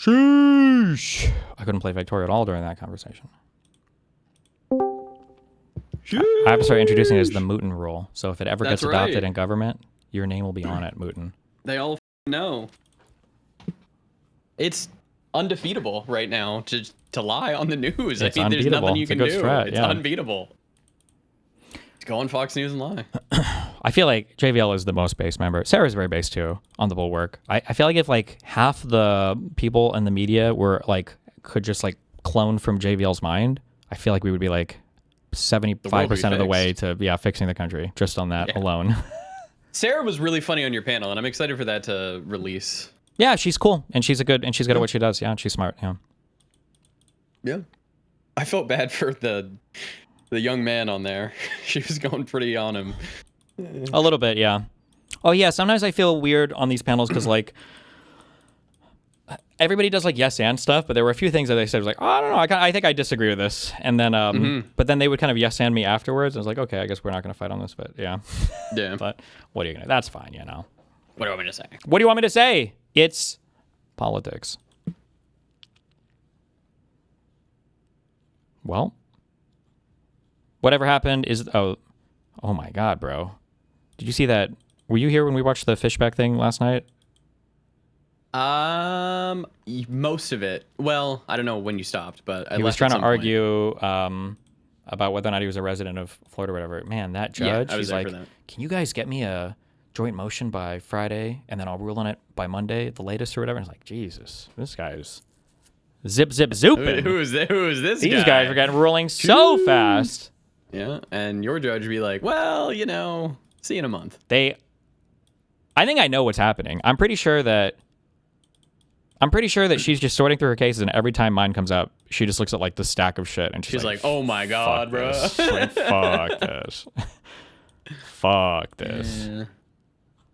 Sheesh. I couldn't play Victoria at all during that conversation. I have to start introducing it as the Mootin rule. So if it ever gets adopted in government, your name will be on it, Mootin. They all know. It's undefeatable right now to lie on the news. It's I mean, there's nothing you can do. It's unbeatable. Go on Fox News and lie. I feel like JVL is the most base member. Sarah's very base too on the Bulwark. I feel like if like half the people in the media were like could just like clone from JVL's mind, I feel like we would be like 75% of the way to fixing the country just on that alone. Sarah was really funny on your panel, and I'm excited for that to release. Yeah, she's cool, and she's good at what she does. Yeah, and she's smart. Yeah. I felt bad for the young man on there. She was going pretty on him. A little bit, yeah. Oh yeah, sometimes I feel weird on these panels because like everybody does like yes and stuff, but there were a few things that they said was like, oh, I don't know, I think I disagree with this, and then but then they would kind of yes and me afterwards. And I was like, okay, I guess we're not gonna fight on this, but yeah. But what are you gonna? That's fine, you know. What do you want me to say? What do you want me to say? It's politics. Well, whatever happened is oh my god, bro. Did you see that? Were you here when we watched the Fishback thing last night? Most of it. Well, I don't know when you stopped, but he was trying to argue about whether or not he was a resident of Florida or whatever. Man, that judge, he's like, can you guys get me a joint motion by Friday, and then I'll rule on it by Monday, the latest or whatever? And it's like, Jesus, this guy's zip zooping. Who is this guy? These guys are getting ruling so fast. Yeah, and your judge would be like, well, you know, see you in a month. I think I know what's happening. I'm pretty sure that she's just sorting through her cases, and every time mine comes up, she just looks at like the stack of shit, and she's like, oh my god, bro. Like, fuck this. Fuck this. Yeah.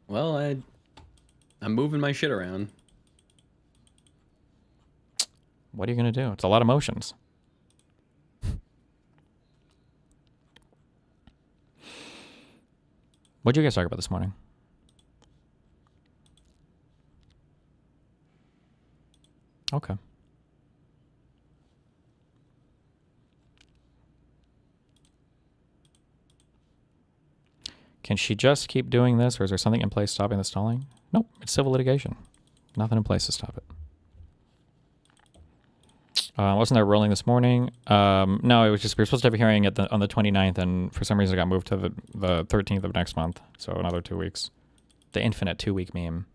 Well, I'm moving my shit around. What are you going to do? It's a lot of motions. What did you guys talk about this morning? Okay. Can she just keep doing this, or is there something in place stopping the stalling? Nope, it's civil litigation. Nothing in place to stop it. Wasn't there rolling this morning? No, it was just we were supposed to have a hearing on the 29th, and for some reason it got moved to the 13th of next month, so another 2 weeks. The infinite 2-week meme.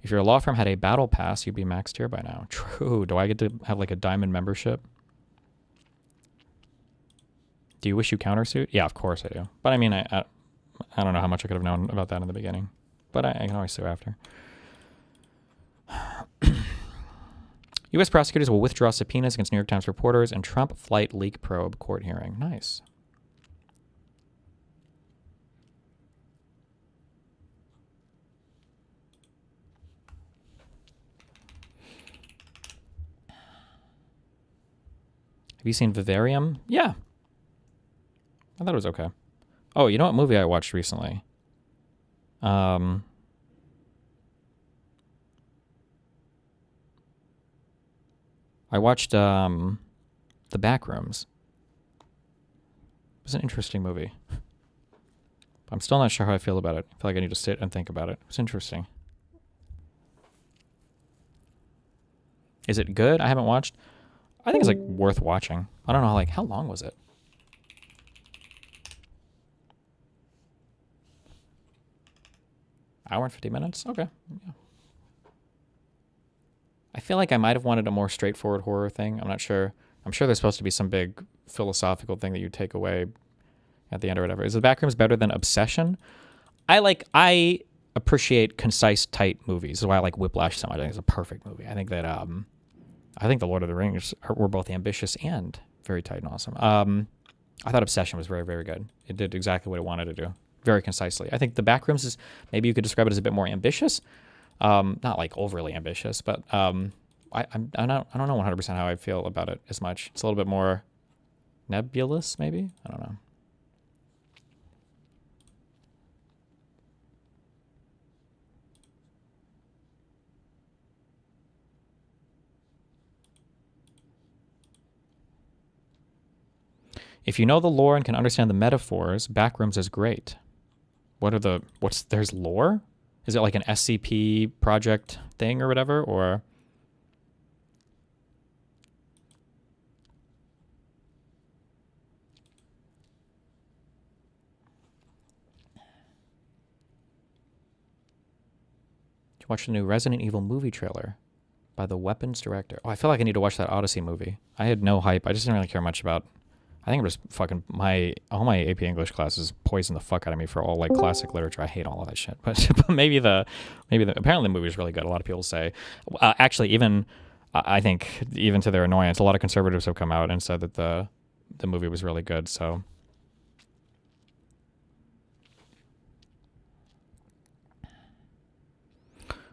If your law firm had a battle pass, you'd be max tier by now. True. Do I get to have like a diamond membership? Do you wish you countersuit? Yeah, of course I do. But I mean, I don't know how much I could have known about that in the beginning. But I can always sue after. U.S. prosecutors will withdraw subpoenas against New York Times reporters in Trump flight leak probe court hearing. Nice. Have you seen Vivarium? Yeah. I thought it was okay. Oh, you know what movie I watched recently? I watched The Backrooms. It was an interesting movie. I'm still not sure how I feel about it. I feel like I need to sit and think about it. It was interesting. Is it good? I haven't watched. I think it's like worth watching. I don't know, how long was it? Hour and 50 minutes? Okay. Yeah. I feel like I might have wanted a more straightforward horror thing. I'm not sure. I'm sure there's supposed to be some big philosophical thing that you take away at the end or whatever. Is The Backrooms better than Obsession? I appreciate concise, tight movies. This is why I like Whiplash so much. I think it's a perfect movie. I think that I think The Lord of the Rings were both ambitious and very tight and awesome. I thought Obsession was very, very good. It did exactly what it wanted to do, very concisely. I think The Backrooms is, maybe you could describe it as a bit more ambitious. Not like overly ambitious, but I don't know 100% how I feel about it as much. It's a little bit more nebulous, maybe? I don't know. If you know the lore and can understand the metaphors, Backrooms is great. There's lore? Is it like an SCP project thing or whatever? Or watch the new Resident Evil movie trailer by the Weapons director. Oh, I feel like I need to watch that Odyssey movie. I had no hype. I just didn't really care much about. I think it was fucking all my AP English classes poisoned the fuck out of me for all like classic literature. I hate all of that shit. But maybe apparently the movie is really good. A lot of people say. Actually, even I think even to their annoyance, a lot of conservatives have come out and said that the movie was really good. So.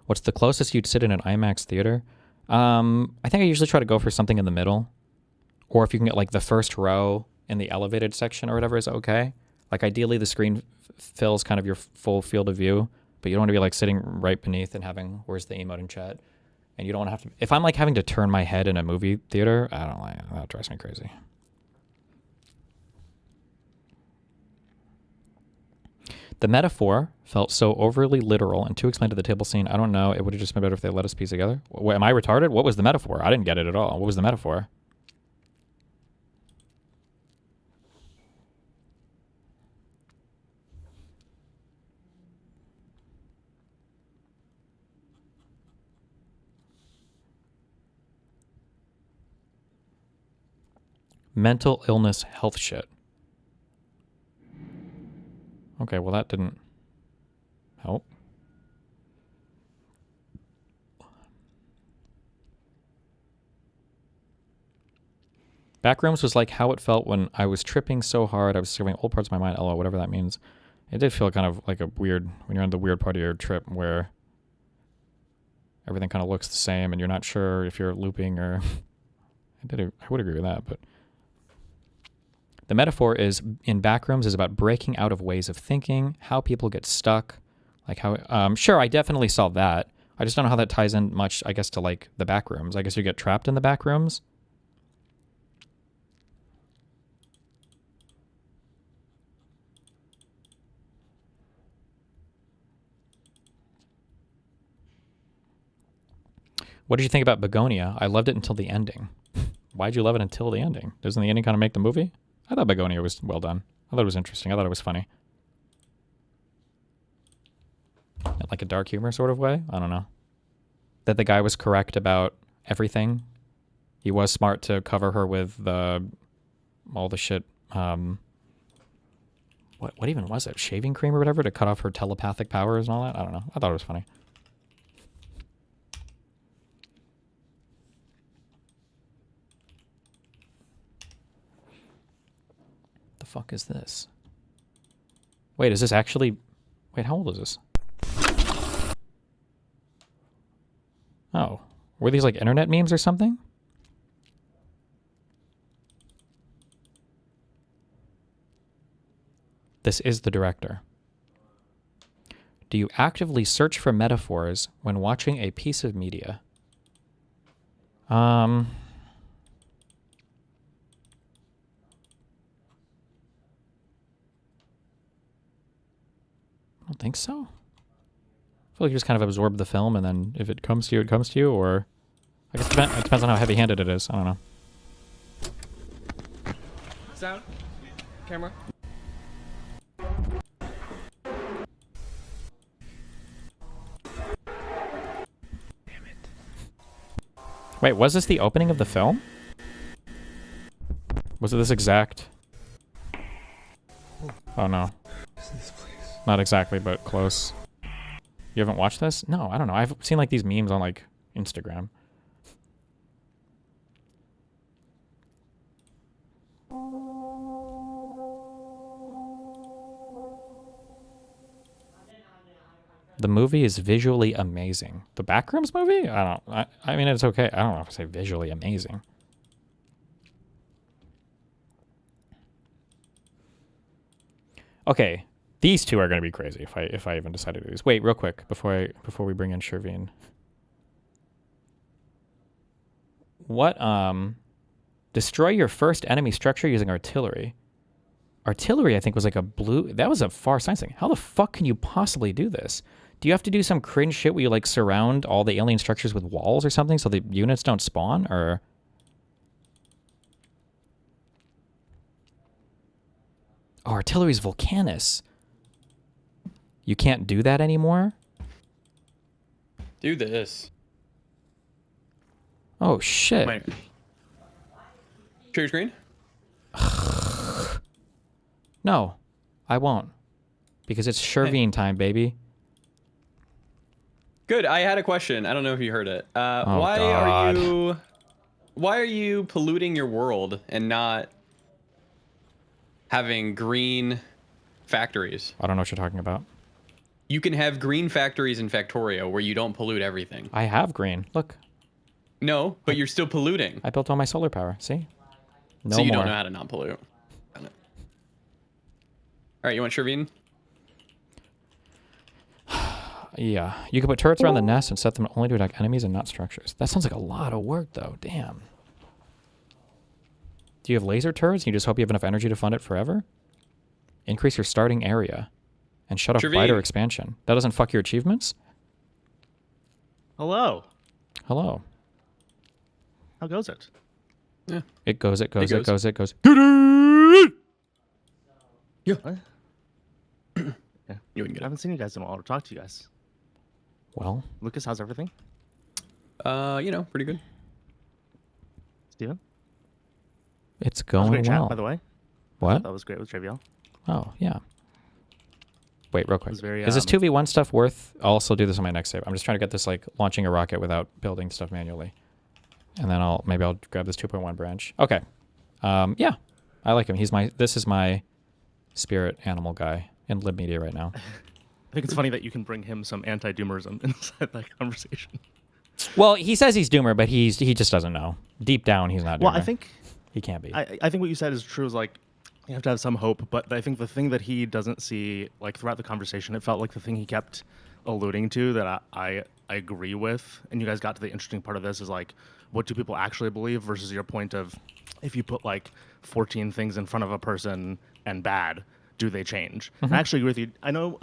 What's the closest you'd sit in an IMAX theater? I think I usually try to go for something in the middle. Or if you can get like the first row in the elevated section or whatever is okay. Like ideally the screen fills kind of your full field of view, but you don't want to be like sitting right beneath and having, where's the emote in chat? And you don't want to have to, if I'm like having to turn my head in a movie theater, I don't like, that drives me crazy. The metaphor felt so overly literal and too explained to the table scene. I don't know. It would have just been better if they let us piece together. Am I retarded? What was the metaphor? I didn't get it at all. What was the metaphor? Mental illness health shit. Okay, well that didn't help. Backrooms was like how it felt when I was tripping so hard I was serving old parts of my mind. LOL, whatever that means. It did feel kind of like a weird, when you're on the weird part of your trip where everything kind of looks the same and you're not sure if you're looping or... I would agree with that, but... The metaphor is in Backrooms is about breaking out of ways of thinking, how people get stuck, like how. Sure, I definitely saw that. I just don't know how that ties in much, I guess, to like the Backrooms. I guess you get trapped in the Backrooms. What did you think about Begonia? I loved it until the ending. Why'd you love it until the ending? Doesn't the ending kind of make the movie? I thought Begonia was well done. I thought it was interesting. I thought it was funny. Like a dark humor sort of way? I don't know. That the guy was correct about everything. He was smart to cover her with all the shit. What even was it? Shaving cream or whatever to cut off her telepathic powers and all that? I don't know. I thought it was funny. The fuck is this? Wait, is this actually... Wait, how old is this? Oh. Were these like internet memes or something? This is the director. Do you actively search for metaphors when watching a piece of media? I don't think so. I feel like you just kind of absorb the film, and then if it comes to you, it comes to you, or... I guess it depends on how heavy-handed it is. I don't know. Sound. Camera. Damn it. Wait, was this the opening of the film? Was it this exact... Oh, no. Not exactly, but close. You haven't watched this? No, I don't know. I've seen like these memes on like Instagram. The movie is visually amazing. The Backrooms movie? I mean, it's okay. I don't know if I say visually amazing. Okay. These two are going to be crazy if I even decide to do these. Wait, real quick before we bring in Sherveen. What destroy your first enemy structure using artillery. Artillery, I think, was like a blue. That was a far science thing. How the fuck can you possibly do this? Do you have to do some cringe shit where you like surround all the alien structures with walls or something so the units don't spawn? Or artillery's Volcanus. You can't do that anymore? Do this. Oh shit. Wait. Share your screen? No, I won't. Because it's Sherveen time, baby. Good. I had a question. I don't know if you heard it. Oh, why God. are you polluting your world and not having green factories? I don't know what you're talking about. You can have green factories in Factorio where you don't pollute everything. I have green. Look, No, but you're still polluting. I built all my solar power. See? No So you more. don't know how to not pollute. Got it. All right, you want Sherveen? Yeah. You can put turrets around the nest and set them only to attack enemies and not structures. That sounds like a lot of work, though. Damn. Do you have laser turrets and you just hope you have enough energy to fund it forever? Increase your starting area and shut off Sherveen. fighter expansion. That doesn't fuck your achievements? Hello. Hello. How goes it? Yeah. It goes. It Yeah. What? You wouldn't I get haven't seen you guys in a while to talk to you guys. Well, Lucas, how's everything? it. Pretty good. Steven? it's That was a going great well. chat, by the way. What? That was great with JVL. Oh, yeah. Wait, real quick. was very, Is this 2v1 stuff worth... I'll also do this on my next save. I'm just trying to get this, like, launching a rocket without building stuff manually. And then maybe I'll grab this 2.1 branch. Okay. Yeah. I like him. This is my spirit animal guy in lib media right now. I think it's funny that you can bring him some anti-doomerism inside that conversation. Well, he says he's doomer, but he just doesn't know. Deep down, he's not doomer. Well, I think he can't be. I think what you said is true. Is like you have to have some hope, but I think the thing that he doesn't see, like throughout the conversation, it felt like the thing he kept alluding to that I agree with, and you guys got to the interesting part of this is like, what do people actually believe versus your point of, if you put like 14 things in front of a person and bad, do they change? I actually agree with you. I know.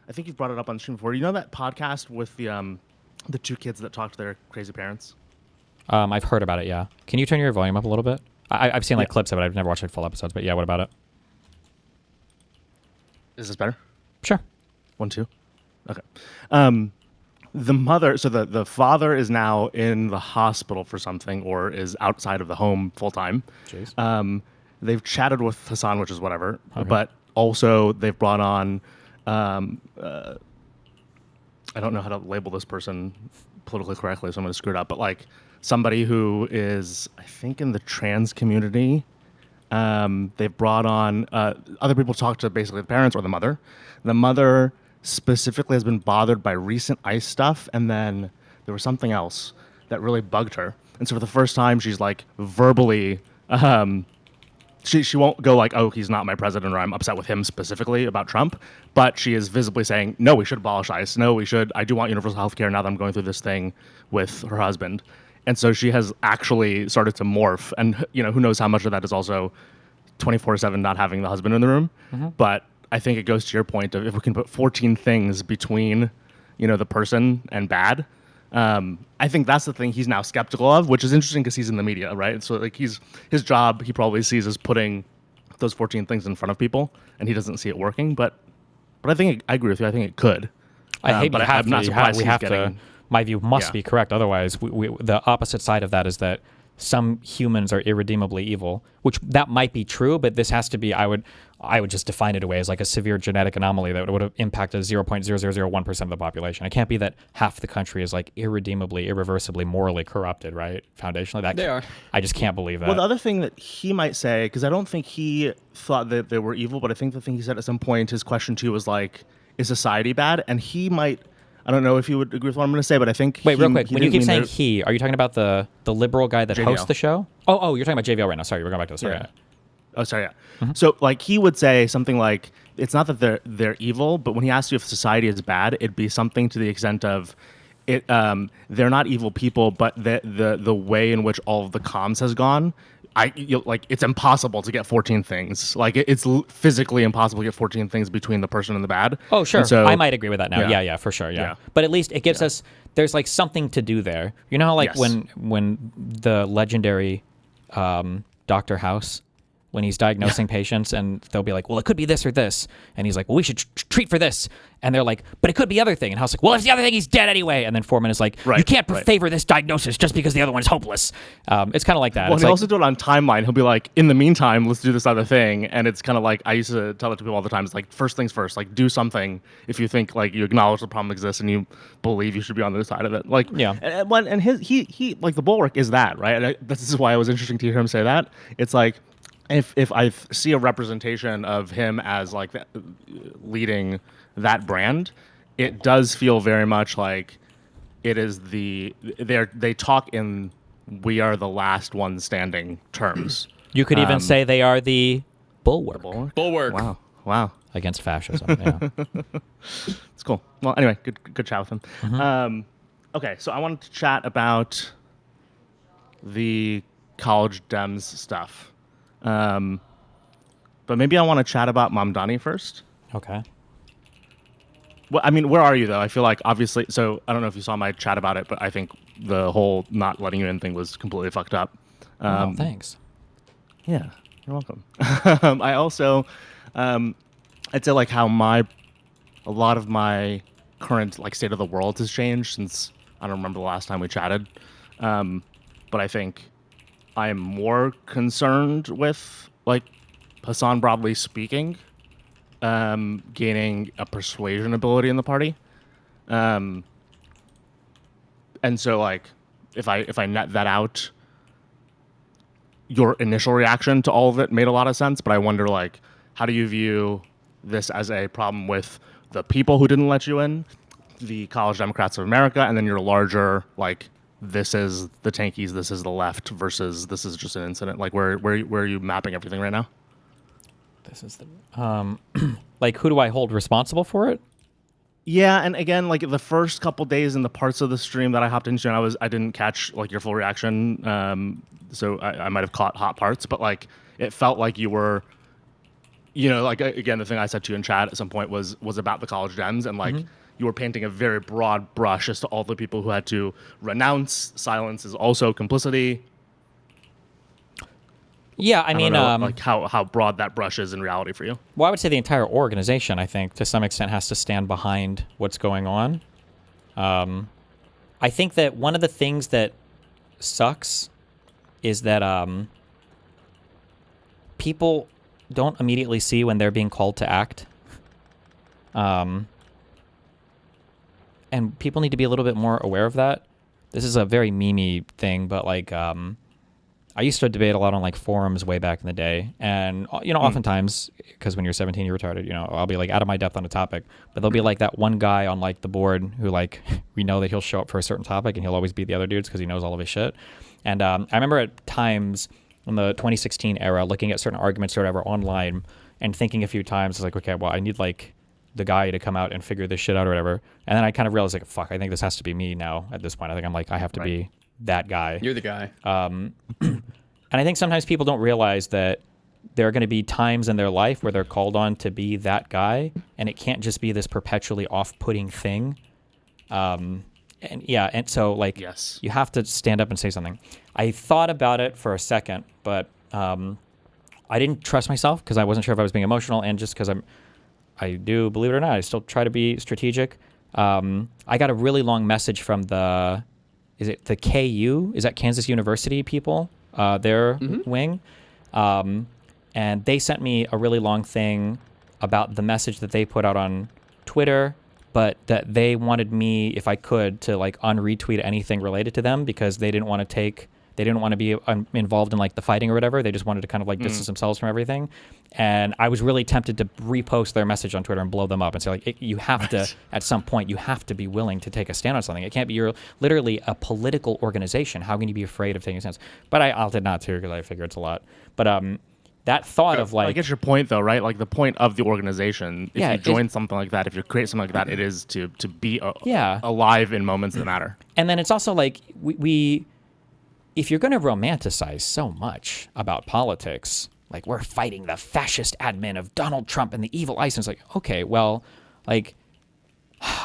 I think you've brought it up on stream before. You know that podcast with the two kids that talked to their crazy parents? I've heard about it, yeah. Can you turn your volume up a little bit? I've seen like clips of it. I've never watched like full episodes, but yeah, what about it? Is this better? Sure. 1, 2. Okay. The mother, so the father is now in the hospital for something or is outside of the home full time. Jeez. They've chatted with Hasan, which is whatever, Okay. but also they've brought on, I don't know how to label this person politically correctly, so I'm going to screw it up, but like somebody who is, I think, in the trans community. They've brought on other people to talk to basically the parents or the mother. The mother specifically has been bothered by recent ICE stuff, and then there was something else that really bugged her. And so for the first time, she's like verbally, she won't go like, oh, he's not my president, or I'm upset with him specifically about Trump, but she is visibly saying, no, we should abolish ICE. No, we should. I do want universal health care now that I'm going through this thing with her husband. And so she has actually started to morph, and who knows how much of that is also 24/7 not having the husband in the room. But I think it goes to your point of if we can put 14 things between, the person and bad. I think that's the thing he's now skeptical of, which is interesting because he's in the media, right? So like his job he probably sees as putting those 14 things in front of people, and he doesn't see it working. But I think I agree with you. I think it could. I hate, but you have I'm to. not surprised We he's have to. getting. My view must Yeah. be correct. Otherwise, the opposite side of that is that some humans are irredeemably evil, which that might be true, but this has to be. I would just define it away as like a severe genetic anomaly that would have impacted 0.0001% of the population. It can't be that half the country is like irredeemably, irreversibly, morally corrupted, right? Foundationally, They are. I just can't believe that. Well, the other thing that he might say, because I don't think he thought that they were evil, but I think the thing he said at some point, his question too was like, is society bad? And he might, I don't know if you would agree with what I'm going to say, but I think Wait, real quick. he When you didn't keep mean saying there- he, are you talking about the liberal guy that JVL. hosts the show? Oh, you're talking about JVL right now. Sorry, we're going back to this. Sorry. Yeah. Oh, sorry. Yeah. So, like, he would say something like, "It's not that they're evil, but when he asks you if society is bad, it'd be something to the extent of, it. They're not evil people, but the way in which all of the comms has gone like it's impossible to get 14 things. Like it's physically impossible to get 14 things between the person and the bad. Oh, sure. And so, I might agree with that now. Yeah. Yeah, for sure. Yeah. Yeah. But at least it gives us, there's like something to do there. You know how like Yes. when the legendary Dr. House, when he's diagnosing patients and they'll be like, well, it could be this or this. And he's like, well, we should treat for this. And they're like, but it could be other thing. And House like, well, if it's the other thing, he's dead anyway. And then Foreman is like, you can't favor this diagnosis just because the other one is hopeless. It's kind of like that. Well, it's he'll like, also do it on timeline. He'll be like, in the meantime, let's do this other thing. And it's kind of like, I used to tell it to people all the time. It's like, first things first, like do something if you think like you acknowledge the problem exists and you believe you should be on the other side of it. Like, Yeah. And he like the Bulwark is that, right? And this is why it was interesting to hear him say that. It's like, if I see a representation of him as like leading that brand, it does feel very much like it is they talk in we are the last one standing terms. you could even say they are the bulwark Bulwark. Wow. against fascism. Yeah. It's cool. Well, anyway, good chat with him. Okay, so I wanted to chat about the college Dems stuff. But maybe I want to chat about Mamdani first. Okay. Well, I mean, where are you though? I feel like obviously. So I don't know if you saw my chat about it, but I think the whole not letting you in thing was completely fucked up. Oh, thanks. Yeah, you're welcome. I also, I'd say like how a lot of my current like state of the world has changed since I don't remember the last time we chatted. But I think I am more concerned with like Hasan broadly speaking, gaining a persuasion ability in the party. And so like if I net that out, your initial reaction to all of it made a lot of sense, but I wonder like how do you view this as a problem with the people who didn't let you in, the College Democrats of America, and then your larger like this is the tankies, this is the left versus this is just an incident. Like where are you mapping everything right now? This is the like who do I hold responsible for it? Yeah, and again, like the first couple days in the parts of the stream that I hopped into, and I didn't catch like your full reaction, so I might have caught hot parts, but like it felt like you were, like again, the thing I said to you in chat at some point was about the college Dems, and like you were painting a very broad brush as to all the people who had to renounce. Silence is also complicity. Yeah, I mean, don't know, like how broad that brush is in reality for you. well, I would say the entire organization, I think, to some extent, has to stand behind what's going on. I think that one of the things that sucks is that people don't immediately see when they're being called to act. And people need to be a little bit more aware of that. This is a very meme-y thing, but like I used to debate a lot on like forums way back in the day, and oftentimes, because when you're 17 you're retarded, I'll be like out of my depth on a topic, but there'll be like that one guy on like the board who like we know that he'll show up for a certain topic and he'll always beat the other dudes because he knows all of his shit. And I remember at times in the 2016 era looking at certain arguments or whatever online and thinking a few times, it's like, okay, well, I need like the guy to come out and figure this shit out or whatever. And then I kind of realized like, fuck, I think this has to be me now at this point. I think I'm like, I have to be that guy. You're the guy. And I think sometimes people don't realize that there are going to be times in their life where they're called on to be that guy, and it can't just be this perpetually off-putting thing. And so like, Yes. you have to stand up and say something. I thought about it for a second, but I didn't trust myself because I wasn't sure if I was being emotional, and just because I do, believe it or not, I still try to be strategic. I got a really long message from is it the KU? Is that Kansas University people? Their wing. And they sent me a really long thing about the message that they put out on Twitter, but that they wanted me, if I could, to like unretweet anything related to them because they didn't want to be involved in like the fighting or whatever. They just wanted to kind of like distance themselves from everything. And I was really tempted to repost their message on Twitter and blow them up and say like, you have to, at some point, you have to be willing to take a stand on something. It can't be, you're literally a political organization. How can you be afraid of taking a stance? But I opted not to because I figure it's a lot. But that thought of like, I get your point though, right? Like the point of the organization, if you join something like that, if you create something like that, it is to be alive in moments that matter. And then it's also like if you're going to romanticize so much about politics, like we're fighting the fascist admin of Donald Trump and the evil ICE, and it's like, okay, well, like,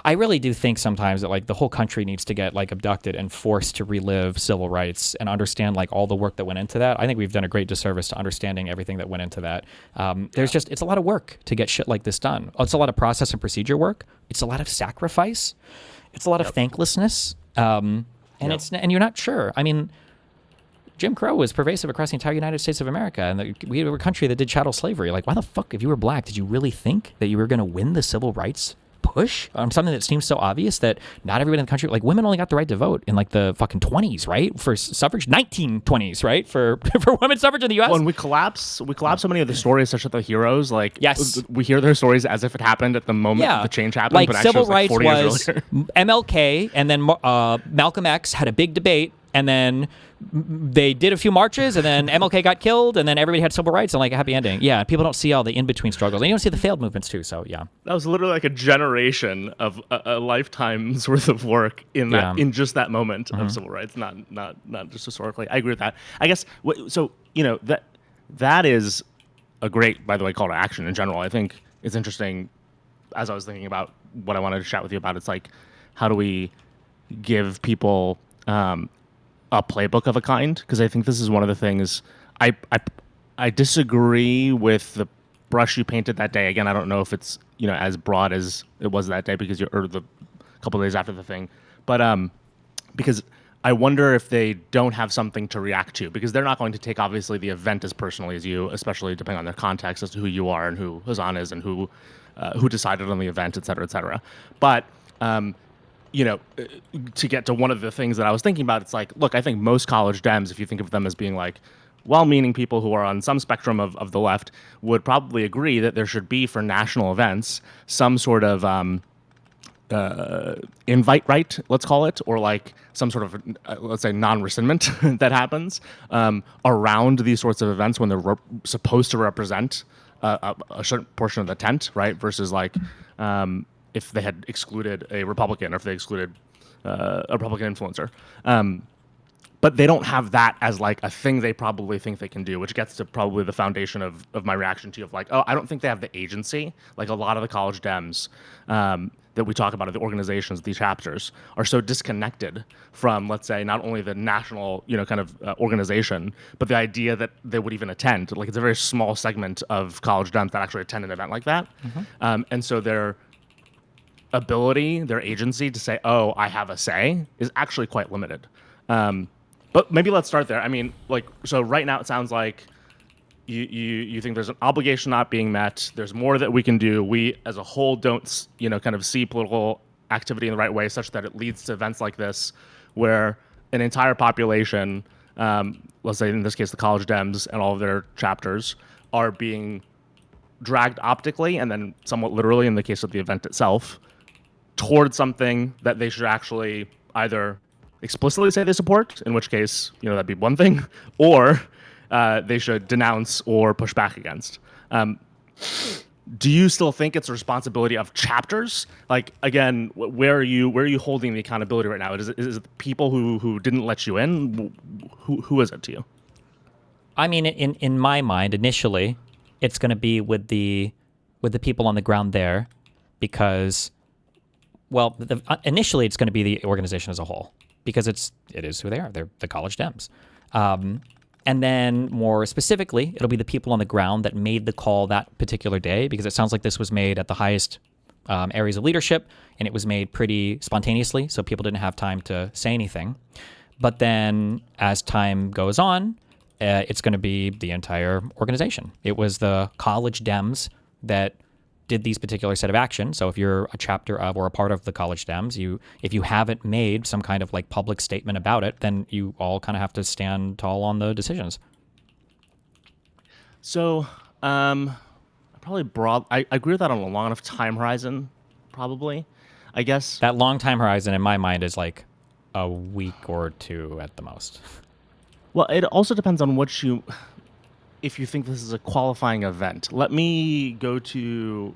I really do think sometimes that like the whole country needs to get like abducted and forced to relive civil rights and understand like all the work that went into that. I think we've done a great disservice to understanding everything that went into that. It's a lot of work to get shit like this done. It's a lot of process and procedure work. It's a lot of sacrifice. It's a lot of thanklessness. And you're not sure. I mean, Jim Crow was pervasive across the entire United States of America, and we were a country that did chattel slavery. Like, why the fuck, if you were black, did you really think that you were going to win the civil rights push on something that seems so obvious that not everybody in the country, like women only got the right to vote in like the fucking 20s, right? For suffrage, 1920s, right? For women's suffrage in the U.S. Well, and we collapse so many of the stories, such as the heroes. Like, yes, we hear their stories as if it happened at the moment the change happened. Like, but civil rights 40 was years MLK, and then Malcolm X had a big debate, and then they did a few marches, and then MLK got killed, and then everybody had civil rights and like a happy ending. Yeah, people don't see all the in-between struggles, and you don't see the failed movements too. So yeah, that was literally like a generation of a lifetime's worth of work in that in just that moment of civil rights, not just historically. I agree with that. I guess so. You know, that is a great, by the way, call to action in general. I think it's interesting. As I was thinking about what I wanted to chat with you about, it's like, how do we give people a playbook of a kind? Because I think this is one of the things I disagree with the brush you painted that day. Again, I don't know if it's as broad as it was that day because or the couple of days after the thing, but because I wonder if they don't have something to react to, because they're not going to take obviously the event as personally as you, especially depending on their context as to who you are and who Hasan is and who decided on the event, et cetera, et cetera. But to get to one of the things that I was thinking about, it's like, look, I think most college Dems, if you think of them as being like well-meaning people who are on some spectrum of the left, would probably agree that there should be, for national events, some sort of invite right, let's call it, or like some sort of, let's say, non-rescindment that happens around these sorts of events when they're supposed to represent a certain portion of the tent, right? Versus like if they had excluded a Republican or if they excluded a Republican influencer. But they don't have that as like a thing they probably think they can do, which gets to probably the foundation of my reaction to you of like, oh, I don't think they have the agency. Like a lot of the college Dems that we talk about, the organizations, these chapters, are so disconnected from, let's say, not only the national, kind of organization, but the idea that they would even attend. Like it's a very small segment of college Dems that actually attend an event like that. Mm-hmm. And so their ability, their agency to say, oh, I have a say, is actually quite limited. But maybe let's start there. I mean, like, so right now it sounds like you think there's an obligation not being met. There's more that we can do. We, as a whole, don't, kind of see political activity in the right way, such that it leads to events like this, where an entire population, let's say in this case the college Dems and all of their chapters, are being dragged optically and then somewhat literally in the case of the event itself towards something that they should actually either explicitly say they support, in which case, that'd be one thing, or they should denounce or push back against. Do you still think it's a responsibility of chapters? Like, again, where are you holding the accountability right now? Is it people who didn't let you in? Who is it to you? I mean, in my mind, initially, it's going to be with the people on the ground there, because, well, initially it's going to be the organization as a whole, because it is who they are. They're the college Dems. And then more specifically, it'll be the people on the ground that made the call that particular day, because it sounds like this was made at the highest areas of leadership, and it was made pretty spontaneously, so people didn't have time to say anything. But then as time goes on, it's going to be the entire organization. It was the college Dems that did these particular set of actions. So if you're a chapter of or a part of the college Dems, if you haven't made some kind of like public statement about it, then you all kind of have to stand tall on the decisions. So I agree with that on a long enough time horizon, probably. I guess that long time horizon in my mind is like a week or two at the most. Well, it also depends on if you think this is a qualifying event. Let me go to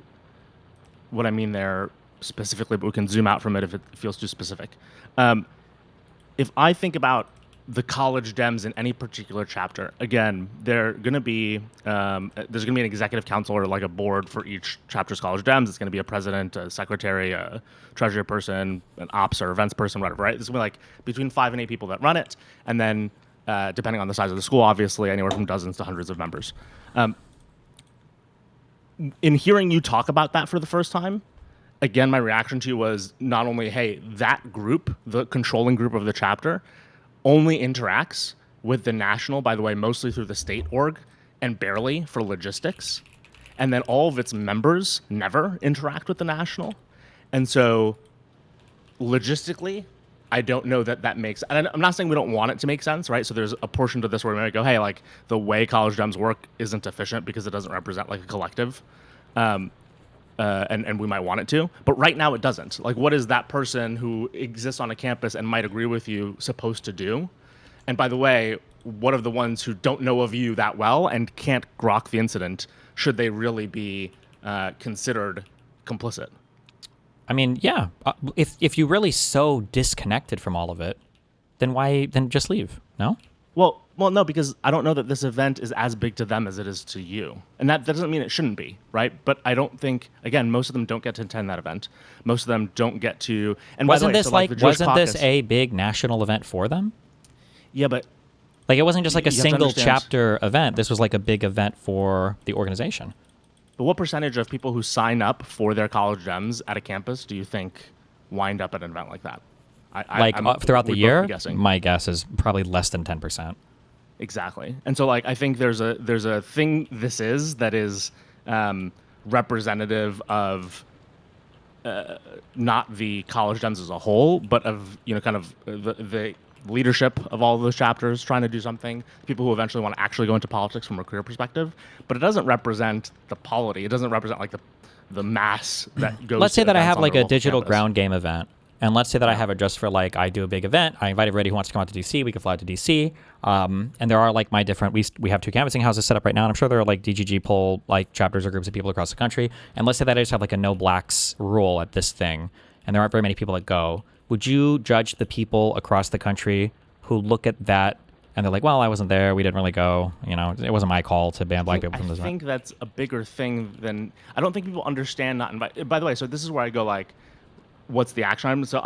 what I mean there specifically, but we can zoom out from it if it feels too specific. If I think about the college Dems in any particular chapter, again, they're going to be there's going to be an executive council or like a board for each chapter's college Dems. It's going to be a president, a secretary, a treasury person, an ops or events person, whatever. Right? There's going to be like between 5 and 8 people that run it, and then depending on the size of the school, obviously anywhere from dozens to hundreds of members. In hearing you talk about that for the first time, again, my reaction to you was not only, hey, that group, the controlling group of the chapter, only interacts with the national, by the way, mostly through the state org and barely for logistics. And then all of its members never interact with the national. And so logistically, I don't know that that makes, and I'm not saying we don't want it to make sense, right? So there's a portion to this where we might go, hey, like the way college Dems work isn't efficient because it doesn't represent like a collective. And we might want it to, but right now it doesn't. Like, what is that person who exists on a campus and might agree with you supposed to do? And by the way, what are the ones who don't know of you that well and can't grok the incident? Should they really be considered complicit? I mean, yeah. If you're really so disconnected from all of it, then just leave. No? Well, no, because I don't know that this event is as big to them as it is to you. And that doesn't mean it shouldn't be, right? But I don't think, again, most of them don't get to attend that event. Most of them don't get to. And wasn't by the way, this so like the Jewish wasn't caucus, this a big national event for them? Yeah, but Like, it wasn't just like a you have to single understand- chapter event. This was like a big event for the organization. But what percentage of people who sign up for their college Dems at a campus do you think wind up at an event like that? Throughout the we'd both year, be guessing. my guess is probably less than 10%. Exactly. And so like I think there's a thing that is representative of not the college Dems as a whole, but of kind of the leadership of all of those chapters trying to do something, people who eventually want to actually go into politics from a career perspective, but it doesn't represent the polity. It doesn't represent like the mass that goes. Let's say to that I events have on like their a local digital campus. ground game event. And let's say that I have it just for like, I do a big event. I invite everybody who wants to come out to DC. We can fly out to DC. And there are like my different, we have 2 canvassing houses set up right now. And I'm sure there are like DGG poll like chapters or groups of people across the country. And let's say that I just have like a no blacks rule at this thing. And there aren't very many people that go. Would you judge the people across the country who look at that and they're like, well, I wasn't there. We didn't really go. It wasn't my call to ban black people from this I event. think that's a bigger thing than, I don't think people understand not invite. By the way, so this is where I go like, what's the action item? So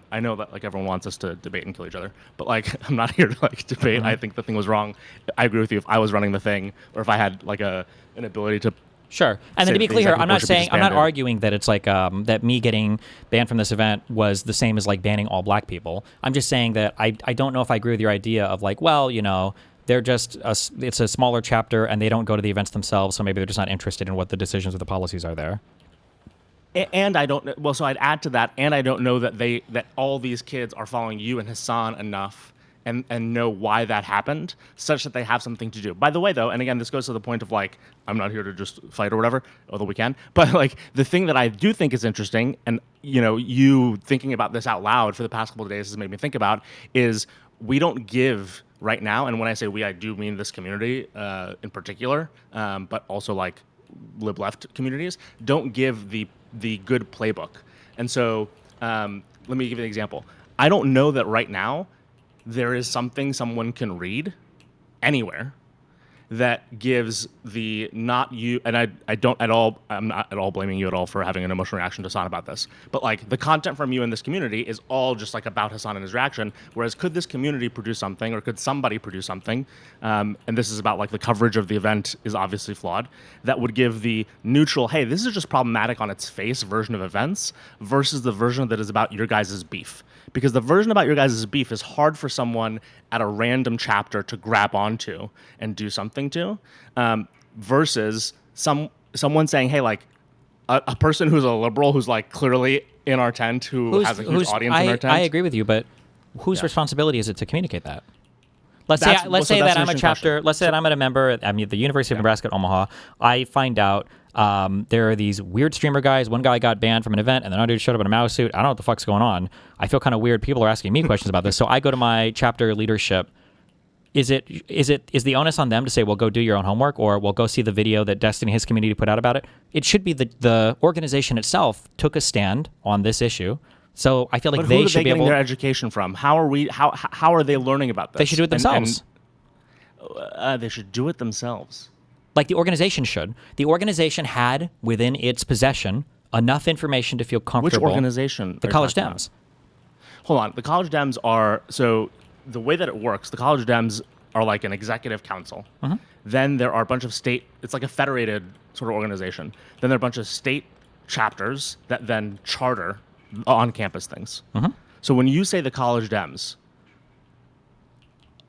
I know that like everyone wants us to debate and kill each other, but like I'm not here to like debate. I think the thing was wrong. I agree with you. If I was running the thing, or if I had like an ability to. Sure. And then say to be that the clear, executive I'm not board should be saying, I'm not disbanded. arguing that it's like that me getting banned from this event was the same as like banning all black people. I'm just saying that I don't know if I agree with your idea of like, well, they're just it's a smaller chapter and they don't go to the events themselves, so maybe they're just not interested in what the decisions or the policies are there. And I don't. Well, so I'd add to that, and I don't know that all these kids are following you and Hasan enough, and know why that happened, such that they have something to do. By the way, though, and again, this goes to the point of like, I'm not here to just fight or whatever, although we can. But like the thing that I do think is interesting, and you thinking about this out loud for the past couple of days has made me think about, is we don't give right now, and when I say we, I do mean this community in particular, but also like lib-left communities, don't give the good playbook. And so let me give you an example. I don't know that right now there is something someone can read anywhere that gives the not you, and I don't at all, I'm not at all blaming you at all for having an emotional reaction to Hasan about this, but like the content from you in this community is all just like about Hasan and his reaction, whereas could this community produce something, or could somebody produce something, and this is about like the coverage of the event is obviously flawed, that would give the neutral, hey, this is just problematic on its face version of events versus the version that is about your guys' beef. Because the version about your guys' beef is hard for someone at a random chapter to grab onto and do something to, versus someone saying, hey, like a person who's a liberal who's like clearly in our tent, who has a huge audience in our tent. I agree with you, but whose responsibility is it to communicate that? Let's That's- say well, so that that's an I'm a interesting chapter. question. Let's say that I'm a member at the University of Nebraska at Omaha. I find out there are these weird streamer guys. One guy got banned from an event, and then another dude showed up in a mouse suit. I don't know what the fuck's going on. I feel kind of weird. People are asking me questions about this, so I go to my chapter leadership. Is the onus on them to say, well, go do your own homework, or well, go see the video that Destiny, his community, put out about it? It should be the organization itself took a stand on this issue, So I feel like But they who are should they be getting able. their education from? How are we? How are they learning about this? They should do it themselves. They should do it themselves. Like the organization should. The organization had within its possession enough information to feel Which comfortable. organization? The are you College talking Dems. about? Hold on. The College Dems are so the way that it works. The College Dems are like an executive council. Then there are a bunch of state. It's like a federated sort of organization. Then there are a bunch of state chapters that then charter on-campus things. So when you say the College Dems,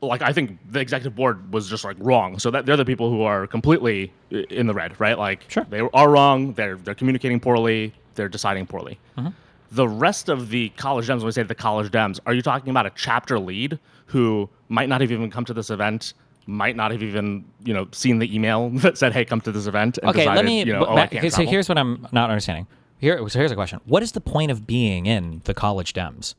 like I think the executive board was just like wrong. So that they're the people who are completely in the red, right? Like Sure. they are wrong. They're communicating poorly. They're deciding poorly. The rest of the College Dems, when we say the College Dems, are you talking about a chapter lead who might not have even come to this event, might not have even seen the email that said, "Hey, come to this event"? And Okay, decided, let me. I can't so travel? here's what I'm not understanding. So here's a question. What is the point of being in the College Dems?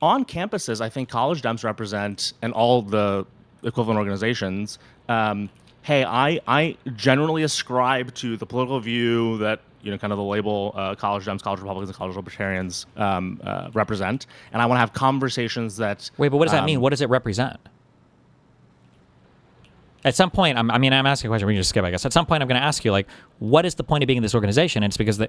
On campuses, I think College Dems represent, and all the equivalent organizations. Hey, I generally ascribe to the political view that kind of the label College Dems, College Republicans, and College Libertarians represent, and I want to have conversations that. Wait, but what does that mean? What does it represent? At some point, I'm asking a question. We can just skip, I guess. At some point, I'm going to ask you, like, what is the point of being in this organization? And it's because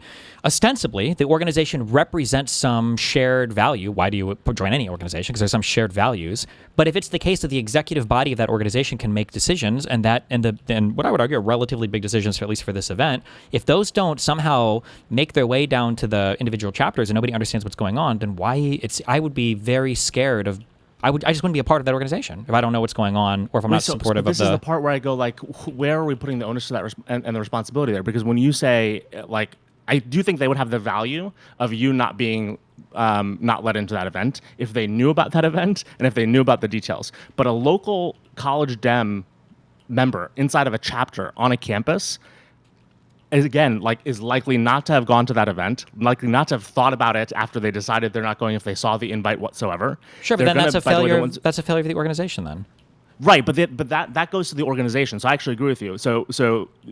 ostensibly, the organization represents some shared value. Why do you join any organization? Because there's some shared values. But if it's the case that the executive body of that organization can make decisions, and what I would argue are relatively big decisions, for at least for this event, if those don't somehow make their way down to the individual chapters and nobody understands what's going on, then I would be very scared of. I just wouldn't be a part of that organization if I don't know what's going on, or if I'm not supportive of the. This is the part where I go like, where are we putting the onus to that and the responsibility there? Because when you say like, I do think they would have the value of you not being not let into that event if they knew about that event and if they knew about the details. But a local College Dem member inside of a chapter on a campus is likely not to have gone to that event, likely not to have thought about it after they decided they're not going if they saw the invite whatsoever. Sure, but They're then that's a by the way, failure. That's a failure of the organization then. Right, but that goes to the organization. So I actually agree with you. So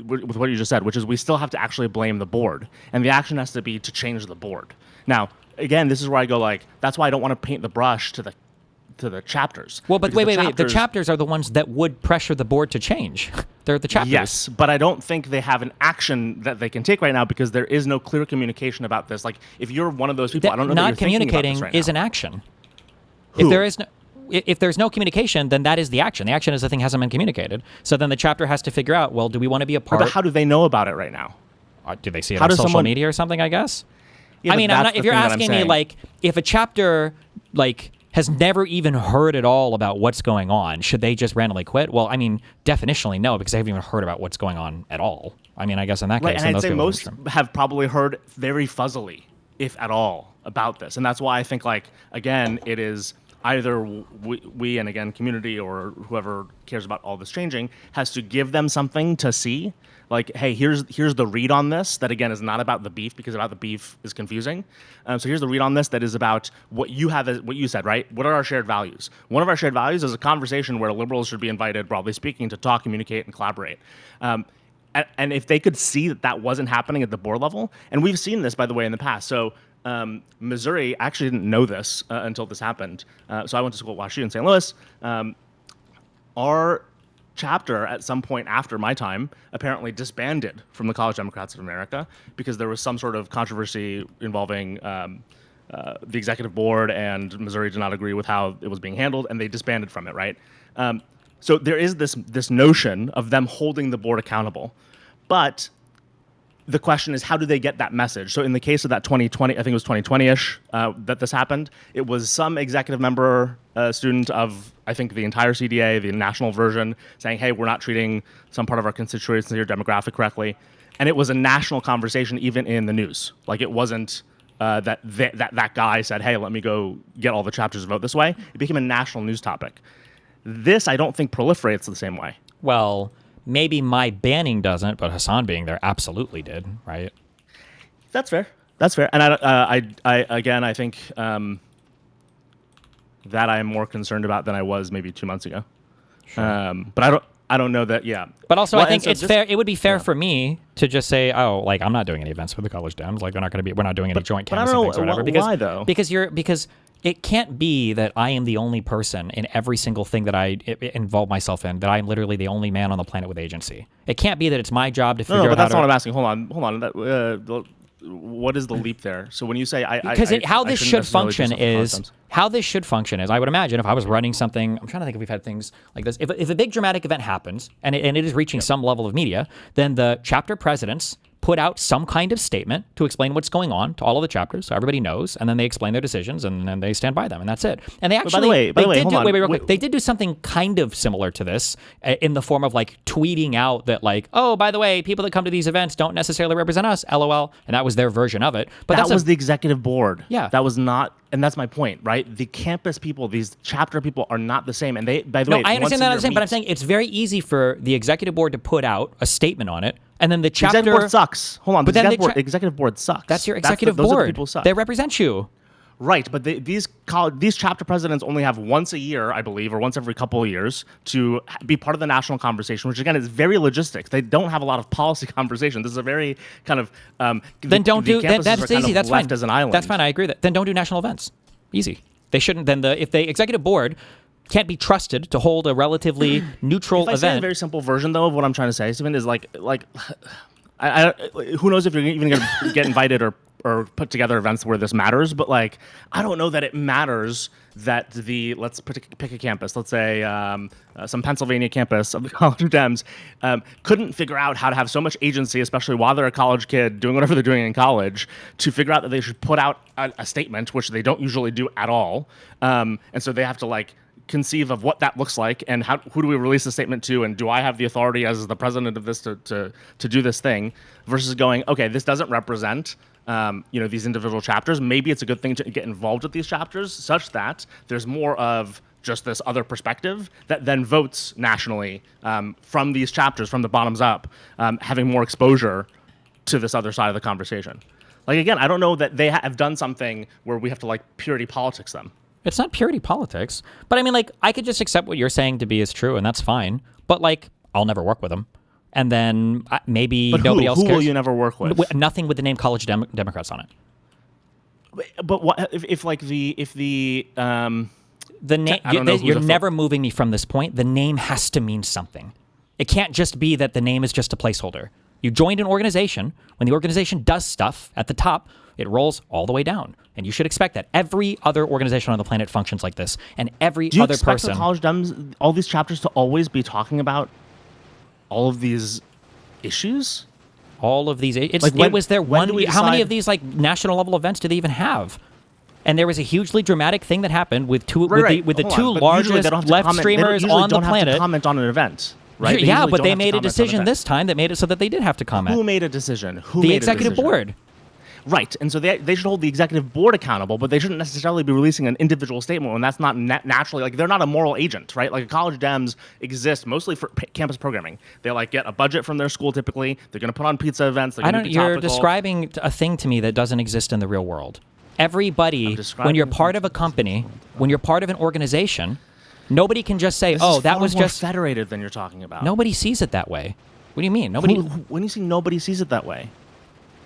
with what you just said, which is we still have to actually blame the board, and the action has to be to change the board. Now, again, this is where I go like, that's why I don't want to paint the brush to the chapters. Well, but Because wait. The chapters are the ones that would pressure the board to change. They're the chapters. Yes, but I don't think they have an action that they can take right now because there is no clear communication about this. Like, if you're one of those people, I don't know that not you're thinking about communicating this right is now. an action. Who? If there's no communication, then that is the action. The action is the thing hasn't been communicated. So then the chapter has to figure out, well, do we want to be a part? But how do they know about it right now? Do they see it How on does social someone- media or something? I guess. Yeah, I but mean, that's if the you're thing that I'm asking me, saying. like, if a chapter has never even heard at all about what's going on, should they just randomly quit? Well, I mean, definitionally no, because they haven't even heard about what's going on at all. I mean, I guess in that Right, case, and then I'd say people most understand. have probably heard very fuzzily, if at all, about this, and that's why I think, like, again, it is either we and again, community or whoever cares about all this changing has to give them something to see. Like, hey, here's the read on this that again is not about the beef because about the beef is confusing. So here's the read on this that is about what you have as what you said, right? What are our shared values? One of our shared values is a conversation where liberals should be invited, broadly speaking, to talk, communicate, and collaborate. And if they could see that that wasn't happening at the board level, and we've seen this, by the way, in the past. So Missouri actually didn't know this until this happened. So I went to school at WashU in St. Louis. Our chapter at some point after my time apparently disbanded from the College Democrats of America because there was some sort of controversy involving the executive board, and Missouri did not agree with how it was being handled, and they disbanded from it, right? So there is this notion of them holding the board accountable. But the question is, how do they get that message? So in the case of that 2020, I think it was 2020-ish that this happened, it was some executive member, student of, I think, the entire CDA, the national version, saying, hey, we're not treating some part of our constituency or demographic correctly. And it was a national conversation, even in the news. Like, it wasn't that guy said, hey, let me go get all the chapters to vote this way. It became a national news topic. This, I don't think, proliferates the same way. Well, maybe my banning doesn't, but Hasan being there absolutely did, right? That's fair. That's fair. And I think that I'm more concerned about than I was maybe 2 months ago. Sure. But I don't know that. Yeah. But also, Well, I think and so it's just- fair. It would be fair for me to just say, "Oh, like I'm not doing any events with the college Dems. Like we're not doing any joint but I canvassing don't know things or whatever." Because why, though? Because it can't be that I am the only person in every single thing that I involve myself in. That I'm literally the only man on the planet with agency. It can't be that it's my job to figure No, out but how that's to. not what I'm asking. Hold on. What is the leap there? So when you say Because how this should function is is I would imagine if I was running something, I'm trying to think if we've had things like this. If a big dramatic event happens and it is reaching some level of media, then the chapter presidents put out some kind of statement to explain what's going on to all of the chapters, so everybody knows, and then they explain their decisions, and then they stand by them, and that's it. And they actually, they did do something kind of similar to this in the form of like tweeting out that like, oh, by the way, people that come to these events don't necessarily represent us, LOL, and that was their version of it. But that was the executive board. Yeah. That was not, and that's my point, right? The campus people, these chapter people are not the same, and they, by the way, I understand that, but I'm meet- saying it's very easy for the executive board to put out a statement on it, and then the chapter executive board sucks. Hold on, But the then executive board sucks. That's your executive those are the board. people who suck. They represent you. Right, but these chapter presidents only have once a year, I believe, or once every couple of years to be part of the national conversation, which again is very logistics. They don't have a lot of policy conversation. This is a very kind of Then don't do that. That's easy. That's left fine. as an island. That's fine. I agree with that. Then don't do national events. Easy. They shouldn't. Then if the executive board can't be trusted to hold a relatively neutral If I say a event. very simple version though of what I'm trying to say, Stephen, is like I who knows if you're even going to get invited or put together events where this matters, but like I don't know that it matters that let's pick a campus, let's say some Pennsylvania campus of the College of Dems couldn't figure out how to have so much agency, especially while they're a college kid doing whatever they're doing in college, to figure out that they should put out a statement, which they don't usually do at all, and so they have to like conceive of what that looks like and who do we release the statement to, and do I have the authority as the president of this to do this thing, versus going, okay, this doesn't represent these individual chapters. Maybe it's a good thing to get involved with these chapters such that there's more of just this other perspective that then votes nationally from these chapters, from the bottoms up, having more exposure to this other side of the conversation. Like, again, I don't know that they have done something where we have to like purity politics them. It's not purity politics, but I mean, like, I could just accept what you're saying to be as true, and that's fine. But like, I'll never work with them, and then maybe But nobody else who cares. will you never work with? Nothing with the name College Democrats on it. But what if the The name. I don't know who's You're a never moving me from this point. The name has to mean something. It can't just be that the name is just a placeholder. You joined an organization. When the organization does stuff at the top, it rolls all the way down. And you should expect that. Every other organization on the planet functions like this. And every do you other expect person. the College Dems, all these chapters, to always be talking about all of these issues? All of these. It was their when one. do we How many decide- of these like national level events do they even have? And there was a hugely dramatic thing that happened with the Hold two on, but usually largest they don't have to left comment- they streamers usually on the don't have to planet. comment on an event, right? They Yeah, usually but don't they have to made a comment on an decision event. this time that made it so that they did have to comment. Who made a decision? Who The made a executive decision? board. Right, and so they should hold the executive board accountable, but they shouldn't necessarily be releasing an individual statement when that's not naturally, like, they're not a moral agent, right? Like, college Dems exist mostly for campus programming. They like get a budget from their school typically. They're going to put on pizza events. They're going to be You're topical. describing a thing to me that doesn't exist in the real world. Everybody, describing when you're the part things of a company, when you're part of an organization, nobody can just say, This "Oh, is that far was more just." federated than you're talking about. Nobody sees it that way. What do you mean? Nobody. When you say nobody sees it that way,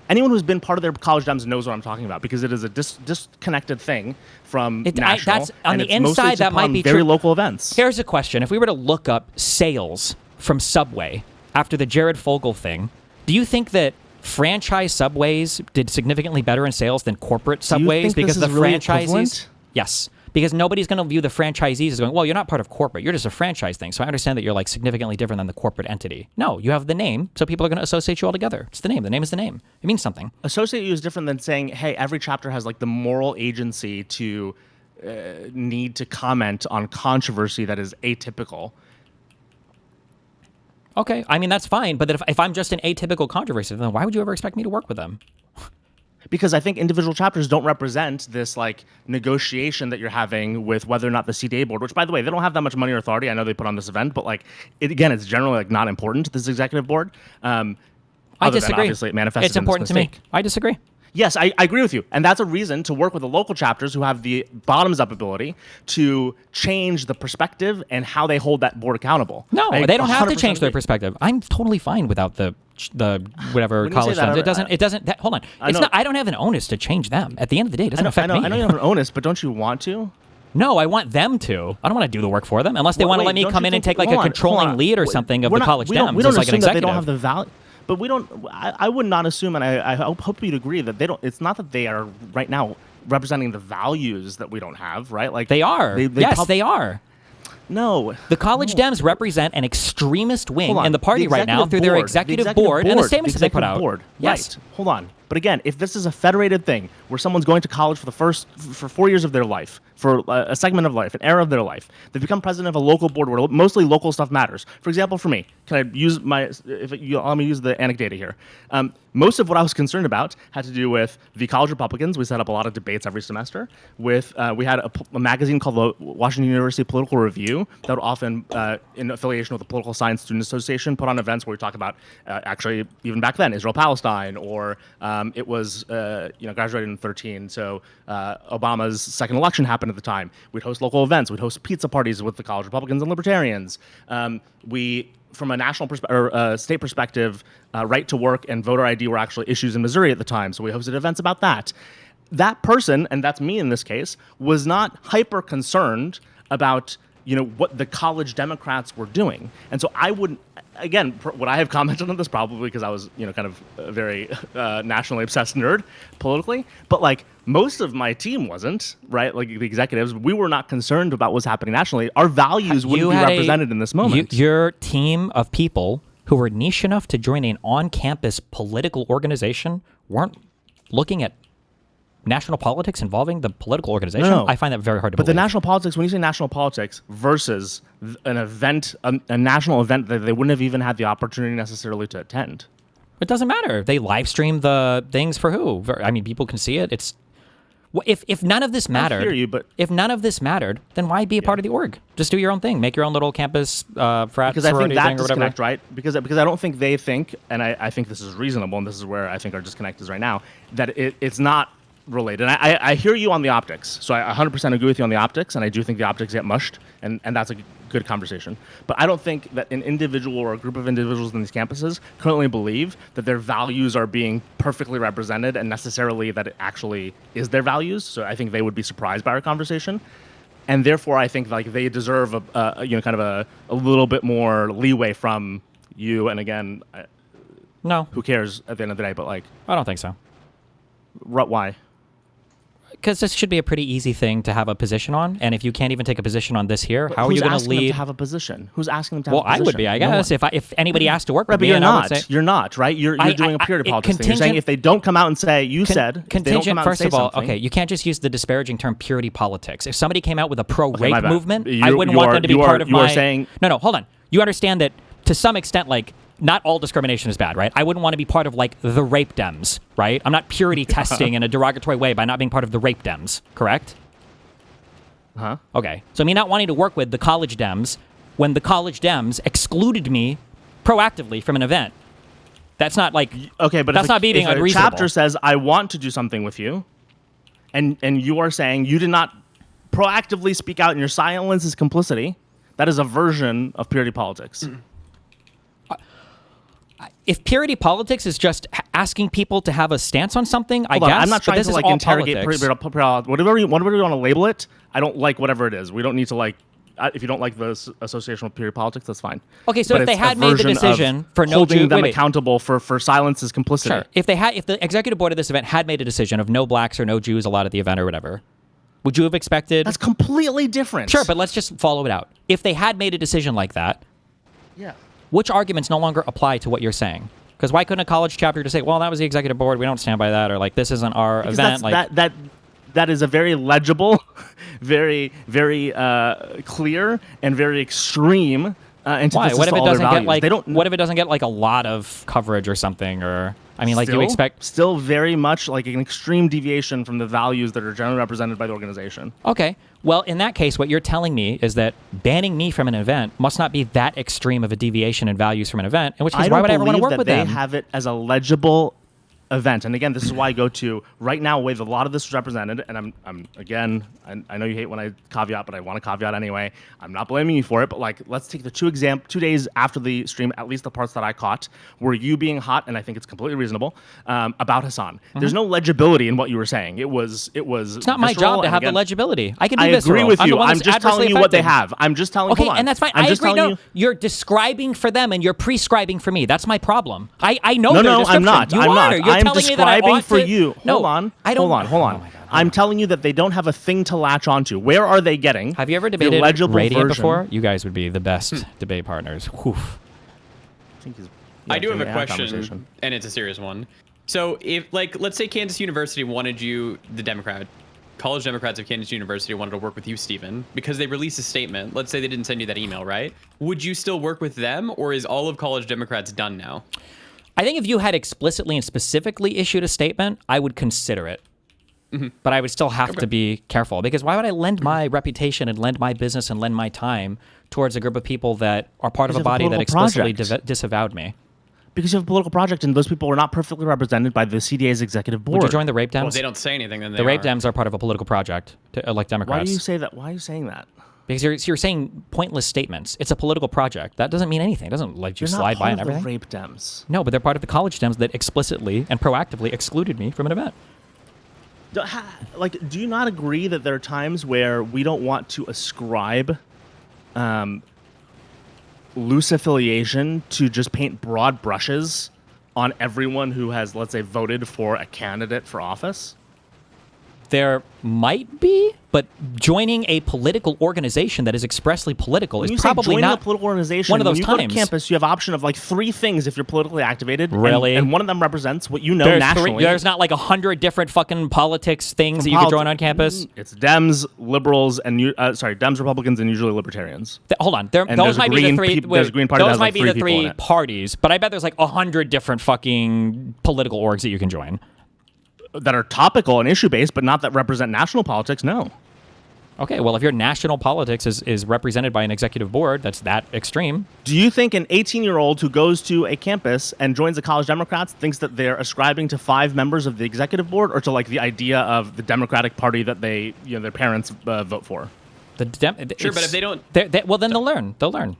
anyone who's been part of their college Dems knows what I'm talking about, because it is a disconnected thing from national. That's on and the it's mostly inside. That might upon be very true. local events. Here's a question: if we were to look up sales from Subway after the Jared Fogle thing, do you think that franchise Subways did significantly better in sales than corporate Subways think this because the is really franchisees? equivalent? Yes, because nobody's going to view the franchisees as going, well, you're not part of corporate, you're just a franchise thing. So I understand that you're like significantly different than the corporate entity. No, you have the name, so people are going to associate you all together. It's the name. The name is the name. It means something. Associate you is different than saying, hey, every chapter has like the moral agency to need to comment on controversy that is atypical. Okay, I mean, that's fine, but if I'm just an atypical controversy, then why would you ever expect me to work with them? Because I think individual chapters don't represent this like negotiation that you're having with whether or not the CDA board, which by the way, they don't have that much money or authority. I know they put on this event, but like it's generally like not important to this executive board. I other than disagree. obviously it manifests It's important to me. I disagree. Yes, I agree with you. And that's a reason to work with the local chapters who have the bottoms-up ability to change the perspective and how they hold that board accountable. No, I they don't have to 100% change their agree. perspective. I'm totally fine without the whatever When you college say that, stems. It doesn't. Hold on. It's know. not. I don't have an onus to change them. At the end of the day, it doesn't affect me. I know you have an onus, but don't you want to? No, I want them to. I don't want to do the work for them unless they want to let me come in and take like a controlling lead or something of the college Dems We don't as like an assume that they executive. don't have the value. But we don't. I would not assume, and I hope you'd agree that they don't. It's not that they are right now representing the values that we don't have, right? Like They are. Yes, they are. No, The college Dems represent an extremist wing hold on. in the party right now through their executive board and the statements that they put out. Yes. Right. Hold on. But again, if this is a federated thing where someone's going to college for 4 years of their life, for a segment of life, an era of their life, they become president of a local board where mostly local stuff matters. For example, for me, can I use let me use the anecdote here. Most of what I was concerned about had to do with the college Republicans. We set up a lot of debates every semester. We had a magazine called the Washington University Political Review that would often, in affiliation with the Political Science Student Association, put on events where we talk about, actually, even back then, Israel-Palestine, or it was, graduated in 2013, so Obama's second election happened at the time. We'd host local events. We'd host pizza parties with the college Republicans and Libertarians. From a national state perspective, right to work and voter ID were actually issues in Missouri at the time, so we hosted events about that. That person, and that's me in this case, was not hyper concerned about what the college Democrats were doing, and so I wouldn't. Again, would I have commented on this? Probably, because I was, kind of a very nationally obsessed nerd politically. But like most of my team wasn't, right? Like the executives, we were not concerned about what's happening nationally. Our values wouldn't be represented in this moment. Your team of people who were niche enough to join an on-campus political organization weren't looking at national politics involving the political organization. No. I find that very hard to believe. But the national politics, when you say national politics versus an event, a national event that they wouldn't have even had the opportunity necessarily to attend. It doesn't matter. They live stream the things for who? I mean, people can see it. It's if none of this mattered. I hear you, but if none of this mattered, then why be a part of the org? Just do your own thing. Make your own little campus frat because I think sorority that thing or whatever. disconnect, right? Because I don't think they think, and I think this is reasonable, and this is where I think our disconnect is right now, that it's not related. And I hear you on the optics. So I 100% agree with you on the optics, and I do think the optics get mushed, and that's a good conversation. But I don't think that an individual or a group of individuals in these campuses currently believe that their values are being perfectly represented and necessarily that it actually is their values. So I think they would be surprised by our conversation. And therefore, I think like they deserve kind of a little bit more leeway from you. And again, No, who cares at the end of the day? But like, I don't think so. why? Because this should be a pretty easy thing to have a position on, and if you can't even take a position on this here, how are you going to lead? Who's asking them to have a position? Who's asking them to have Well, a position? I would be, I No guess. one. If anybody asked to work Right, with but me, you're and I would not. say, You're not, right? You're doing a purity politics thing. You're saying if they don't come out and say, if they don't contingent. come out First and of say all, something, okay, you can't just use the disparaging term purity politics. If somebody came out with a pro-rape my bad. movement, You- I wouldn't you want are- them to be you are- part of you are my. saying- No, hold on. You understand that to some extent, like, not all discrimination is bad, right? I wouldn't want to be part of like the rape Dems, right? I'm not purity testing in a derogatory way by not being part of the rape Dems, correct? Huh? Okay. So me not wanting to work with the college Dems when the college Dems excluded me proactively from an event. That's not like Okay, but that's not being if a unreasonable. chapter says, I want to do something with you, and you are saying you did not proactively speak out and your silence is complicity, that is a version of purity politics. If purity politics is just asking people to have a stance on something, I Hold on, guess. I'm not but trying this to is like all interrogate politics. whatever you want to label it. I don't like whatever it is. We don't need to like. If you don't like the association with purity politics, that's fine. Okay, so But if they it's a had made the version of decision for no holding Jew, them wait. accountable for silence is complicity. Sure. If the executive board of this event had made a decision of no blacks or no Jews allowed at the event or whatever, would you have expected? That's completely different. Sure, but let's just follow it out. If they had made a decision like that, yeah. which arguments no longer apply to what you're saying? Because why couldn't a college chapter just say, "Well, that was the executive board. We don't stand by that," or like, "This isn't our Because event." that is a very legible, very clear, and very extreme antithesis why? What if to it all their doesn't get values. like? They don't. What if it doesn't get like a lot of coverage or something? Or I mean, like, do you expect? Still very much like an extreme deviation from the values that are generally represented by the organization. Okay. Well, in that case, what you're telling me is that banning me from an event must not be that extreme of a deviation in values from an event. In which case, why would I ever want to work with they them? have it as a legible event, and again, this is why I go to right now, the way a lot of this is represented, and I'm again, I know you hate when I caveat, but I want to caveat anyway. I'm not blaming you for it, but like, let's take the 2 days after the stream, at least the parts that I caught, were you being hot, and I think it's completely reasonable, about Hasan. There's no legibility in what you were saying. It was. It's not my job to have the legibility. I can be I visceral. agree with I'm you. the one I'm that's just telling you what they adversely have. I'm just telling. Okay, hold on. and that's fine. I'm I just agree. telling No, you're describing for them and you're prescribing for me. That's my problem. I know. No, their no, I'm description. not. You I'm are. not. You're I'm telling me that I describing ought for to- you. No, Hold on. I don't. Hold on. Oh my God, I'm telling you that they don't have a thing to latch onto. Where are they getting? Have you ever the debated legible Radiant version? before? You guys would be the best debate partners. Whew. I do have a question, conversation. and it's a serious one. So if, like, let's say Kansas University wanted you, the College Democrats of Kansas University wanted to work with you, Stephen, because they released a statement. Let's say they didn't send you that email, right? Would you still work with them, or is all of College Democrats done now? I think if you had explicitly and specifically issued a statement, I would consider it. But I would still have to be careful, because why would I lend my reputation and lend my business and lend my time towards a group of people that are part of a Because of a body that political explicitly project. disavowed me? Because you have a political project, and those people are not perfectly represented by the CDA's executive board. Would you join the Rape Dems? Well, if they don't say anything, then they The Rape are. Dems are part of a political project to elect Democrats. Why do you say that? Why are you saying that? Because you're saying pointless statements. It's a political project. That doesn't mean anything. It doesn't let you You're slide not by part and of the everything. Rape Dems. No, but they're part of the college Dems that explicitly and proactively excluded me from an event. Like, do you not agree that there are times where we don't want to ascribe loose affiliation to just paint broad brushes on everyone who has, let's say, voted for a candidate for office? There might be, but joining a political organization that is expressly political When is you say probably joining not a political organization, one of those when you go times. to campus, you have option of like 3 things if you're politically activated. Really? And one of them represents what you know There's, nationally. there's not like 100 different fucking politics things that you can join on campus. It's Dems, liberals, and Dems, Republicans, and usually libertarians. Hold on, And those there's a might be the Green three. there's a Green Party that those has, might like, be 3 the people in three it. parties, but I bet there's like 100 different fucking political orgs that you can join. That are topical and issue based, but not that represent national politics. No. Okay, well, if your national politics is represented by an executive board that's that extreme, Do you think an 18-year-old who goes to a campus and joins the College Democrats thinks that they're ascribing to 5 members of the executive board, or to like the idea of the Democratic Party that they, their parents vote for? Sure, but if they don't, well, then they'll learn. They'll learn.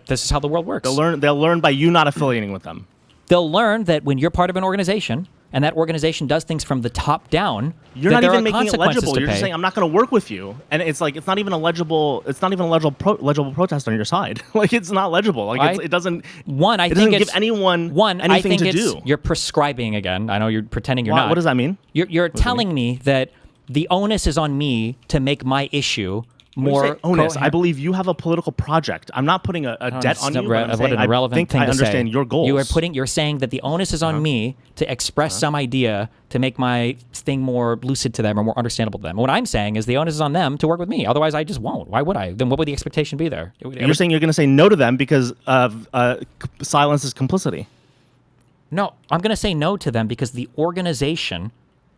This is how the world works. They'll learn by you not affiliating with them. They'll learn that when you're part of an organization and that organization does things from the top down, You're that not there even are making it consequences legible. to You're just pay. saying I'm not going to work with you, and it's like it's not even a legible legible protest on your side. Like it's not legible. Like it doesn't. One, I it think doesn't it's give anyone one. anything I think to it's do. you're prescribing again. I know you're pretending you're What- not. what does that mean? You're telling me that the onus is on me to make my issue When you more say onus, I coherent. believe you have a political project. I'm not putting a debt on you. But I'm What saying an I irrelevant think thing I to understand say. your goals. You're saying that the onus is on me to express some idea to make my thing more lucid to them or more understandable to them. What I'm saying is the onus is on them to work with me. Otherwise, I just won't. Why would I? Then what would the expectation be there? You're saying you're going to say no to them because of silence is complicity. No, I'm going to say no to them because the organization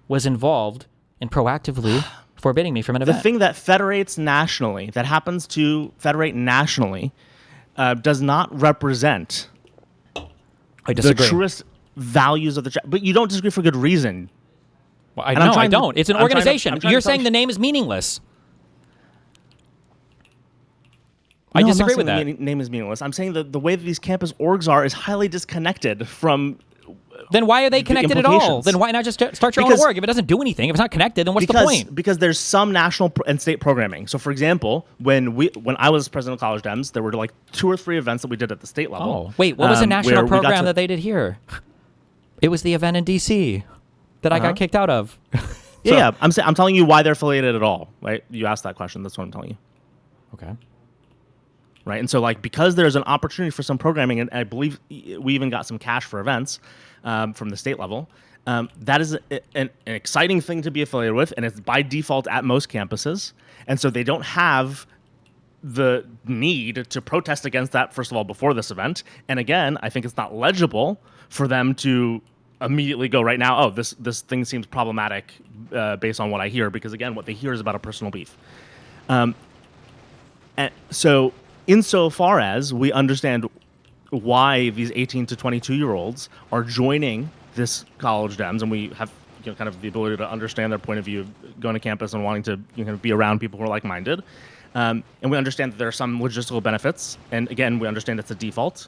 was involved in proactively forbidding me from an The event. thing that federates nationally, that happens to federate nationally, does not represent I the disagree. truest values of the. But you don't disagree for good reason. Well, And I'm I trying to- don't. It's an I'm trying to- organization. I'm trying to You're tell saying you- the name is meaningless. No, I I'm not disagree with saying that. the name is meaningless. I'm saying that the way that these campus orgs are is highly disconnected from. Then why are they connected at all? implications. Then why not just start your Because- own org? If it doesn't do anything, if it's not connected, then what's the point? Because there's some national and state programming. So, for example, when I was president of College Dems, there were like 2 or 3 events that we did at the state level. Oh, wait, what was the where national we got program to- that they did here? It was the event in D.C. that I got kicked out of. Yeah, I'm telling you why they're affiliated at all. Right? You asked that question. That's what I'm telling you. Okay. Right? And so, like, because there's an opportunity for some programming, and I believe we even got some cash for events from the state level. That is an exciting thing to be affiliated with, and it's by default at most campuses. And so they don't have the need to protest against that, first of all, before this event. And again, I think it's not legible for them to immediately go right now, oh, this thing seems problematic based on what I hear, because again, what they hear is about a personal beef. And so insofar as we understand why these 18 to 22-year-olds are joining this college Dems, and we have kind of the ability to understand their point of view going to campus and wanting to be around people who are like-minded. And we understand that there are some logistical benefits. And again, we understand it's a default.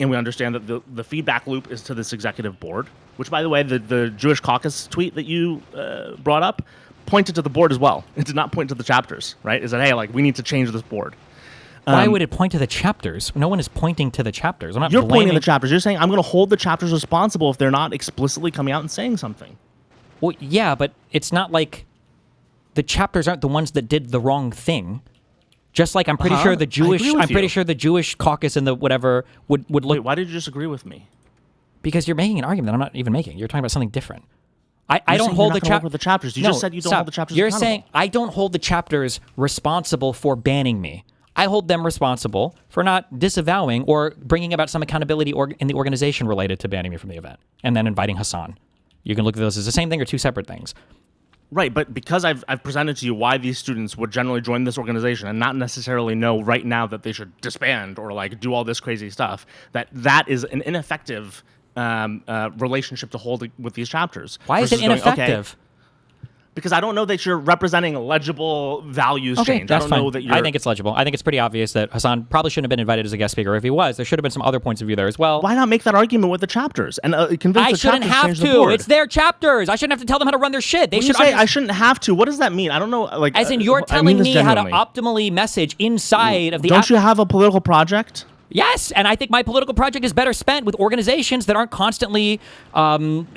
And we understand that the feedback loop is to this executive board, which, by the way, the Jewish caucus tweet that you brought up pointed to the board as well. It did not point to the chapters, right? It said, hey, like, we need to change this board. Why would it point to the chapters? No one is pointing to the chapters. I'm not You're blaming pointing to the chapters. You're saying I'm going to hold the chapters responsible if they're not explicitly coming out and saying something. Well, yeah, but it's not like the chapters aren't the ones that did the wrong thing. Just like I'm pretty sure the Jewish, the Jewish caucus and the whatever would look. Wait, why did you disagree with me? Because you're making an argument that I'm not even making. You're talking about something different. I don't hold the chapters. You just said you don't hold the chapters. You're saying I don't hold the chapters responsible for banning me. I hold them responsible for not disavowing or bringing about some accountability in the organization related to banning me from the event, and then inviting Hasan. You can look at those as the same thing or two separate things. Right, but because I've presented to you why these students would generally join this organization and not necessarily know right now that they should disband or like do all this crazy stuff, that is an ineffective relationship to hold with these chapters. Why is it ineffective? Because I don't know that you're representing a legible values okay, change. That's I don't fine. know that you're... I think it's legible. I think it's pretty obvious that Hasan probably shouldn't have been invited as a guest speaker. If he was, there should have been some other points of view there as well. Why not make that argument with the chapters and convince I the shouldn't chapters have change the to. board? It's their chapters. I shouldn't have to tell them how to run their shit. They when should you say I shouldn't have to, what does that mean? I don't know. Like, as in you're telling me how to optimally message inside of the. Don't you have a political project? Yes, and I think my political project is better spent with organizations that aren't constantly courting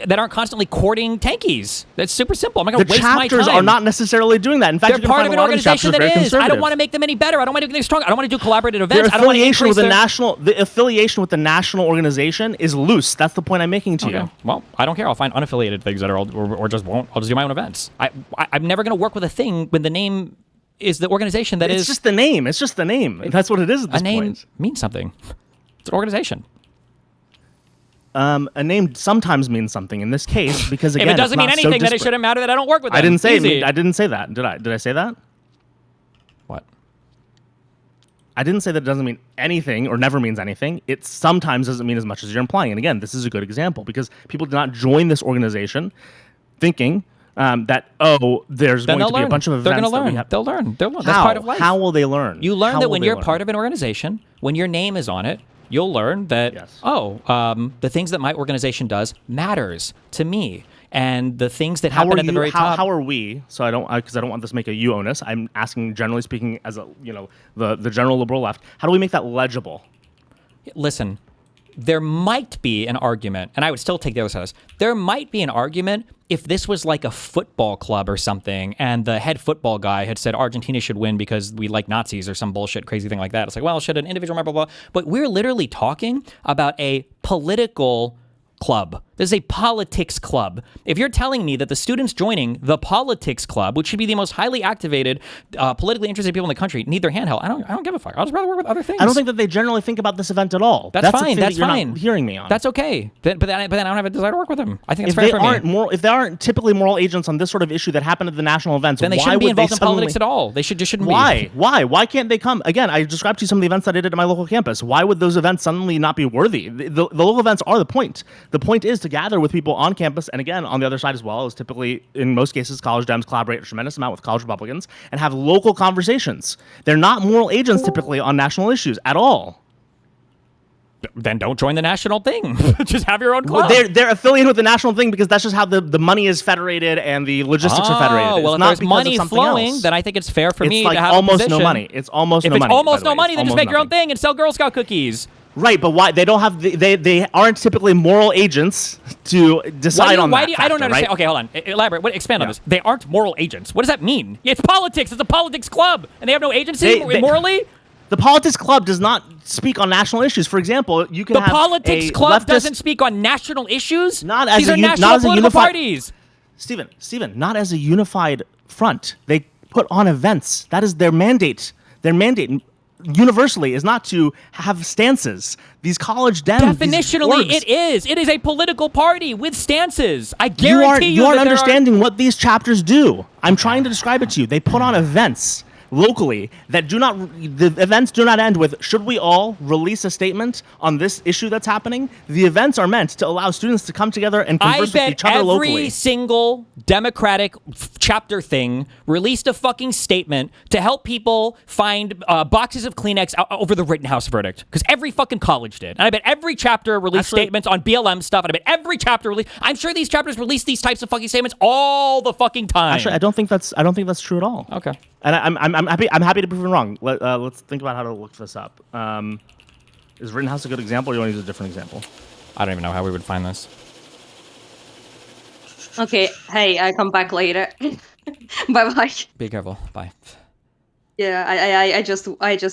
tankies. That's super simple. I'm not going to waste my time. The chapters are not necessarily doing that. In fact, they're part of an organization that is. I don't want to make them any better. I don't want to make them strong. I don't want to do collaborative events. The affiliation with the affiliation with the national organization is loose. That's the point I'm making to you. Well, I don't care. I'll find unaffiliated things that are or just won't. I'll just do my own events. I'm never going to work with a thing when the name is the organization that is. It's just the name. It's just the name. That's what it is at this point. A name means something. It's an organization. A name sometimes means something. In this case, because again, if it doesn't mean anything, then it shouldn't matter that I don't work with them. I didn't say that. Did I? Did I say that? What? I didn't say that it doesn't mean anything or never means anything. It sometimes doesn't mean as much as you're implying. And again, this is a good example because people did not join this organization thinking that there's going to be a bunch of events. They're going to learn. They'll learn. That's part of life. How will they learn? You learn that when you're part of an organization, when your name is on it, you'll learn that the things that my organization does matters to me, and the things that happen at the very top. How are we? So I don't want this to make a you onus. I'm asking, generally speaking, as the general liberal left. How do we make that legible? Listen. There might be an argument, and I would still take the other side of this. There might be an argument if this was like a football club or something, and the head football guy had said Argentina should win because we like Nazis or some bullshit crazy thing like that. It's like, well, should an individual member, blah, blah, blah. But we're literally talking about a political club. This is a politics club. If you're telling me that the students joining the politics club, which should be the most highly activated, politically interested people in the country, need their hand held, I don't give a fuck. I'll just rather work with other things. I don't think that they generally think about this event at all. That's fine. That's you're fine. Not hearing me on. That's okay. But then I don't have a desire to work with them. I think it's fair for me. If they aren't typically moral agents on this sort of issue that happen at the national events, then they shouldn't be involved in politics at all. They shouldn't be. Why can't they come? Again, I described to you some of the events that I did at my local campus. Why would those events suddenly not be worthy? The local events are the point. The point is to gather with people on campus, and again, on the other side as well, is typically, in most cases, college Dems collaborate a tremendous amount with college Republicans and have local conversations. They're not moral agents typically on national issues at all. Then don't join the national thing. Just have your own club. Well, they're affiliated with the national thing because that's just how the money is federated and the logistics are federated. Well, if there's money flowing, then I think it's fair for me to have almost a position. No money. It's almost no money. If it's almost no money, then just make your own thing and sell Girl Scout cookies. Right, but why they don't have they aren't typically moral agents to decide on that. I don't understand. Right? Okay, hold on. Elaborate. Expand on this. They aren't moral agents. What does that mean? It's politics. It's a politics club, and they have no agency morally. The politics club does not speak on national issues. For example, you can have the politics club doesn't speak on national issues. Not as These are national not as political parties. Steven, not as a unified front. They put on events. That is their mandate. Their mandate universally is not to have stances. These college Dems. Definitionally, it is. It is a political party with stances. I guarantee you aren't understanding what these chapters do. I'm trying to describe it to you. They put on events. locally that the events do not end with, should we all release a statement on this issue that's happening? The events are meant to allow students to come together and converse with each other locally. Every single Democratic chapter thing released a fucking statement to help people find boxes of Kleenex over the Rittenhouse verdict. Because every fucking college did. And I bet every chapter released statements on BLM stuff. And I bet every chapter released. I'm sure these chapters release these types of fucking statements all the fucking time. Actually, I don't think that's true at all. Okay. And I'm happy to prove it wrong. Let's think about how to look this up. Is Rittenhouse a good example, or do you want to use a different example? I don't even know how we would find this. Okay, hey, I come back later. Bye-bye. Be careful. Bye. Yeah, I just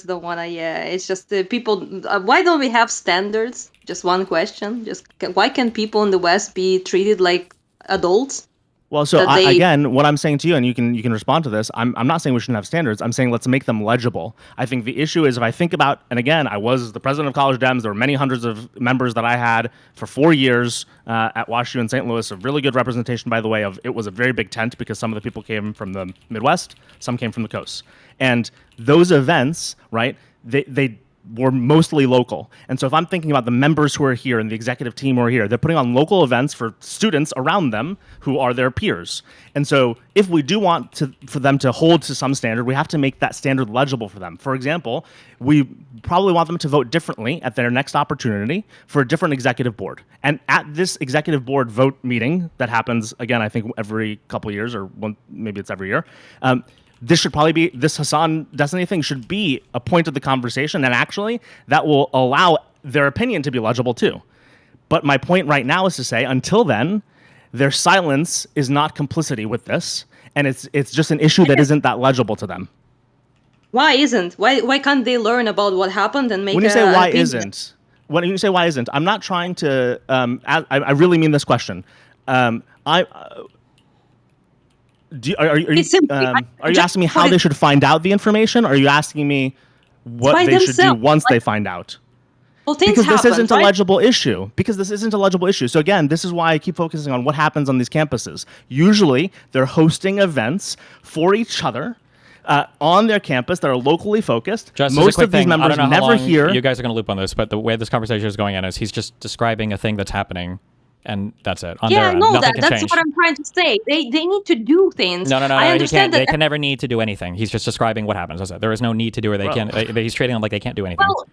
don't wanna. Yeah, it's just the people. Why don't we have standards? Just one question. Why can people in the West be treated like adults? Well, so again, what I'm saying to you, and you can respond to this. I'm not saying we shouldn't have standards. I'm saying let's make them legible. I think the issue is if I think about, and again, I was the president of College Dems. There were many hundreds of members that I had for 4 years at WashU in St. Louis. A really good representation, by the way. It was a very big tent because some of the people came from the Midwest, some came from the coast, and those events, right? They were mostly local. And so if I'm thinking about the members who are here and the executive team who are here, they're putting on local events for students around them who are their peers. And so if we do want for them to hold to some standard, we have to make that standard legible for them. For example, we probably want them to vote differently at their next opportunity for a different executive board. And at this executive board vote meeting that happens, again, I think every couple years or maybe it's every year, this Hasan Destiny thing should be a point of the conversation, and actually that will allow their opinion to be legible too. But my point right now is to say, until then, their silence is not complicity with this, and it's just an issue that isn't that legible to them. Why isn't? Why can't they learn about what happened and make? When you say why isn't, when you say why isn't, I'm not trying to. I really mean this question. Are you asking me how they should find out the information? Or are you asking me what they should do once they find out? Well, because this isn't a legible issue. So again, this is why I keep focusing on what happens on these campuses. Usually, they're hosting events for each other on their campus that are locally focused. Most of these members never hear. You guys are going to loop on this, but the way this conversation is going in is he's just describing a thing that's happening. And that's it. That's what I'm trying to say. They need to do things. No. I understand they can never need to do anything. He's just describing what happens. That's it. There is no need to do, or they can't. He's treating them like they can't do anything. Well,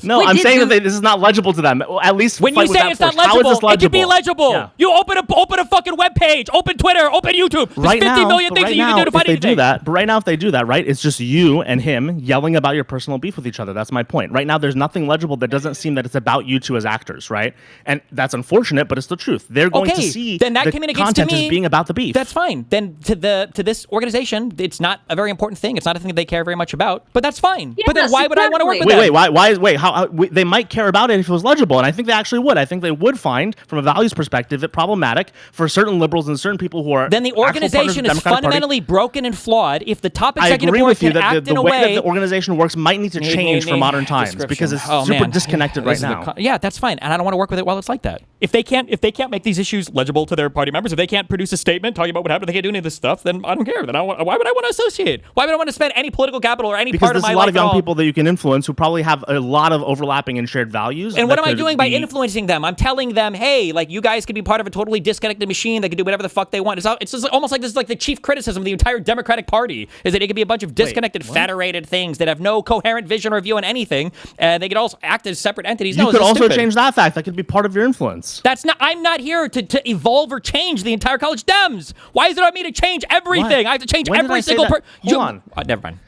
no, I'm saying that this is not legible to them. At least when you say it's not legible, it can be legible. Yeah. You open a fucking web page, open Twitter, open YouTube. There's 50 million things that you can do to fight anything. But right now, if they do that, right, it's just you and him yelling about your personal beef with each other. That's my point. Right now, there's nothing legible that doesn't seem that it's about you two as actors, right? And that's unfortunate, but it's the truth. They're going to see then that the communicates content to me, as being about the beef. That's fine. Then to this organization, it's not a very important thing. It's not a thing that they care very much about. But that's fine. Yes, but then why would I want to work with them? Wait, how they might care about it if it was legible, and I think they actually would. I think they would find, from a values perspective, it problematic for certain liberals and certain people who are. Then the organization is fundamentally broken and flawed. If the top executive board can act in a way that the organization works might need to change for modern times because it's super disconnected right now. Yeah, that's fine, and I don't want to work with it while it's like that. If they can't make these issues legible to their party members, if they can't produce a statement talking about what happened, they can't do any of this stuff, then I don't care. Then why would I want to associate? Why would I want to spend any political capital or any part of my life? Because there's a lot of young people that you can influence who probably have a lot of overlapping and shared values. And what am I doing by influencing them? I'm telling them, hey, like you guys can be part of a totally disconnected machine that can do whatever the fuck they want. It's just almost like this is like the chief criticism of the entire Democratic Party is that it could be a bunch of disconnected, federated things that have no coherent vision or view on anything, and they could also act as separate entities. You could also change that fact. That could be part of your influence. I'm not here to evolve or change the entire College Dems. Why is it on me to change everything? I have to change every single person. Hold on. Never mind.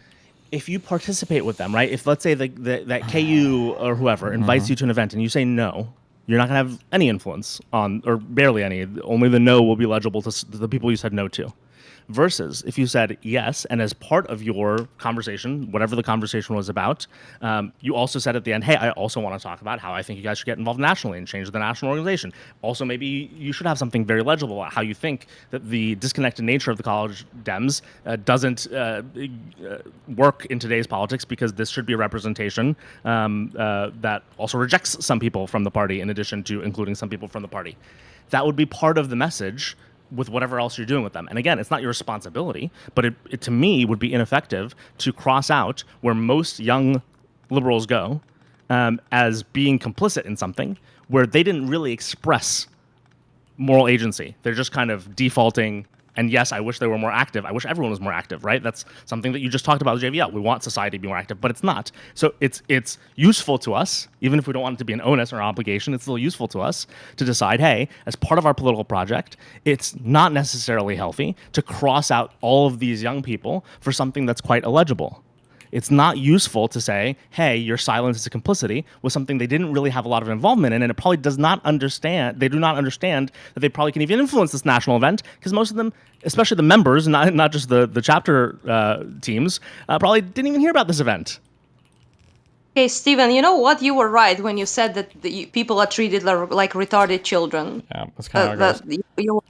If you participate with them, right? If let's say that KU or whoever invites you to an event and you say no, you're not going to have any influence on, or barely any. Only the no will be legible to the people you said no to. Versus if you said yes, and as part of your conversation, whatever the conversation was about, you also said at the end, hey, I also want to talk about how I think you guys should get involved nationally and change the national organization. Also, maybe you should have something very legible about how you think that the disconnected nature of the College Dems doesn't work in today's politics, because this should be a representation that also rejects some people from the party in addition to including some people from the party. That would be part of the message with whatever else you're doing with them. And again, it's not your responsibility, but it to me would be ineffective to cross out where most young liberals go as being complicit in something where they didn't really express moral agency. They're just kind of defaulting. And yes, I wish they were more active. I wish everyone was more active, right? That's something that you just talked about with JVL. We want society to be more active, but it's not. So it's useful to us, even if we don't want it to be an onus or an obligation, it's still useful to us to decide, hey, as part of our political project, it's not necessarily healthy to cross out all of these young people for something that's quite illegible. It's not useful to say, hey, your silence is a complicity with something they didn't really have a lot of involvement in, and it probably they do not understand that they probably can even influence this national event, because most of them, especially the members, not just the chapter teams, probably didn't even hear about this event. Hey, Steven, you know what? You were right when you said that people are treated like retarded children. Yeah, that's kind of how it goes.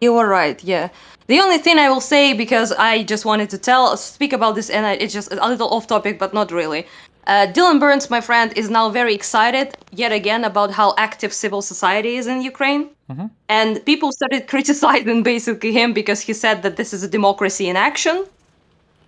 You were right, yeah. The only thing I will say, because I just wanted to speak about this, and it's just a little off topic, but not really. Dylan Burns, my friend, is now very excited, yet again, about how active civil society is in Ukraine. Mm-hmm. And people started criticizing basically him because he said that this is a democracy in action.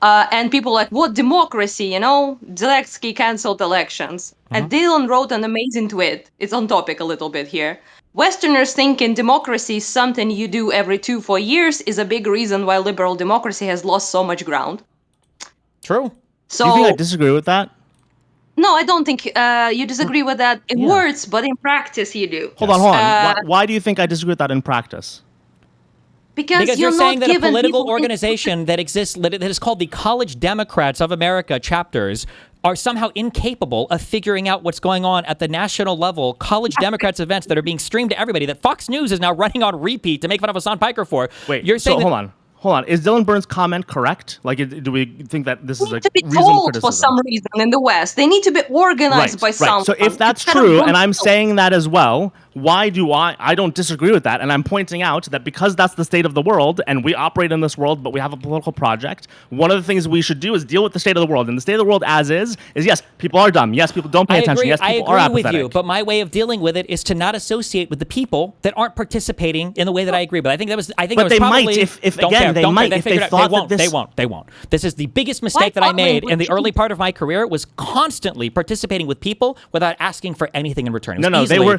And people like, what democracy, you know? Zelensky canceled elections. And Dylan wrote an amazing tweet. It's on topic a little bit here. Westerners thinking democracy is something you do every 2-4 years is a big reason why liberal democracy has lost so much ground. True. So, Do you think I disagree with that? No, I don't think you disagree with that in words, but in practice you do. Hold on. Why do you think I disagree with that in practice? Because you're saying that a political people organization that exists, that is called the College Democrats of America chapters, are somehow incapable of figuring out what's going on at the national level. College Democrats events that are being streamed to everybody, that Fox News is now running on repeat to make fun of Hasan Piker for. Wait, you're saying hold on. Is Dylan Burns' comment correct? Like, do we think that this is a need to be reasonable told criticism? for some reason in the West. They need to be organized by someone. So if that's Instead of true, one and I'm person. saying that as well, why do I don't disagree with that, and I'm pointing out that because that's the state of the world, and we operate in this world, but we have a political project, one of the things we should do is deal with the state of the world. And the state of the world as is, yes, people are dumb. Yes, people don't pay attention. Yes, people are I apathetic. agree with you, but my way of dealing with it is to not associate with the people that aren't participating in the way that I agree. But I think that was they probably, might if don't again care, they don't might care, if they thought that this. They won't. This is the biggest mistake that I made in the early part of my career, was constantly participating with people without asking for anything in return. No, they were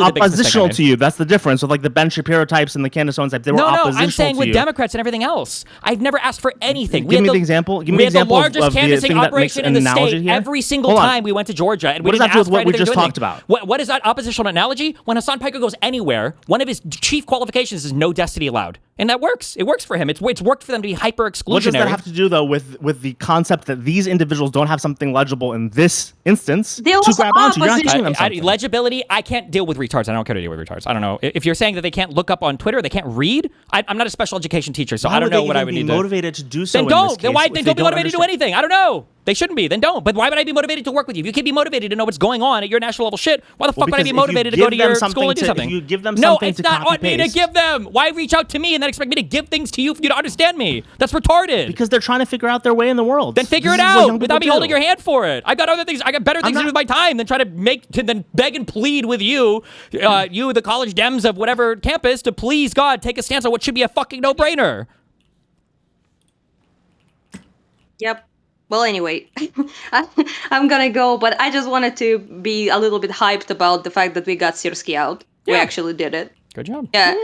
oppositional to you. That's the difference with like the Ben Shapiro types and the Candace Owens types. They were oppositional to you. I'm saying with Democrats and everything else. I've never asked for anything. Give me the example. Give me the example largest of the canvassing thing that makes operation an in the analogy state here. every single time we went to Georgia, and we didn't ask for what we anything just to do talked anything. about? What is that oppositional analogy? When Hasan Piker goes anywhere, one of his chief qualifications is no destiny allowed. And that works. It works for him. It's worked for them to be hyper exclusionary. What does that have to do, though, with the concept that these individuals don't have something legible in this instance to grab onto? You're not teaching them something. Legibility, I can't deal with retards. I don't care to deal with retards. I don't know. If you're saying that they can't look up on Twitter, they can't read, I'm not a special education teacher, so I don't know what I would need to... motivated to do so Then in don't. this Then case why? if Then they don't be motivated to do anything. I don't know. They shouldn't be. Then don't. But why would I be motivated to work with you? If you can't be motivated to know what's going on at your national level shit, why the fuck would I be motivated to go to your school and do something? If you give them no, something it's to not on me to copy-paste. give them. Why reach out to me and then expect me to give things to you for you to understand me? That's retarded. Because they're trying to figure out their way in the world. Then figure This it is what young out people without me do. holding your hand for it. I've got other things. I got better things to do with my time than try to then beg and plead with you, the college Dems of whatever campus, to please God take a stance on what should be a fucking no-brainer. Yep. Well, anyway, I'm gonna go, but I just wanted to be a little bit hyped about the fact that we got Sirski out. We Yeah. actually did it. Good job. Yeah,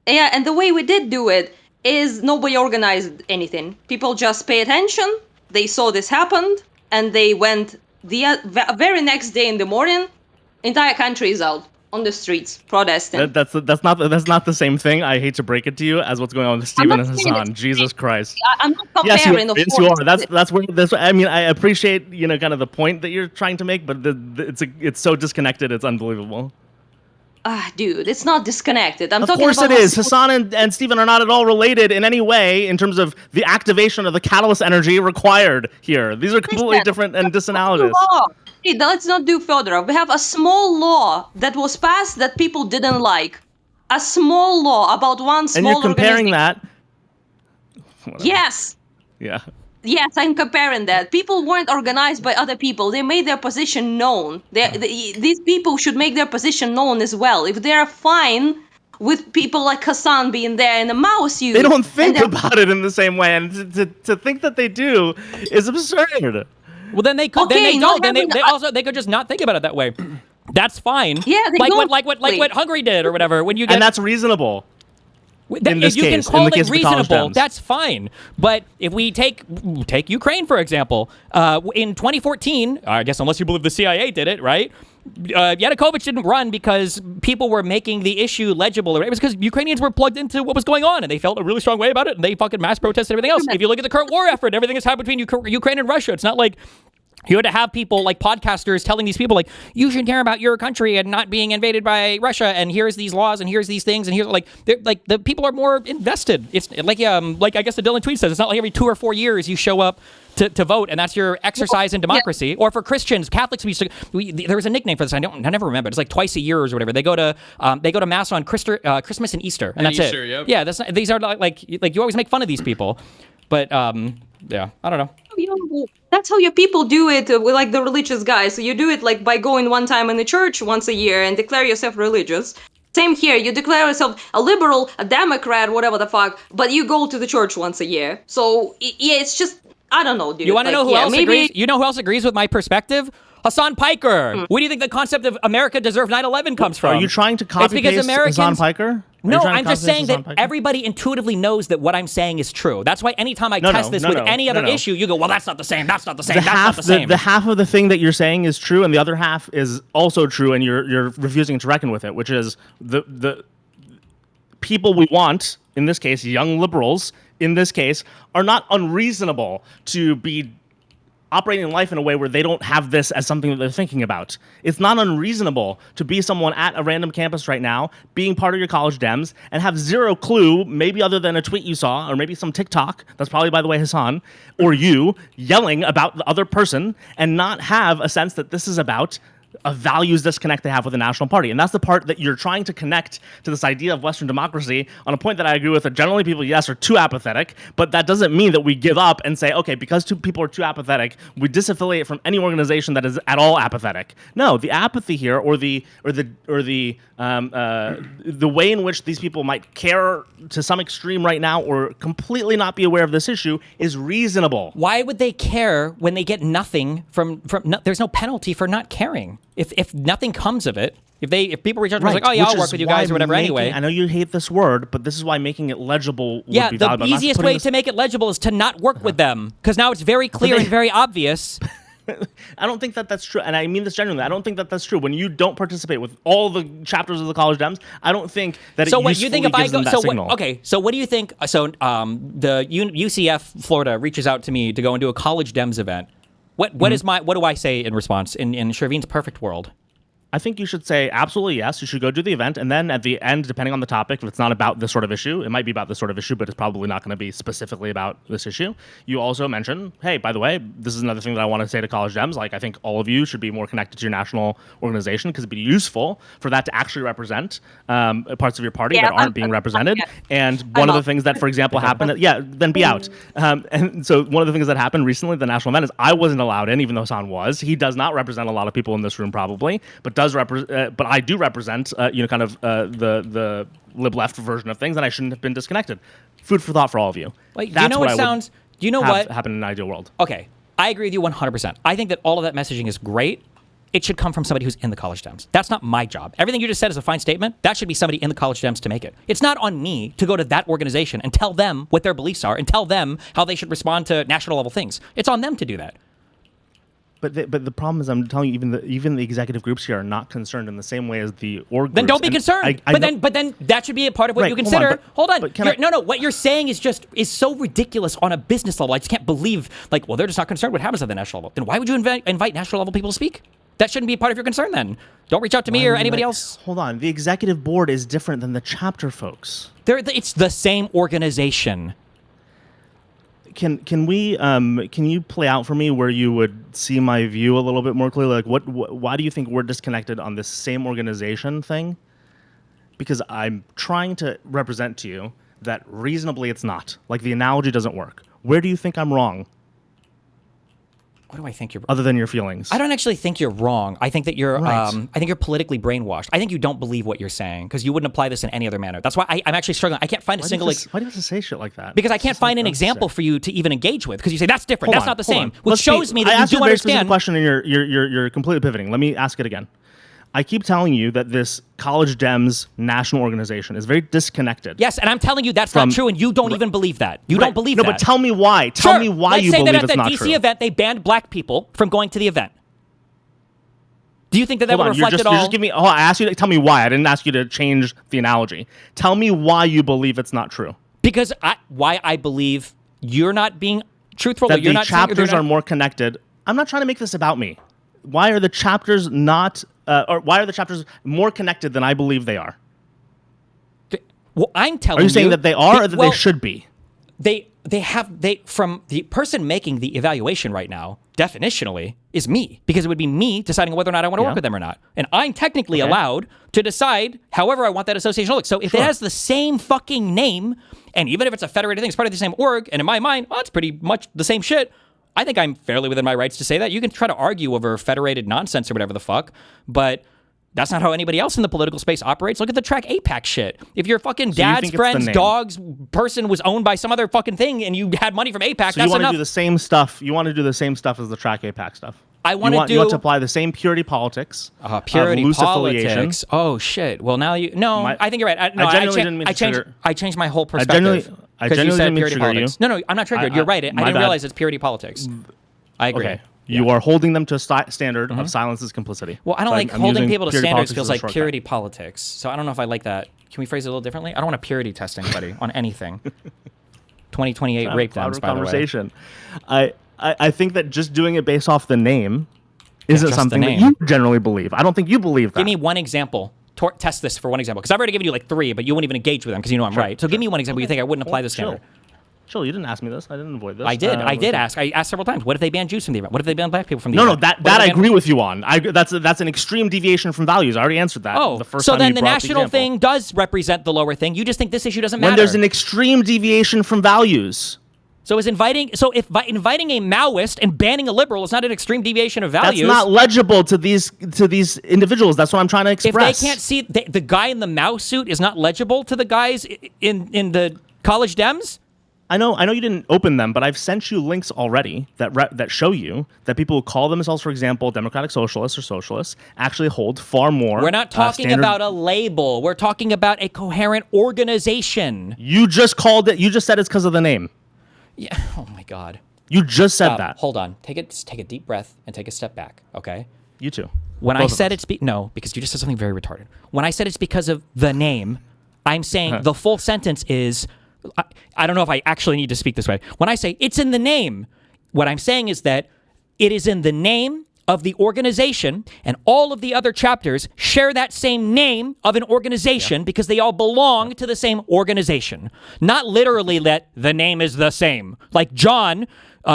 and the way we did do it is nobody organized anything. People just pay attention. They saw this happened, and they went the very next day in the morning. Entire country is out on the streets protesting. That's not the same thing. I hate to break it to you as what's going on with Stephen and Hasan. Jesus Christ. I'm not comparing. Yes, you are. That's where this. I mean, I appreciate kind of the point that you're trying to make, but it's so disconnected. It's unbelievable. Dude, it's not disconnected. Of course it is. Hasan and Stephen are not at all related in any way in terms of the activation of the catalyst energy required here. These are completely different and disanalogous. Hey, let's not do further. We have a small law that was passed that people didn't like. A small law about one small And you're comparing organization. that. Whatever. Yes. Yeah. Yes, I'm comparing that. People weren't organized by other people. They made their position known. These people should make their position known as well. If they're fine with people like Hasan being there in the Mao suit. They don't think and about it in the same way, and to think that they do is absurd. Well, then they could. Then Okay, they not don't. Then having they also they could just not think about it that way. That's fine. Yeah, they like don't. what Hungary did or whatever. When you get And that's reasonable. In this you case, can in call the it case of the college reasonable. Dems. That's fine. But if we take Ukraine for example, in 2014, I guess unless you believe the CIA did it, right? Yanukovych didn't run because people were making the issue legible. It was because Ukrainians were plugged into what was going on and they felt a really strong way about it and they fucking mass protested everything else. If you look at the current war effort, everything that's happened between Ukraine and Russia, it's not like you had to have people like podcasters telling these people like you should care about your country and not being invaded by Russia and here's these laws and here's these things and here's like the people are more invested. It's like I guess the Dylan tweet says it's not like every 2 or 4 years you show up to vote and that's your exercise in democracy. Or for Christians, Catholics, there was a nickname for this. I never remember. It's like twice a year or whatever. They go to mass on Christmas and Easter and that's Easter, it. yep. Yeah, these are like you always make fun of these people, but yeah, I don't know. That's how your people do it with like the religious guys. So you do it like by going one time in the church once a year and declare yourself religious. Same here. You declare yourself a liberal, a Democrat, whatever the fuck, but you go to the church once a year. So yeah, it's just I don't know, dude. You want to like, know who else maybe... agrees? You know who else agrees with my perspective? Hasan Piker. Where do you think the concept of America deserved 9/11 comes from? Are you trying to copy paste Hasan Piker? No, I'm just saying that everybody intuitively knows that what I'm saying is true. That's why anytime I test this with any other issue, you go, well, that's not the same, that's not the same, that's not the same. The half of the thing that you're saying is true, and the other half is also true, and you're refusing to reckon with it, which is the people we want, in this case, young liberals, in this case, are not unreasonable to be operating life in a way where they don't have this as something that they're thinking about. It's not unreasonable to be someone at a random campus right now, being part of your college Dems, and have zero clue, maybe other than a tweet you saw, or maybe some TikTok, that's probably, by the way, Hasan, or you, yelling about the other person, and not have a sense that this is about a values disconnect they have with the national party. And that's the part that you're trying to connect to this idea of Western democracy on a point that I agree with, that generally people, yes, are too apathetic, but that doesn't mean that we give up and say, okay, because people are too apathetic, we disaffiliate from any organization that is at all apathetic. No, the apathy here, or the way in which these people might care to some extreme right now or completely not be aware of this issue is reasonable. Why would they care when they get nothing from there's no penalty for not caring? If nothing comes of it, if people reach out to us like, oh yeah, I'll work with you guys or whatever anyway. I know you hate this word, but this is why making it legible would be valuable. The easiest way to make it legible is to not work with them, because now it's very clear and very obvious. I don't think that that's true, and I mean this genuinely. I don't think that that's true. When you don't participate with all the chapters of the College Dems, I don't think that so it what you think if I go? So what do you think? So the UCF Florida reaches out to me to go and do a College Dems event. What do I say in response in Sherveen's perfect world? I think you should say absolutely yes. You should go do the event, and then at the end, depending on the topic, if it's not about this sort of issue, it might be about this sort of issue, but it's probably not going to be specifically about this issue. You also mention, hey, by the way, this is another thing that I want to say to College Dems. Like, I think all of you should be more connected to your national organization, because it'd be useful for that to actually represent parts of your party that aren't being represented. And one of the things that, for example, happened, then be out. And so one of the things that happened recently at the national event is I wasn't allowed in, even though Hasan was. He does not represent a lot of people in this room, probably, but but I do represent, the lib-left version of things, and I shouldn't have been disconnected. Food for thought for all of you. Like, do you know what sounds? Do you know what happened in an ideal world? Okay, I agree with you 100%. I think that all of that messaging is great. It should come from somebody who's in the College Dems. That's not my job. Everything you just said is a fine statement. That should be somebody in the College Dems to make it. It's not on me to go to that organization and tell them what their beliefs are and tell them how they should respond to national level things. It's on them to do that. But the problem is, I'm telling you, even the executive groups here are not concerned in the same way as the org groups. Then don't be concerned. But then that should be a part of what you consider. Hold on. No. What you're saying is so ridiculous on a business level. I just can't believe, like, well, they're just not concerned what happens at the national level. Then why would you invite national level people to speak? That shouldn't be a part of your concern then. Don't reach out to me or anybody else. Hold on. The executive board is different than the chapter folks. It's the same organization. Can you play out for me where you would see my view a little bit more clearly? Like, why do you think we're disconnected on this same organization thing? Because I'm trying to represent to you that reasonably it's not. Like, the analogy doesn't work. Where do you think I'm wrong? What do I think you're? Other than your feelings. I don't actually think you're wrong. I think that you're. Right. I think you're politically brainwashed. I think you don't believe what you're saying because you wouldn't apply this in any other manner. That's why I'm actually struggling. I can't find a single. Why do you have to say shit like that? Because I can't find an example for you to even engage with because you say that's different. That's not the same. Which Let's shows me that I you asked do you a very specific understand. question and you're completely pivoting. Let me ask it again. I keep telling you that this College Dems national organization is very disconnected. Yes, and I'm telling you that's not true, and you don't even believe that. You don't believe no, that. but tell me why. Tell me why you believe it's not true. Let's say that at the DC event, they banned black people from going to the event. Do you think that would reflect at all? You're just giving me. I asked you to tell me why. I didn't ask you to change the analogy. Tell me why you believe it's not true. Because why I believe you're not being truthful. That you're the not chapters are more connected. I'm not trying to make this about me. Why are the chapters not, or why are the chapters more connected than I believe they are? Well, I'm telling you. Are you saying that they are, or that they should be? They from the person making the evaluation right now, definitionally, is me. Because it would be me deciding whether or not I want to work with them or not. And I'm technically allowed to decide however I want that association to look. So if it has the same fucking name, and even if it's a federated thing, it's part of the same org, and in my mind, it's pretty much the same shit, I think I'm fairly within my rights to say that. You can try to argue over federated nonsense or whatever the fuck, but that's not how anybody else in the political space operates. Look at the Track APAC shit. If your fucking dad's friend's dog's person was owned by some other fucking thing and you had money from APAC, that's enough. So you want to do the same stuff. You want to do the same stuff as the Track APAC stuff. You want to apply the same purity politics. Purity politics. Oh shit. Well, now I think you're right. I changed my whole perspective. I genuinely didn't mean to trigger you. No, I'm not triggered. You're right. I didn't realize it's purity politics. I agree. Okay. You are holding them to a standard of silence is complicity. Well, I don't like holding people to standards feels like purity politics. So I don't know if I like that. Can we phrase it a little differently? I don't want to purity test anybody on anything. 2028 rape dems, by the way. I think that just doing it based off the name isn't something that you generally believe. I don't think you believe that. Give me one example. Test this for one example. Because I've already given you like 3, but you won't even engage with them because you know I'm right. So give me one example you think I wouldn't apply this standard. Chill, you didn't ask me this. I didn't avoid this. I did. I did ask. I asked several times. What if they ban Jews from the event? What if they ban black people from the event? No, that I agree with you on. That's an extreme deviation from values. I already answered that. Oh, so then the national thing does represent the lower thing. You just think this issue doesn't matter. When there's an extreme deviation from values. So if inviting a Maoist and banning a liberal is not an extreme deviation of values. That's not legible to these individuals. That's what I'm trying to express. If they can't see the guy in the Mao suit is not legible to the guys in the college Dems. I know you didn't open them, but I've sent you links already that show you that people who call themselves, for example, democratic socialists or socialists, actually hold far more. We're not talking about a label. We're talking about a coherent organization. You just called it. You just said it's because of the name. Yeah. Oh my God. You just said that. Hold on. Take a deep breath and take a step back. Okay. You too. When I said no, because you just said something very retarded. When I said it's because of the name, I'm saying the full sentence is. I don't know if I actually need to speak this way. When I say it's in the name, what I'm saying is that it is in the name of the organization, and all of the other chapters share that same name of an organization because they all belong to the same organization. Not literally that the name is the same. Like John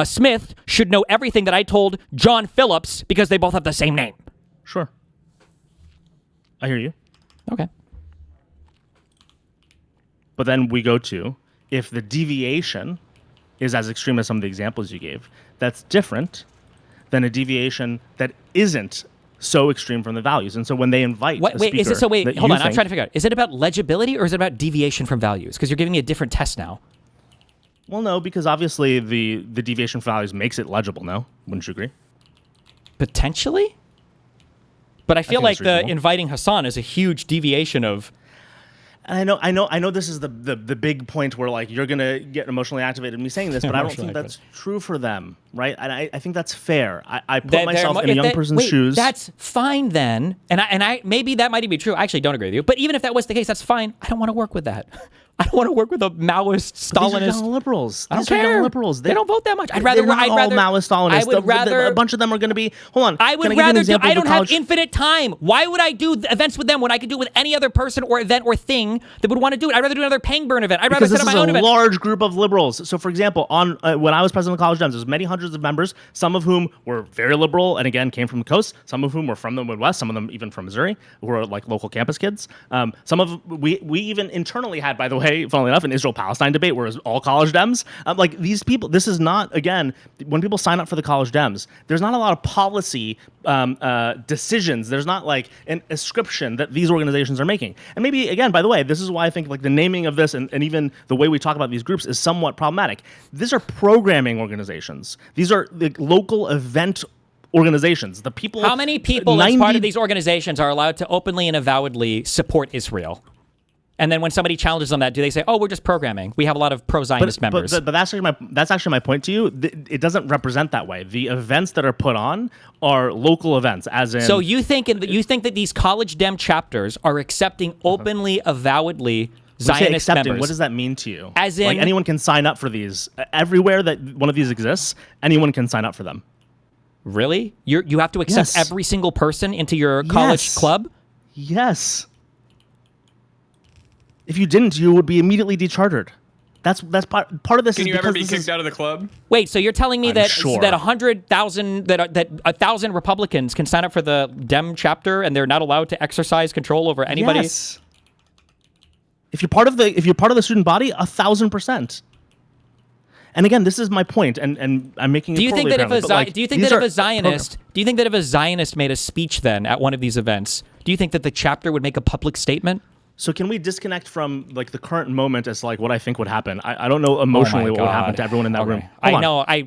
Smith should know everything that I told John Phillips because they both have the same name. Sure. I hear you. Okay. But then we go to, if the deviation is as extreme as some of the examples you gave, that's different than a deviation that isn't so extreme from the values. And so when they invite a speaker... Hold on, I'm trying to figure out. Is it about legibility or is it about deviation from values? Because you're giving me a different test now. Well, no, because obviously the deviation from values makes it legible, no? Wouldn't you agree? Potentially? But I feel like the inviting Hasan is a huge deviation of... And I know this is the big point where like you're gonna get emotionally activated in me saying this, but I don't think that's true for them, right? And I think that's fair. I put myself in a young person's shoes. That's fine then, and I maybe that might even be true. I actually don't agree with you, but even if that was the case, that's fine. I don't want to work with that. I don't want to work with a Maoist, Stalinist. These are young liberals. I don't care. Young liberals. They don't vote that much. I'd rather Maoist, Stalinist. I would rather a bunch of them are going to be. Hold on. I would rather do. I don't have infinite time. Why would I do events with them when I could do it with any other person or event or thing that would want to do it? I'd rather do another Pangburn event. I'd rather set up my own event. Because this is a large group of liberals. So, for example, on when I was president of College Dems, there's many hundreds of members. Some of whom were very liberal and again came from the coast. Some of whom were from the Midwest. Some of them even from Missouri, who were like local campus kids. Some of we even internally had, by the way, okay, funnily enough, an Israel-Palestine debate where it's all college Dems. Like these people, this is not, again, when people sign up for the college Dems, there's not a lot of policy decisions. There's not like an ascription that these organizations are making. And maybe, again, by the way, this is why I think like the naming of this and even the way we talk about these groups is somewhat problematic. These are programming organizations. These are the local event organizations. The people. How many people as part of these organizations are allowed to openly and avowedly support Israel? And then when somebody challenges on that, do they say, "Oh, we're just programming"? We have a lot of pro-Zionist members. But that's actually my point to you. It doesn't represent that way. The events that are put on are local events, as in. So you think that these college Dem chapters are accepting openly, avowedly Zionist members? What does that mean to you? As in, like anyone can sign up for these. Everywhere that one of these exists, anyone can sign up for them. Really? You have to accept every single person into your college club? Yes. If you didn't, you would be immediately dechartered. That's part of this. Can you ever be kicked out of the club? Wait, so you're telling me I'm that sure. that 100,000 that 1,000 Republicans can sign up for the Dem chapter and they're not allowed to exercise control over anybody? Yes. If you're part of the student body, 1,000%. And again, this is my point, and I'm making. Do you think that if a Zionist made a speech then at one of these events, do you think that the chapter would make a public statement? So can we disconnect from like the current moment as like what I think would happen? I don't know emotionally what would happen to everyone in that room.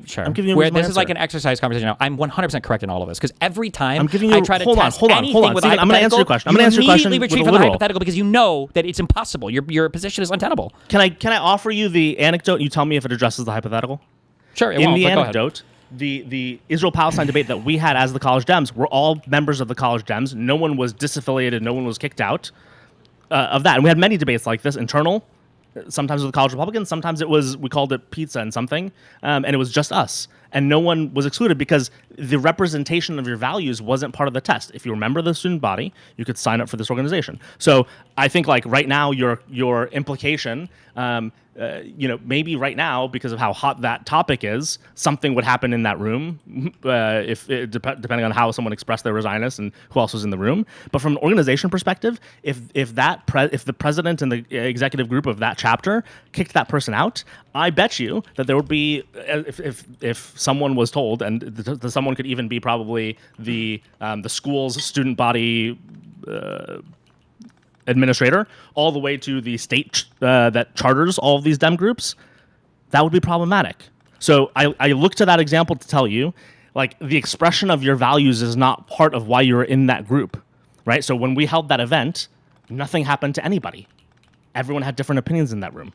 Sure. I'm giving you this is answer. like an exercise conversation now. I'm 100% correct in all of this because every time I'm giving you, I try to test anything with a Steven, I'm going to answer your question. I'm going to answer your question immediately retreat with a from the literal. hypothetical because you know that it's impossible. Your position is untenable. Can I offer you the anecdote? You tell me if it addresses the hypothetical. Sure. In the anecdote, the Israel-Palestine debate that we had as the college Dems, we're all members of the college Dems. No one was disaffiliated. No one was kicked out of that. And we had many debates like this, internal, sometimes with the college Republicans. Sometimes we called it pizza and something, and it was just us. And no one was excluded because the representation of your values wasn't part of the test. If you were a member of the student body, you could sign up for this organization. So I think like right now, your implication, maybe right now, because of how hot that topic is, something would happen in that room, depending on how someone expressed their Zionist and who else was in the room. But from an organization perspective, if the president and the executive group of that chapter kicked that person out, I bet you that there would be, if someone was told, and someone could even be probably the school's student body administrator, all the way to the state that charters all of these Dem groups, that would be problematic. So I look to that example to tell you, like, the expression of your values is not part of why you're in that group, right? So when we held that event, nothing happened to anybody. Everyone had different opinions in that room.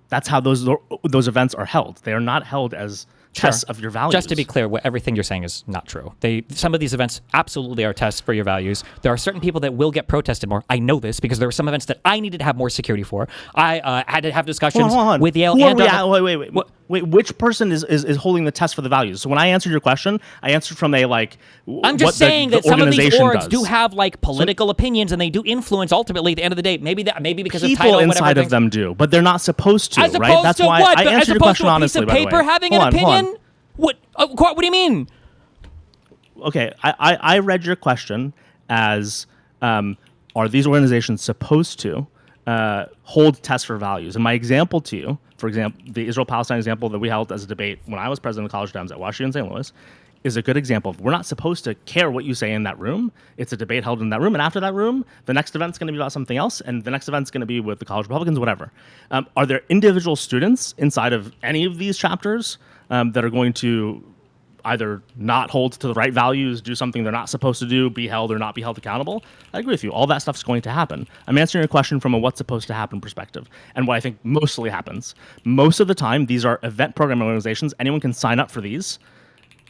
That's how those events are held. They are not held as tests of your values. Just to be clear, everything you're saying is not true. Some of these events absolutely are tests for your values. There are certain people that will get protested more. I know this because there were some events that I needed to have more security for. I had to have discussions with Yale. Wait, which person is holding the test for the values? So when I answered your question, I answered from a like. I'm just saying that some of these orgs do have like political opinions, and they do influence ultimately at the end of the day. Maybe because people of title, inside of them do, but they're not supposed to, as right? That's to why what? I answered your question honestly. As opposed to a piece of paper having an opinion. What do you mean? Okay, I read your question as, are these organizations supposed to hold tests for values? And my example to you, for example, the Israel-Palestine example that we held as a debate when I was president of College Dems at Washington St. Louis, is a good example of we're not supposed to care what you say in that room. It's a debate held in that room, and after that room, the next event's going to be about something else, and the next event's going to be with the college Republicans, whatever. Are there individual students inside of any of these chapters that are going to either not hold to the right values, do something they're not supposed to do, be held or not be held accountable? I agree with you. All that stuff's going to happen. I'm answering your question from a what's supposed to happen perspective, and what I think mostly happens. Most of the time, these are event programming organizations. Anyone can sign up for these.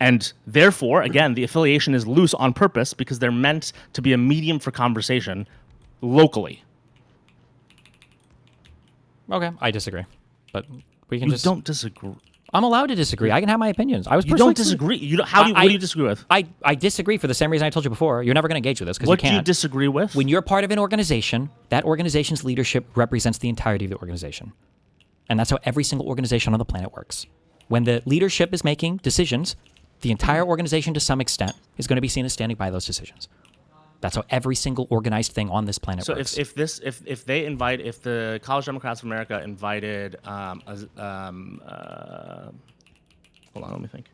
And therefore, again, the affiliation is loose on purpose because they're meant to be a medium for conversation locally. Okay, I disagree. But we can don't disagree. I'm allowed to disagree. I can have my opinions. You don't disagree. What do you disagree with? I disagree for the same reason I told you before. You're never going to engage with this because you can't. What do you disagree with? When you're part of an organization, that organization's leadership represents the entirety of the organization. And that's how every single organization on the planet works. When the leadership is making decisions, the entire organization to some extent is going to be seen as standing by those decisions. That's how every single organized thing on this planet So works. if the College Democrats of America invited hold on, let me think.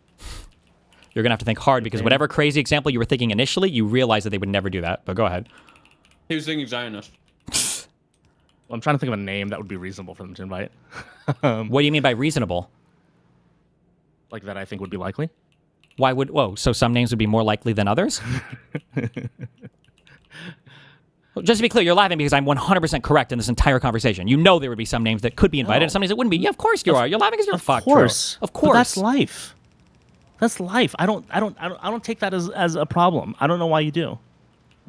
You're going to have to think hard because whatever crazy example you were thinking initially, you realize that they would never do that. But go ahead. He was thinking Zionist. Well, I'm trying to think of a name that would be reasonable for them to invite. What do you mean by reasonable? Like that I think would be likely. Why would, so some names would be more likely than others? Well, just to be clear, you're laughing because I'm 100% correct in this entire conversation. You know there would be some names that could be invited and some names that wouldn't be. Yeah, of course you are. You're laughing because you're fucked. Bro. Of course. But that's life. That's life. I don't take that as a problem. I don't know why you do.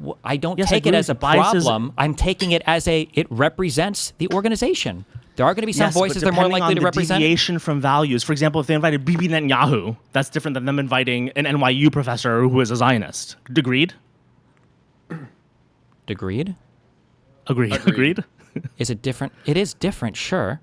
Well, I don't Yes, I take it agree as a with biases. problem. I'm taking it as it represents the organization. There are going to be some Yes, voices but they're more depending likely on to the represent. deviation from values. For example, if they invited Bibi Netanyahu, that's different than them inviting an NYU professor who is a Zionist. Agreed? Agreed? Agreed? Is it different? It is different, sure.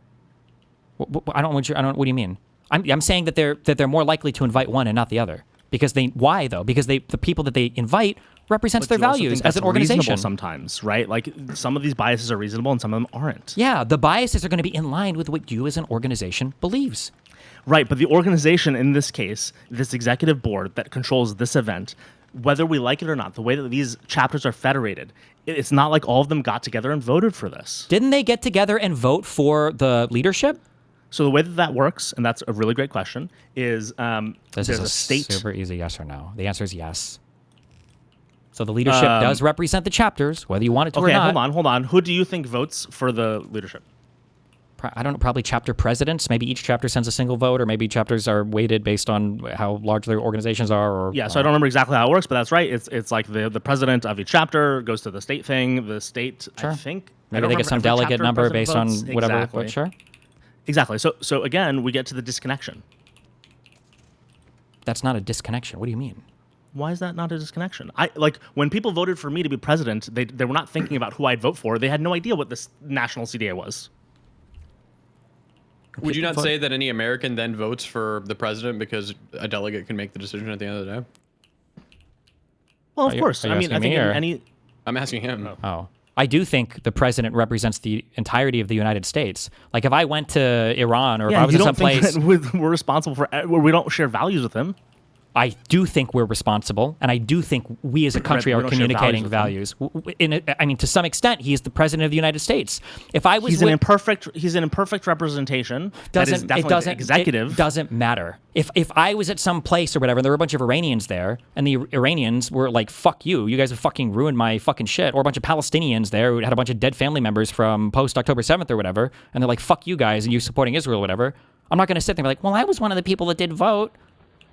What do you mean? I'm saying that they're more likely to invite one and not the other. Because why though? Because the people that they invite represents But their you also values think as that's an organization. reasonable sometimes, right? Like some of these biases are reasonable and some of them aren't. Yeah, the biases are going to be in line with what you as an organization believes. Right, but the organization in this case, this executive board that controls this event, whether we like it or not, the way that these chapters are federated, it's not like all of them got together and voted for this. Didn't they get together and vote for the leadership? So the way that works, and that's a really great question, is This there's is a state. super easy yes or no. The answer is yes. So the leadership does represent the chapters, whether you want it to or Okay, not. hold on. Who do you think votes for the leadership? I don't know, probably chapter presidents. Maybe each chapter sends a single vote, or maybe chapters are weighted based on how large their organizations are. Or Yeah, so I don't remember exactly how it works, but that's right. It's like the president of each chapter goes to the state thing. The state, Sure. I think. Maybe they get some delegate number based on whatever. Exactly. But sure. Exactly. So again, we get to the disconnection. That's not a disconnection. What do you mean? Why is that not a disconnection? When people voted for me to be president, they were not thinking about who I'd vote for. They had no idea what this national CDA was. Would you not say that any American then votes for the president because a delegate can make the decision at the end of the day? Well, Are of you- course. are you I mean, I asking think me, or- any. I'm asking him. Oh. I do think the president represents the entirety of the United States. Like if I went to Iran or if I was you in don't some think place, that we're responsible for. We don't share values with him. I do think we're responsible, and I do think we as a country we are don't share communicating values values. I mean, to some extent, he is the president of the United States. If I was He's an imperfect representation. That is definitely the executive. It doesn't matter. If I was at some place or whatever, and there were a bunch of Iranians there, and the Iranians were like, "Fuck you! You guys have fucking ruined my fucking shit," or a bunch of Palestinians there who had a bunch of dead family members from post October 7th or whatever, and they're like, "Fuck you guys," and you supporting Israel or whatever. I'm not going to sit there and be like, "Well, I was one of the people that did vote.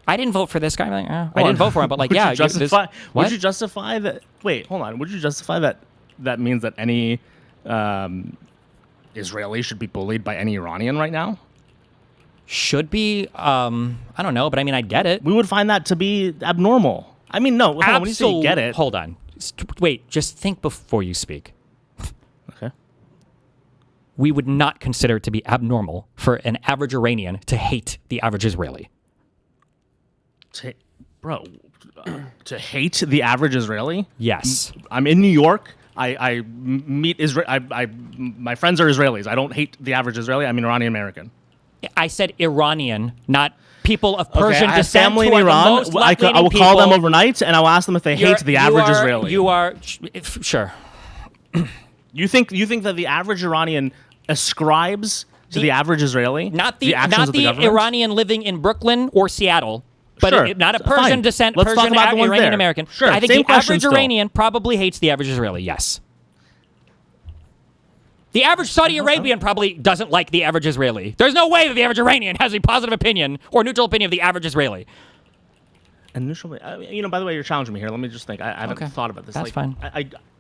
I didn't vote for this guy." I'm like, I didn't vote for him, but like, yeah, would you justify that? Wait, hold on. Would you justify that? That means that any Israeli should be bullied by any Iranian right now? should be. I don't know, but I mean, I get it. We would find that to be abnormal. I mean, no. Hold on, when you say you get it, Hold on. Wait, just think before you speak. okay. We would not consider it to be abnormal for an average Iranian to hate the average Israeli. To hate the average Israeli? Yes. I'm in New York. I meet Israel. My friends are Israelis. I don't hate the average Israeli. I'm an Iranian American. I said Iranian, not people of Persian I have descent family who in are the Iran. most I left-leaning will call them people. overnight, and I'll ask them if they hate the average Israeli. You are sure. You think that the average Iranian ascribes to the average Israeli? Not the actions of the government? Iranian living in Brooklyn or Seattle. But Sure. not a Persian Fine. descent, Let's talk Persian about the ones Iranian there. American. Sure. I think Same the question average still. Iranian probably hates the average Israeli. Yes. The average Saudi Arabian probably doesn't like the average Israeli. There's no way that the average Iranian has a positive opinion or neutral opinion of the average Israeli. Initially, by the way, you're challenging me here. Let me just think. I haven't Okay. thought about this. That's fine.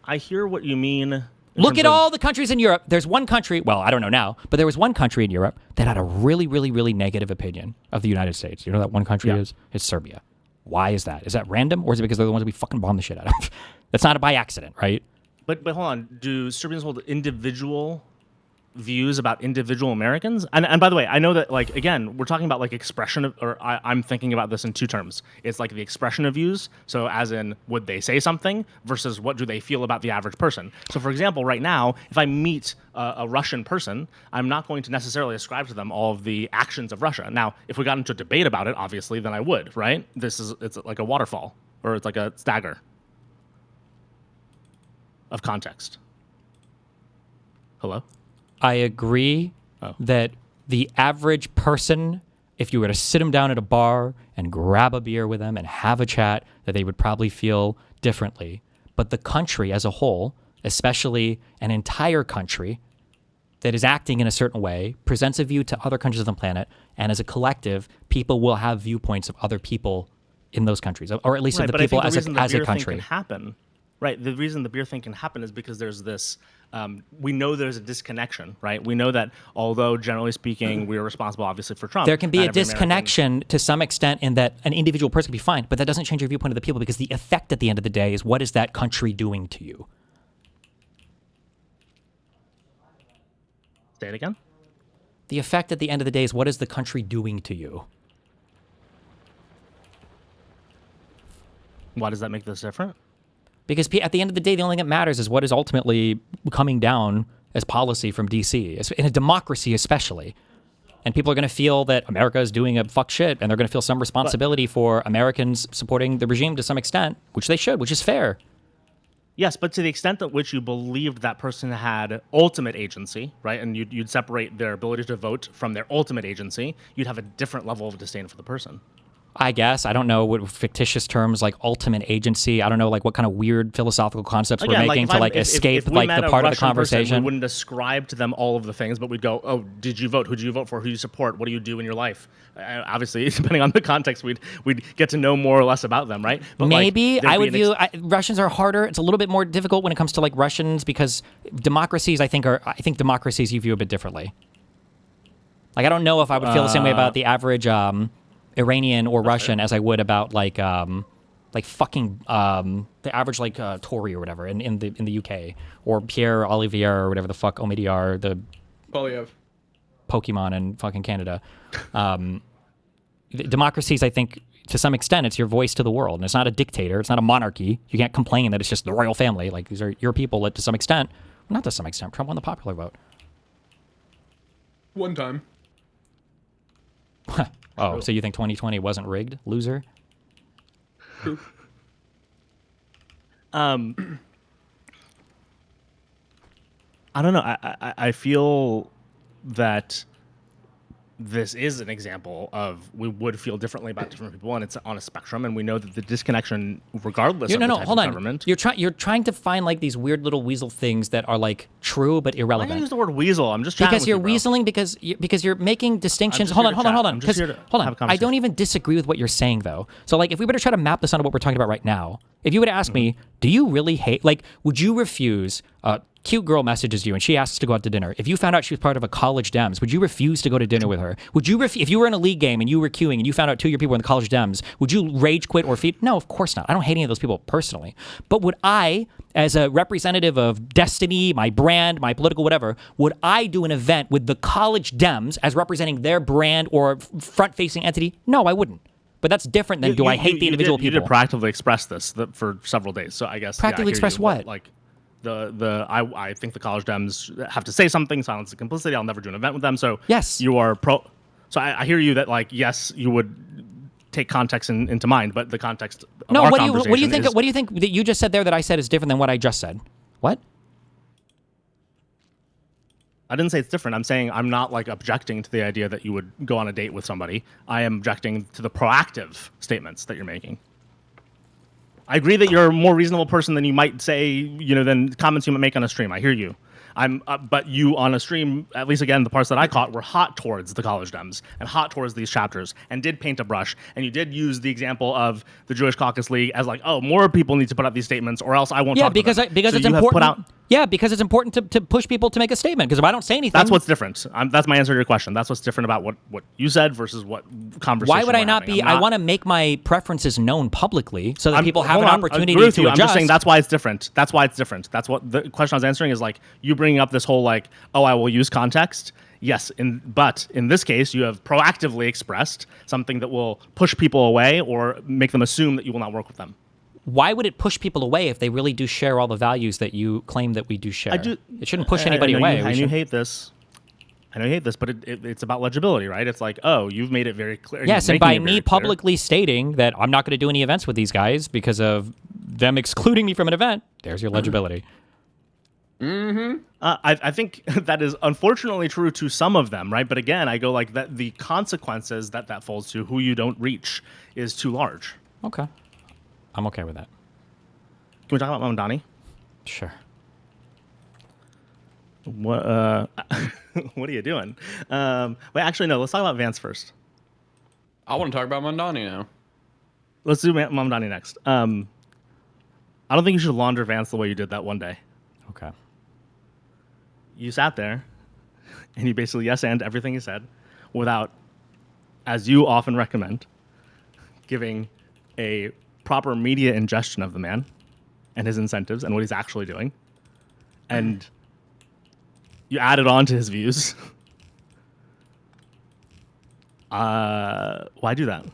I hear what you mean. in Look terms at of- all the countries in Europe. There's one country, well, I don't know now, but there was one country in Europe that had a really, really, really negative opinion of the United States. You know what that one country Yeah. is? It's Serbia. Why is that? Is that random, or is it because they're the ones we fucking bomb the shit out of? That's not by accident, right? But hold on. Do Serbians hold individual views about individual Americans. And by the way, I know that, like, again, we're talking about like expression of, or I'm thinking about this in two terms. It's like the expression of views. So as in, would they say something versus what do they feel about the average person? So for example, right now, if I meet a Russian person, I'm not going to necessarily ascribe to them all of the actions of Russia. Now, if we got into a debate about it, obviously, then I would, right? It's like a waterfall, or it's like a stagger of context. Hello? I agree that the average person, if you were to sit them down at a bar and grab a beer with them and have a chat, that they would probably feel differently. But the country as a whole, especially an entire country that is acting in a certain way, presents a view to other countries on the planet, and as a collective, people will have viewpoints of other people in those countries, or at least of the people as a country. Can happen. Right. The reason the beer thing can happen is because there's this, we know there's a disconnection, right? We know that although generally speaking, we are responsible obviously for Trump. There can be a disconnection to some extent in that an individual person can be fine, but that doesn't change your viewpoint of the people, because the effect at the end of the day is, what is that country doing to you? Say it again? The effect at the end of the day is, what is the country doing to you? Why does that make this different? Because at the end of the day, the only thing that matters is what is ultimately coming down as policy from D.C., in a democracy especially. And people are going to feel that America is doing a fuck shit, and they're going to feel some responsibility for Americans supporting the regime to some extent, which they should, which is fair. Yes, but to the extent at which you believed that person had ultimate agency, right, and you'd separate their ability to vote from their ultimate agency, you'd have a different level of disdain for the person. I guess. I don't know what fictitious terms like ultimate agency. I don't know like what kind of weird philosophical concepts we're making to escape if like the part of the conversation. Person, we wouldn't ascribe to them all of the things, but we'd go, oh, did you vote? Who did you vote for? Who do you support? What do you do in your life? Obviously, depending on the context, we'd get to know more or less about them, right? But maybe I would view Russians are harder. It's a little bit more difficult when it comes to like Russians, because democracies, I think democracies you view a bit differently. Like I don't know if I would feel the same way about the average Iranian or Russian as I would about the average Tory or whatever in the UK, or Pierre Olivier or whatever the fuck Omidyar, the Polyev. Pokemon in fucking Canada. Democracies, I think, to some extent, it's your voice to the world, and it's not a dictator, it's not a monarchy. You can't complain that it's just the royal family. Like these are your people that, to some extent, not to some extent, Trump won the popular vote. One time. Oh, so you think 2020 wasn't rigged, loser? True. I don't know. I feel that this is an example of we would feel differently about different people, and it's on a spectrum, and we know that the disconnection, regardless of the type of government. You're trying to find like these weird little weasel things that are like true but irrelevant. Why do you use the word weasel? I'm just chatting because with you're you, bro. weaseling because you're making distinctions. Hold on. I don't even disagree with what you're saying though. So like if we were to try to map this onto what we're talking about right now, if you were to ask me, do you really hate, like, would you refuse cute girl messages you and she asks to go out to dinner. If you found out she was part of a college Dems, would you refuse to go to dinner with her? Would you if you were in a league game and you were queuing and you found out two of your people were in the college Dems, would you rage quit or feed? No, of course not. I don't hate any of those people personally. But would I, as a representative of destiny, my brand, my political whatever, would I do an event with the college Dems as representing their brand or front-facing entity? No, I wouldn't. But that's different than I hate the individual people. You did practically express this for several days, so I guess practically express what? Like I think the college Dems have to say something, silence the complicity. I'll never do an event with them. So yes, you are pro. So I hear you that like yes, you would take context into mind, but the context. Of no, our what do you think? Is, what do you think that you just said there that I said is different than what I just said? What? I didn't say it's different. I'm saying I'm not like objecting to the idea that you would go on a date with somebody. I am objecting to the proactive statements that you're making. I agree that you're a more reasonable person than you might say, than comments you might make on a stream. I hear you. But you on a stream, at least again, the parts that I caught were hot towards the college Dems and hot towards these chapters and did paint a brush. And you did use the example of the Jewish Caucus League as like, oh, more people need to put out these statements or else I won't talk to them. Because it's important. Because it's important to push people to make a statement. Because if I don't say anything, that's what's different. That's my answer to your question. That's what's different about what you said versus what conversation. Why would I not be? I want to make my preferences known publicly so that people have an opportunity to adjust. I'm just saying that's why it's different. That's why it's different. That's what the question I was answering is like. You bring bringing up this whole like, oh, I will use context. Yes, but in this case, you have proactively expressed something that will push people away or make them assume that you will not work with them. Why would it push people away if they really do share all the values that you claim that we do share? It shouldn't push anybody away. I know you hate this. But it's about legibility, right? It's like, oh, you've made it very clear. Yes, and by me publicly stating that I'm not going to do any events with these guys because of them excluding me from an event, there's your legibility. I think that is unfortunately true to some of them, right? But again, I go like that. The consequences that falls to who you don't reach is too large. Okay, I'm okay with that. Can we talk about Mamdani? Sure. What what are you doing? Wait, actually, no. Let's talk about Vance first. I want to talk about Mamdani now. Let's do Mamdani next. I don't think you should launder Vance the way you did that one day. Okay. You sat there, and you basically yes-and everything he said, without, as you often recommend, giving a proper media ingestion of the man and his incentives and what he's actually doing, and you added on to his views. Why do that?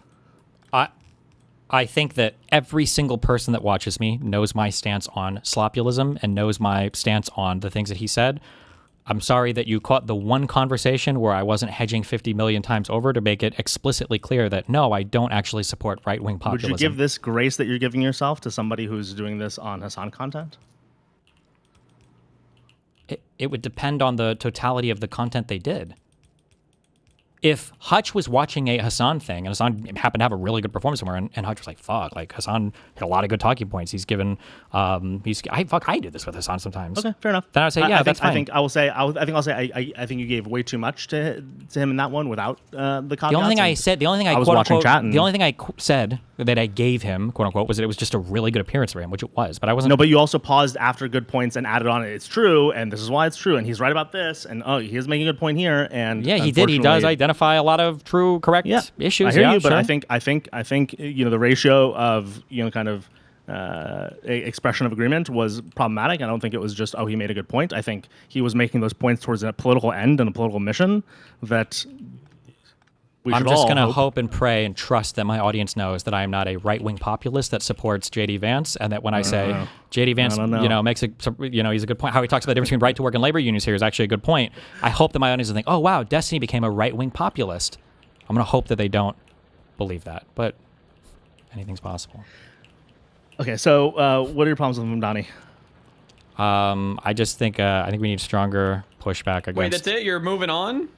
I think that every single person that watches me knows my stance on slopulism and knows my stance on the things that he said. I'm sorry that you caught the one conversation where I wasn't hedging 50 million times over to make it explicitly clear that, no, I don't actually support right-wing populism. Would you give this grace that you're giving yourself to somebody who's doing this on Hasan content? It would depend on the totality of the content they did. If Hutch was watching a Hasan thing and Hasan happened to have a really good performance somewhere, and Hutch was like, "Fuck!" Like Hasan hit a lot of good talking points. He's given, I do this with Hasan sometimes. Okay, fair enough. Then I'd say, yeah, that's fine. I think I'll say I think you gave way too much to him in that one without the caveats. The only thing I said, I was watching chat, and the only thing I said that I gave him, quote unquote, was that it was just a really good appearance for him, which it was. But I wasn't. No, but you also paused after good points and added on, it's true, and this is why it's true, and he's right about this, and oh, he is making a good point here, and yeah, he did. He does identify a lot of true, correct issues. I hear you, but sure. I think the ratio of kind of expression of agreement was problematic. I don't think it was just, oh, he made a good point. I think he was making those points towards a political end and a political mission that I'm just going to hope and pray and trust that my audience knows that I am not a right-wing populist that supports J.D. Vance, and that when I say J.D. Vance, makes he's a good point. How he talks about the difference between right to work and labor unions here is actually a good point. I hope that my audience will think, oh, wow, Destiny became a right-wing populist. I'm going to hope that they don't believe that, but anything's possible. Okay, so what are your problems with Mamdani? I just think we need stronger pushback against. Wait, that's it? You're moving on?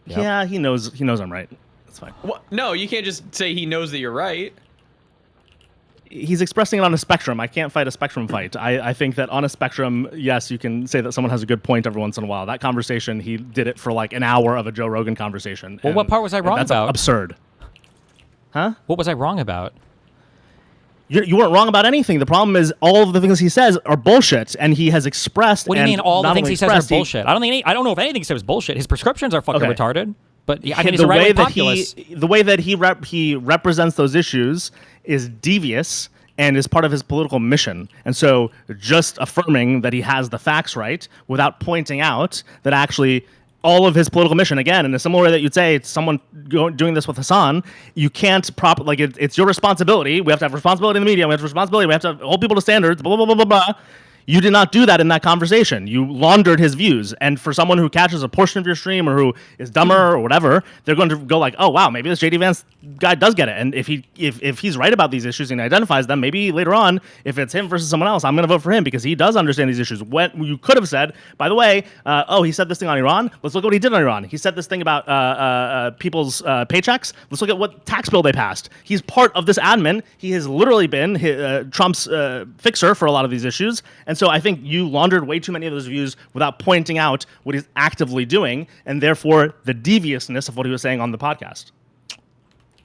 Yep. Yeah, he knows I'm right. That's fine. What? No, you can't just say he knows that you're right. He's expressing it on a spectrum. I can't fight a spectrum fight. I think that on a spectrum, yes, you can say that someone has a good point every once in a while. That conversation, he did it for like an hour of a Joe Rogan conversation. Well, what part was I wrong about? That's absurd. Huh? What was I wrong about? You weren't wrong about anything. The problem is all of the things he says are bullshit, and he has expressed. What do you mean all the things he says are bullshit? I don't know if anything he says is bullshit. His prescriptions are fucking retarded. But I mean, he's a right-wing populist. The way that he represents those issues is devious and is part of his political mission. And so just affirming that he has the facts right without pointing out that actually all of his political mission, again, in a similar way that you'd say it's someone doing this with Hasan, you can't it's your responsibility. We have to have responsibility in the media. We have responsibility. We have to hold people to standards, blah, blah, blah, blah, blah. You did not do that in that conversation. You laundered his views. And for someone who catches a portion of your stream or who is dumber or whatever, they're going to go like, oh, wow, maybe this J.D. Vance guy does get it. And if he's right about these issues and identifies them, maybe later on, if it's him versus someone else, I'm going to vote for him because he does understand these issues. When you could have said, by the way, he said this thing on Iran. Let's look at what he did on Iran. He said this thing about people's paychecks. Let's look at what tax bill they passed. He's part of this admin. He has literally been Trump's fixer for a lot of these issues. And so I think you laundered way too many of those views without pointing out what he's actively doing, and therefore the deviousness of what he was saying on the podcast.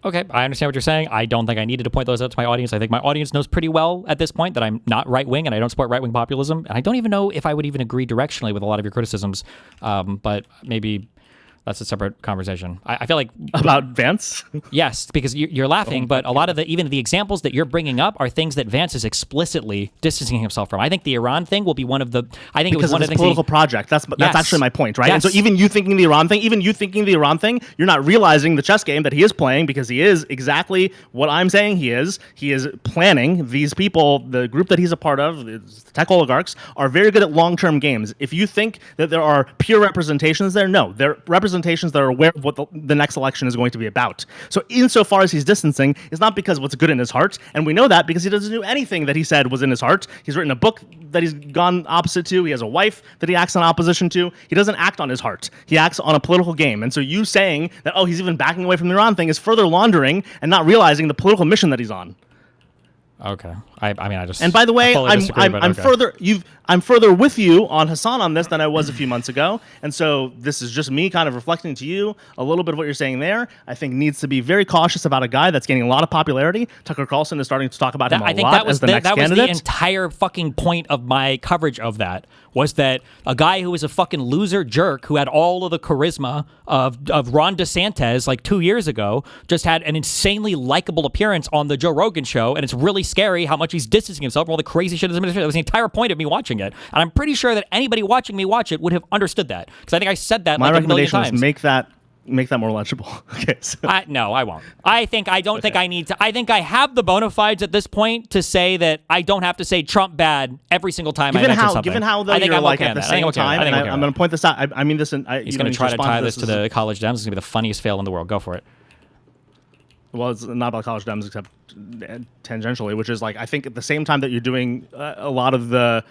Okay, I understand what you're saying. I don't think I needed to point those out to my audience. I think my audience knows pretty well at this point that I'm not right-wing and I don't support right-wing populism. And I don't even know if I would even agree directionally with a lot of your criticisms. But maybe That's a separate conversation. I feel like About Vance? yes, because you're laughing, but a lot of even the examples that you're bringing up are things that Vance is explicitly distancing himself from. I think the Iran thing will be one of the. I think Because it was one of of his the political project. That's Yes. actually my point, right? And so Yes. even you thinking the Iran thing, you're not realizing the chess game that he is playing, because he is exactly what I'm saying he is. He is planning. These people, the group that he's a part of, the tech oligarchs, are very good at long-term games. If you think that there are pure representations there, no. They're representations that are aware of what the next election is going to be about. So insofar as he's distancing, it's not because what's good in his heart, and we know that because he doesn't do anything that he said was in his heart. He's written a book that he's gone opposite to. He has a wife that he acts in opposition to. He doesn't act on his heart. He acts on a political game. And so you saying that, oh, he's even backing away from the Iran thing is further laundering and not realizing the political mission that he's on. Okay. I mean, I just. And by the way, I fully disagree, but okay. I'm further with you on Hasan on this than I was a few months ago. And so this is just me kind of reflecting to you a little bit of what you're saying there. I think needs to be very cautious about a guy that's gaining a lot of popularity. Tucker Carlson is starting to talk about him a I think lot that was as the next candidate. was the entire fucking point of my coverage of that was that a guy who was a fucking loser jerk who had all of the charisma of Ron DeSantis like 2 years ago just had an insanely likable appearance on the Joe Rogan show, and it's really scary how much he's distancing himself from all the crazy shit his administration. That was the entire point of me watching it, and I'm pretty sure that anybody watching me watch it would have understood that because I think I said that My like a million recommendation times. is make that more legible. Okay. So. No, I won't. I don't think I need to. I think I have the bona fides at this point to say that I don't have to say Trump bad every single time I mention something. Given how though I think you're I'm like okay at the on that. I think same I'm okay on time, that. I think and I'm okay I'm on going that. to point this out. I mean this, and He's going to try to tie this to the college Dems. It's going to be the funniest fail in the world. Go for it. Well, it's not about college Dems except tangentially, which is like I think at the same time that you're doing a lot of the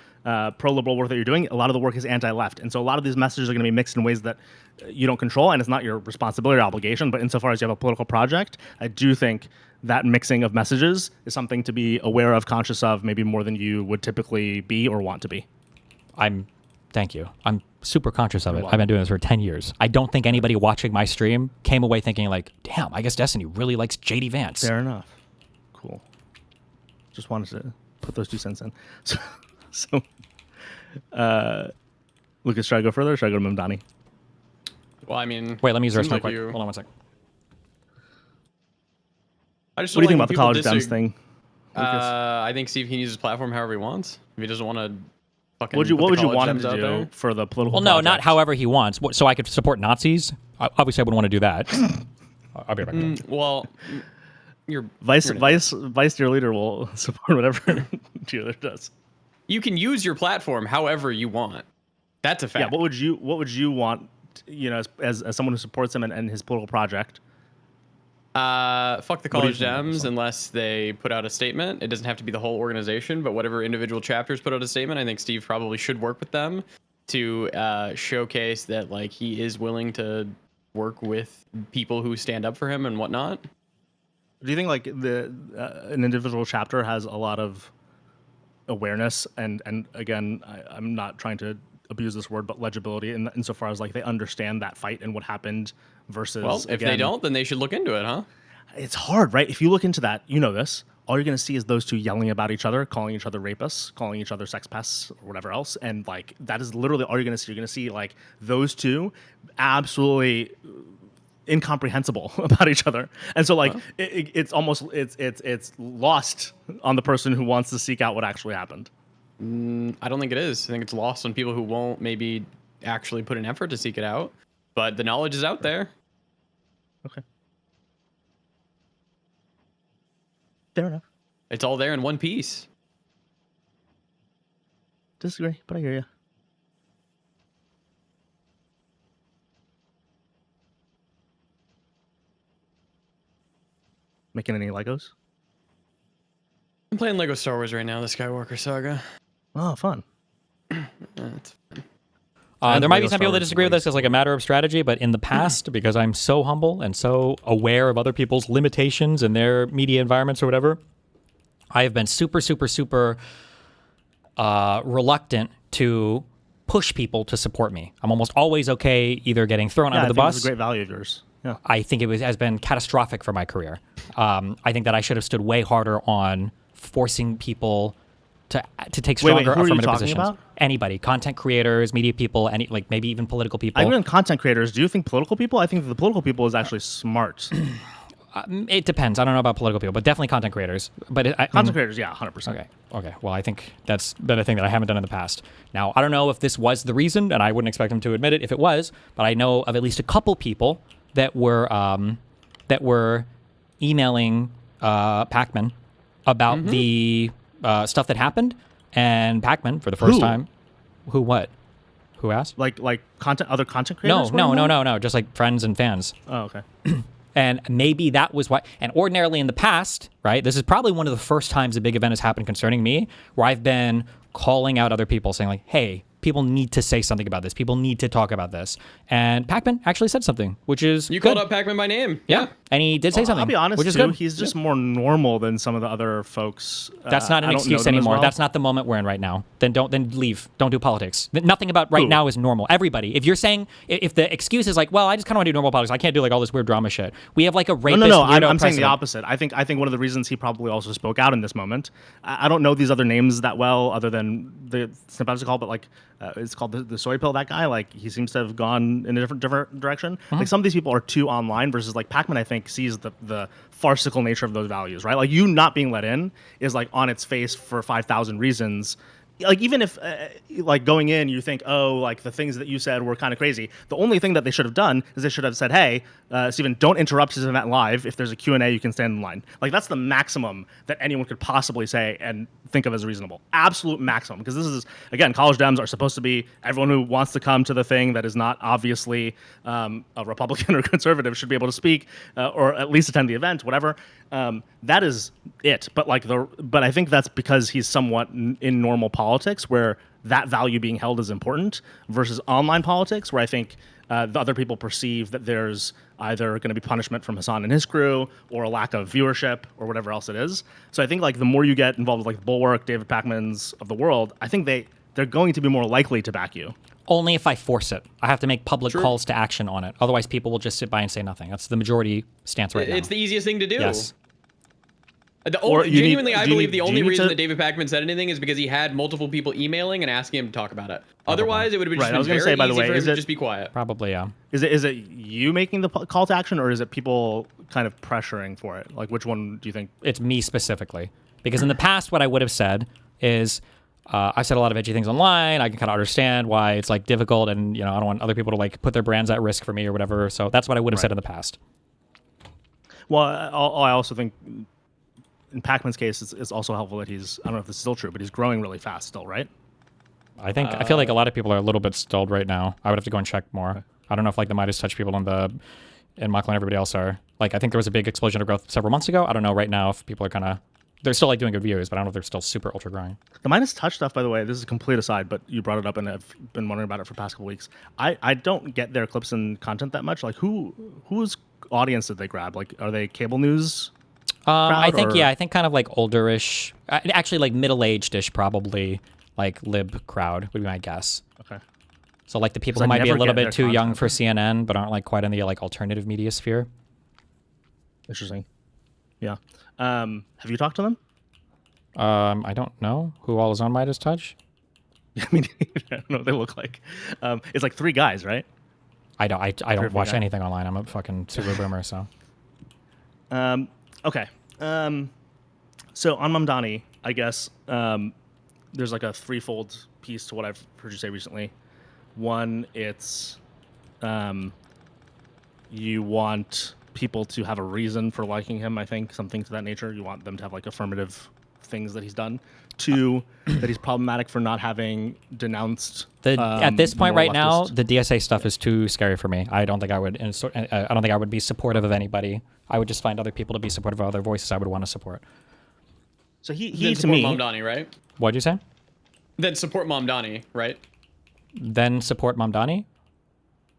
pro-liberal work that you're doing, a lot of the work is anti-left, and so a lot of these messages are going to be mixed in ways that you don't control, and it's not your responsibility or obligation. But insofar as you have a political project, I do think that mixing of messages is something to be aware of, conscious of, maybe more than you would typically be or want to be. Thank you. I'm super conscious of it. I've been doing this for 10 years. I don't think anybody watching my stream came away thinking like, damn, I guess Destiny really likes JD Vance. Fair enough. Cool. Just wanted to put those 2 cents in. So Lucas, should I go further or should I go to Mamdani? Well, I mean, Wait, let me use this seems real like quick. you- Hold on one sec. I just What do you think don't about the like when college people Dems thing? Lucas? I think Steve can use his platform however he wants. If he doesn't want to fucking What would you put the want him college to Dems out do there. for the political Well, no, project? not however he wants. So I could support Nazis? Obviously, I wouldn't want to do that. I'll be right back. Well, you're Vice dear leader will support whatever dear leader does. you can use your platform however you want. That's a fact. Yeah, what would you want, as someone who supports him and his political project? Fuck the do you college think, Dems Hasan? unless they put out a statement. It doesn't have to be the whole organization, but whatever individual chapters put out a statement, I think Steve probably should work with them to showcase that like he is willing to work with people who stand up for him and whatnot. Do you think like an individual chapter has a lot of awareness and again, I'm not trying to abuse this word, but legibility insofar as like they understand that fight and what happened versus. Well, if they don't, then they should look into it, huh? It's hard, right? If you look into that, this. All you're going to see is those two yelling about each other, calling each other rapists, calling each other sex pests, or whatever else. And like that is literally all you're going to see. You're going to see like those two absolutely incomprehensible about each other. And so like it's almost it's lost on the person who wants to seek out what actually happened. I don't think it is. I think it's lost on people who won't maybe actually put an effort to seek it out. But the knowledge is out there. Okay. Fair enough. It's all there in one piece. Disagree, but I hear you. Making any Legos? I'm playing Lego Star Wars right now, the Skywalker Saga. Oh, fun. It's There might be Lego some Star people that Wars disagree with is this as like a matter of strategy, but in the past, because I'm so humble and so aware of other people's limitations in their media environments or whatever, I have been super, super, super reluctant to push people to support me. I'm almost always okay either getting thrown Yeah, under the I think bus. it's a great value of yours. Yeah. I think has been catastrophic for my career. I think that I should have stood way harder on forcing people to take Wait, stronger who are you affirmative talking positions. about? anybody, content creators, media people, any like maybe even political people. I agree on content creators. Do you think political people? I think that the political people is actually smart. It depends. I don't know about political people, but definitely content creators. But Content creators, yeah, 100%. Okay. Well, I think that's been a thing that I haven't done in the past. Now, I don't know if this was the reason, and I wouldn't expect him to admit it if it was, but I know of at least a couple people that were emailing Pacman about the stuff that happened, and Pacman, for the first Who? time, who asked? Like other content No, creators? no, just like friends and fans. Oh, okay. And maybe that was why. And ordinarily in the past, right, this is probably one of the first times a big event has happened concerning me, where I've been calling out other people saying like, hey, people need to say something about this. People need to talk about this. And Pacman actually said something, which is You good. called out Pacman by name. Yeah. And he did say something, I'll be honest, which is too, good. he's just more normal than some of the other folks. That's not an I don't know excuse them as anymore. well. That's not the moment we're in right now. Then leave. Don't do politics. Nothing about right Who? now is normal. Everybody. If you're saying if the excuse is like, well, I just kind of want to do normal politics. I can't do like all this weird drama shit. We have like a rapist. No. weirdo I'm saying the president. opposite. I think one of the reasons he probably also spoke out in this moment. I don't know these other names that well, other than the sympathetic call, but like it's called the soy pill. That guy, like he seems to have gone in a different direction. Like some of these people are too online versus like Pacman. I think sees the farcical nature of those values, right? Like you not being let in is like on its face for 5,000 reasons. Like even if like going in you think, oh, like the things that you said were kind of crazy, the only thing that they should have done is they should have said, hey, Steven, don't interrupt his event live. If there's a Q&A, you can stand in line. Like that's the maximum that anyone could possibly say and think of as reasonable. Absolute maximum. Because this is, again, college Dems are supposed to be everyone who wants to come to the thing that is not obviously a Republican or conservative should be able to speak or at least attend the event, whatever. That is it. But but I think that's because he's somewhat in normal politics where that value being held is important versus online politics where I think the other people perceive that there's either going to be punishment from Hasan and his crew or a lack of viewership or whatever else it is. So I think like the more you get involved with like Bulwark, David Pacman's of the world, I think they're going to be more likely to back you. Only if I force it. I have to make public calls to action on it. Otherwise, people will just sit by and say nothing. That's the majority stance right now. It's the easiest thing to do. Yes. Genuinely, I believe the do you only need reason to- that David Pacman said anything is because he had multiple people emailing and asking him to talk about it. Otherwise, it would have Right, I been was gonna very say, by the easy way, for him is to it- just be quiet. Probably, yeah. Is it you making the call to action or is it people kind of pressuring for it? Like which one do you think? It's me specifically. Because in the past, what I would have said is, I've said a lot of edgy things online. I can kind of understand why it's like difficult, and I don't want other people to like put their brands at risk for me or whatever. So that's what I would have said in the past. Well, I also think in Pacman's case, it's also helpful that I don't know if this is still true, but he's growing really fast still, right? I feel like a lot of people are a little bit stalled right now. I would have to go and check more. Okay. I don't know if like the Midas Touch people in Michael and everybody else are. Like I think there was a big explosion of growth several months ago. I don't know right now if people are they're still like doing good views, but I don't know if they're still super ultra growing. The Midas Touch stuff, by the way, this is a complete aside, but you brought it up and I've been wondering about it for the past couple weeks. I don't get their clips and content that much. Like whose audience did they grab? Like are they cable news? I think or- I think kind of like olderish, actually like middle-aged-ish probably, like lib crowd would be my guess. Okay. So like the people 'Cause who I might be a never little get bit their too young content. for CNN, but aren't like quite in the like alternative media sphere. Interesting. Yeah. Have you talked to them? I don't know who all is on Midas Touch. I mean, I don't know what they look like. It's like three guys, right? I don't Perfect watch guy. anything online. I'm a fucking super boomer, so. Okay. So on Mamdani, I guess there's like a threefold piece to what I've heard you say recently. One, it's you want people to have a reason for liking him, I think, something to that nature. You want them to have like affirmative things that he's done. Two, that he's problematic for not having denounced. At this point more right now, leftist- the DSA stuff is too scary for me. I don't think I would. I don't think I would be supportive of anybody. I would just find other people to be supportive of other voices I would want to support. So he Then to support me, Mamdani, right? What'd you say? Then support Mamdani, right? Then support Mamdani?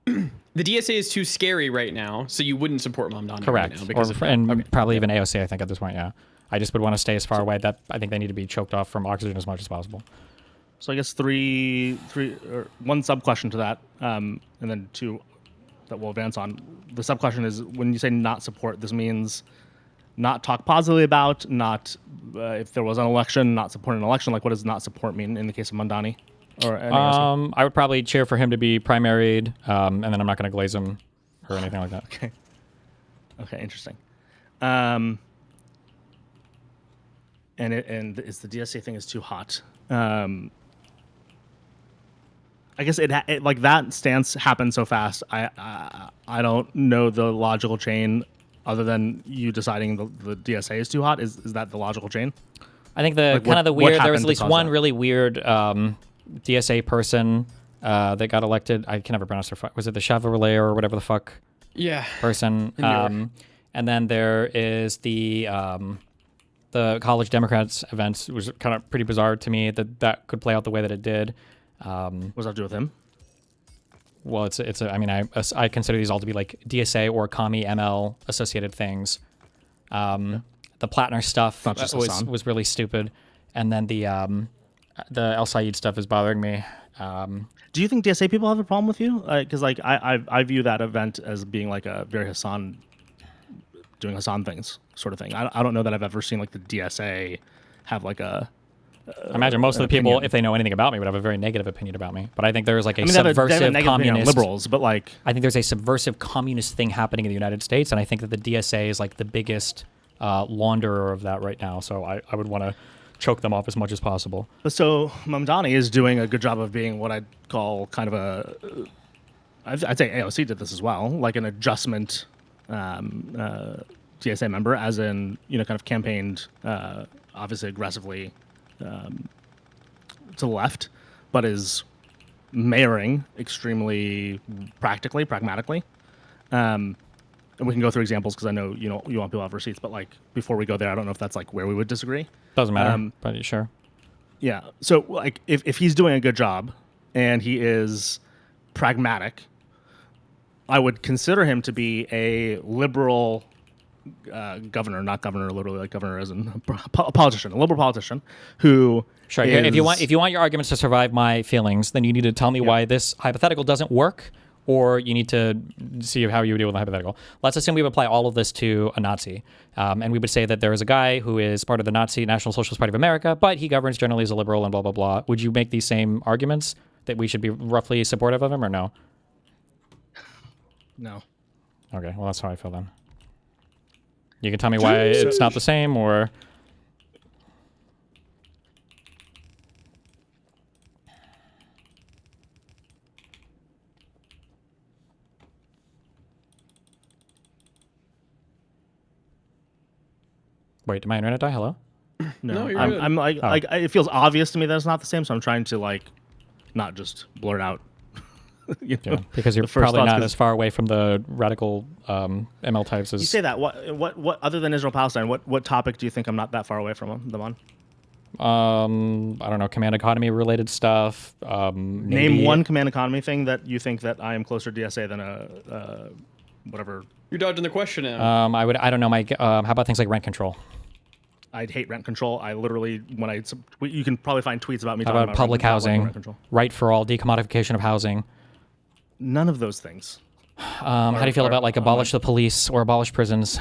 The DSA is too scary right now, so you wouldn't support Mamdani Correct. right now because of that. And Okay. probably even AOC, I think, at this point, yeah. I just would want to stay as far away that I think they need to be choked off from oxygen as much as possible. so I guess three or one sub question to that, and then two that we'll advance on. The sub question is when you say not support, this means not talk positively about, not if there was an election, not support an election. Like what does not support mean in the case of Mamdani? or any RC? I would probably cheer for him to be primaried, and then I'm not going to glaze him or anything like that. Okay, interesting. And it's the DSA thing is too hot. I guess it like that stance happened so fast. I don't know the logical chain other than you deciding the DSA is too hot. Is that the logical chain? I think the Like, kind of the what weird. There happened was at to least cause one that? really weird DSA person that got elected. I can never pronounce her. Was it the Chevrolet or whatever the fuck Yeah. person? And then there is the college Democrats event. It was kind of pretty bizarre to me that could play out the way that it did. What does that have to do with him? Well, I mean, I consider these all to be like DSA or commie ML associated things. The Plattner stuff Not just Hasan. was really stupid, and then the El Sayed stuff is bothering me. Do you think DSA people have a problem with you? Because I view that event as being like a very Hasan, doing Hasan things sort of thing. I don't know that I've ever seen like the DSA have like a. I imagine most of the people, opinion. if they know anything about me, would have a very negative opinion about me. But I think there's like a I mean, they have a subversive negative opinion on communist. liberals, but like I think there's a subversive communist thing happening in the United States, and I think that the DSA is like the biggest launderer of that right now. So I would want to choke them off as much as possible. so Mamdani is doing a good job of being what I'd call kind of a. I'd say AOC did this as well, like an adjustment DSA member, as in kind of campaigned obviously aggressively to the left, but is mayoring extremely pragmatically. And we can go through examples because I know you want people to have receipts, but like before we go there, I don't know if that's like where we would disagree. Doesn't matter, but sure. Yeah. So like if he's doing a good job and he is pragmatic, I would consider him to be a liberal governor, not governor literally, like governor as in a politician, a liberal politician who. Sure. If you want your arguments to survive my feelings, then you need to tell me why this hypothetical doesn't work, or you need to see how you would deal with the hypothetical. Let's assume we would apply all of this to a Nazi, and we would say that there is a guy who is part of the Nazi National Socialist Party of America, but he governs generally as a liberal and blah, blah, blah. Would you make these same arguments that we should be roughly supportive of him, or no? No. Okay, well, that's how I feel then. You can tell me why it's not the same, or... Wait, did my internet die? Hello? No, you're I'm, good. I'm like, it feels obvious to me that it's not the same, so I'm trying to like not just blurt out. Yeah, because you're the first probably thoughts, not 'cause as far away from the radical ML types as... You say that. What other than Israel Palestine? What topic do you think I'm not that far away from them on? I don't know, command economy related stuff. Name Maybe... one command economy thing that you think that I am closer to DSA than a whatever. You're dodging the question now. I don't know, Mike. How about things like rent control? I'd hate rent control. I literally, you can probably find tweets about me How talking about public housing? Rent control. Right for all, decommodification of housing. None of those things. How do you feel about like abolish the police or abolish prisons?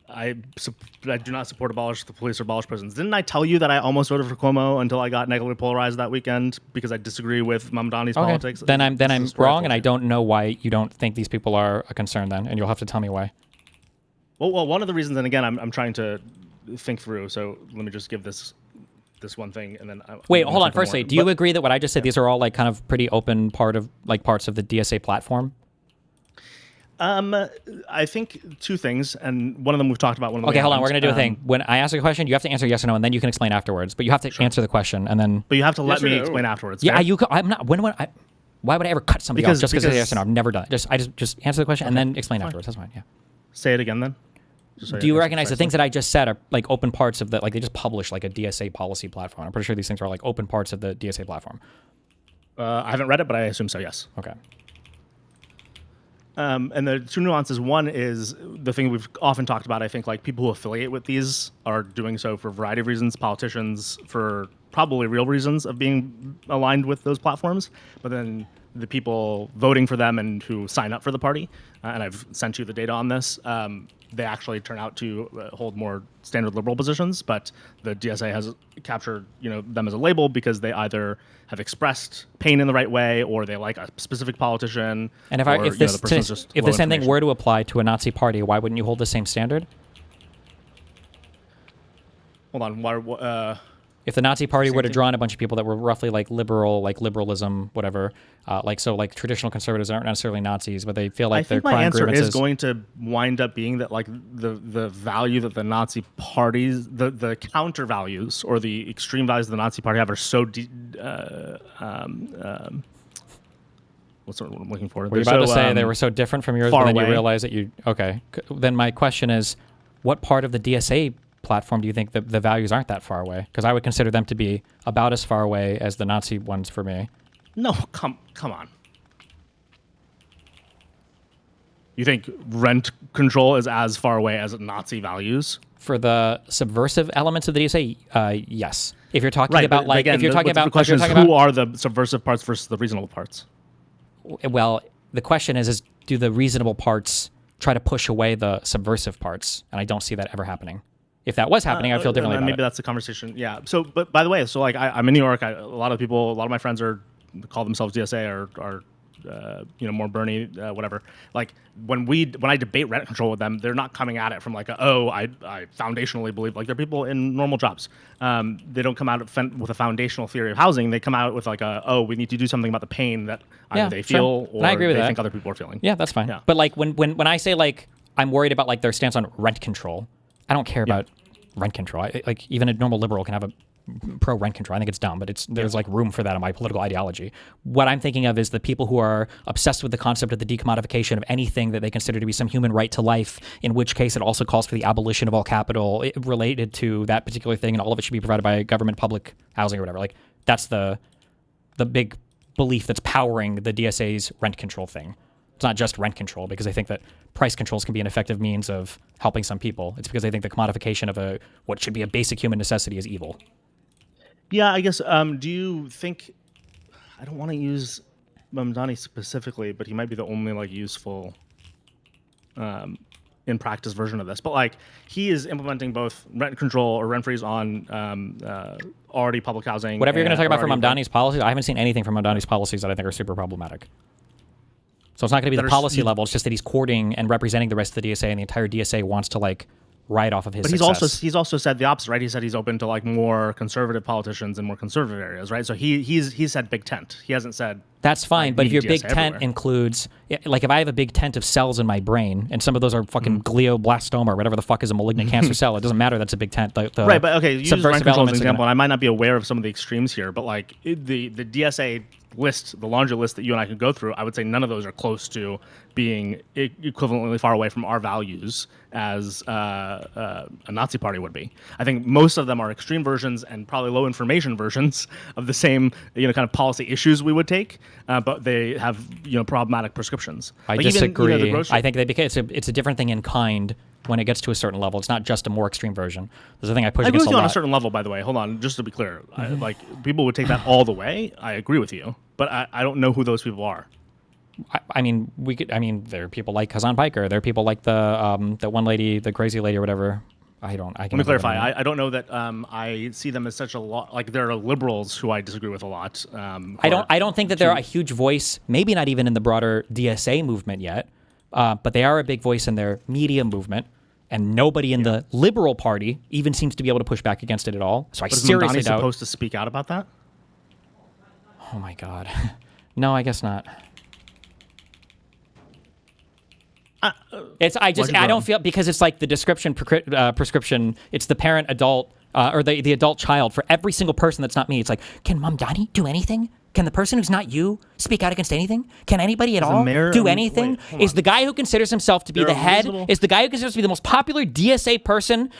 I do not support abolish the police or abolish prisons. Didn't I tell you that I almost voted for Cuomo until I got negatively polarized that weekend because I disagree with Mamdani's politics? Then I'm This is a story wrong, told and I you. don't know why you don't think these people are a concern. Then, and you'll have to tell me why. Well, one of the reasons, and again, I'm trying to think through. So let me just give this one thing, and then Wait, hold on. Firstly, do you agree that what I just said, these are all like kind of pretty open parts of the DSA platform? I think two things, and one of them we've talked about. One of them. Okay, hold on. We're gonna do a thing. When I ask a question, you have to answer yes or no, and then you can explain afterwards. But you have to answer the question, and then. But you have to let or me no? explain afterwards. Yeah, fair? I'm not. Why would I ever cut somebody off just because they say yes or no? I've never done it. Just answer the question and then explain afterwards. That's fine. Yeah. Say it again then. Do you recognize the things that I just said are like open parts of the, like they just publish like a DSA policy platform? I'm pretty sure these things are like open parts of the DSA platform. I haven't read it, but I assume so. Yes. Okay. And the two nuances. One is the thing we've often talked about. I think like people who affiliate with these are doing so for a variety of reasons. Politicians for probably real reasons of being aligned with those platforms, but then the people voting for them and who sign up for the party, and I've sent you the data on this, they actually turn out to hold more standard liberal positions, but the DSA has captured them as a label because they either have expressed pain in the right way or they like a specific politician. And if or, if this the person's just if low the same thing information. were to apply to a Nazi party, why wouldn't you hold the same standard? Hold on, why? If the Nazi party Same were to thing. draw in a bunch of people that were roughly like liberal, like liberalism, whatever, like traditional conservatives aren't necessarily Nazis, but they feel like I their think my crime answer grievances. is going to wind up being that like the value that the Nazi parties, the counter values or the extreme values of the Nazi party have are so what's the word I'm looking for? Were you They're about to so, say they were so different from yours, far but then you away. realize that you okay? Then my question is, what part of the DSA platform do you think the values aren't that far away? Because I would consider them to be about as far away as the Nazi ones for me. No, come on. You think rent control is as far away as Nazi values? For the subversive elements of the DSA, yes. If you're talking Right, about but like, again, if you're talking the about, question if is you're talking who about, are the subversive parts versus the reasonable parts? well, the question is do the reasonable parts try to push away the subversive parts? And I don't see that ever happening. If that was happening, I'd feel differently about maybe it. that's the conversation. Yeah. So, but by the way, so like I'm in New York. A lot of my friends call themselves DSA or are more Bernie, whatever. Like when I debate rent control with them, they're not coming at it from like I foundationally believe, like they're people in normal jobs. They don't come out with a foundational theory of housing. They come out with like we need to do something about the pain that either Yeah, they sure. feel And I or agree with they that. think other people are feeling. Yeah, that's fine. Yeah. But like when I say like I'm worried about like their stance on rent control, I don't care about rent control. Like even a normal liberal can have a pro rent control. I think it's dumb, but there's like room for that in my political ideology. What I'm thinking of is the people who are obsessed with the concept of the decommodification of anything that they consider to be some human right to life, in which case it also calls for the abolition of all capital related to that particular thing, and all of it should be provided by government public housing or whatever. Like that's the big belief that's powering the DSA's rent control thing. It's not just rent control, because I think that price controls can be an effective means of helping some people. It's because I think the commodification of what should be a basic human necessity is evil. Yeah, I guess. Do you think? I don't want to use Mamdani specifically, but he might be the only like useful, in practice version of this. But like he is implementing both rent control or rent freeze on already public housing. Whatever you're going to talk about for already, Mamdani's policies, I haven't seen anything from Mamdani's policies that I think are super problematic. So it's not going to be That the are policy level. It's just that he's courting and representing the rest of the DSA, and the entire DSA wants to like ride off of his But success. he's also said the opposite, right? He said he's open to like more conservative politicians in more conservative areas, right? So he's said big tent. He hasn't said That's fine, but if need your big DSA tent everywhere. includes, like if I have a big tent of cells in my brain, and some of those are fucking glioblastoma or whatever the fuck is a malignant cancer cell, it doesn't matter. That's a big tent. The right, but okay, you use rent subversive control as an elements are example, gonna- and I might not be aware of some of the extremes here, but like the DSA list, the laundry list that you and I could go through, I would say none of those are close to being equivalently far away from our values as a Nazi party would be. I think most of them are extreme versions and probably low information versions of the same kind of policy issues we would take, but they have problematic prescriptions. I Like, even, disagree. the grocery- I think that because it's a different thing in kind when it gets to a certain level. It's not just a more extreme version. There's a thing I push I agree against with a you on a lot. certain level, by the way. Hold on, just to be clear. Like people would take that all the way. I agree with you, but I don't know who those people are. I mean, there are people like Hasan Piker. There are people like the one lady, the crazy lady or whatever. I can Let me clarify. I don't know that I see them as such a lot. Like there are liberals who I disagree with a lot. I don't think that they're a huge voice. Maybe not even in the broader DSA movement yet, but they are a big voice in their media movement. And nobody in the Liberal Party even seems to be able to push back against it at all. So I But is seriously Mamdani doubt. supposed to speak out about that? Oh my god, no, I guess not. I don't feel, because it's like the prescription. It's the parent adult or the adult child for every single person that's not me. It's like, can Mamdani do anything? Can the person who's not you speak out against anything? Can anybody at all mayor- do anything? wait, hold Is on. the guy who considers himself to be There the are head, reasonable- is the guy who considers to be the most popular DSA person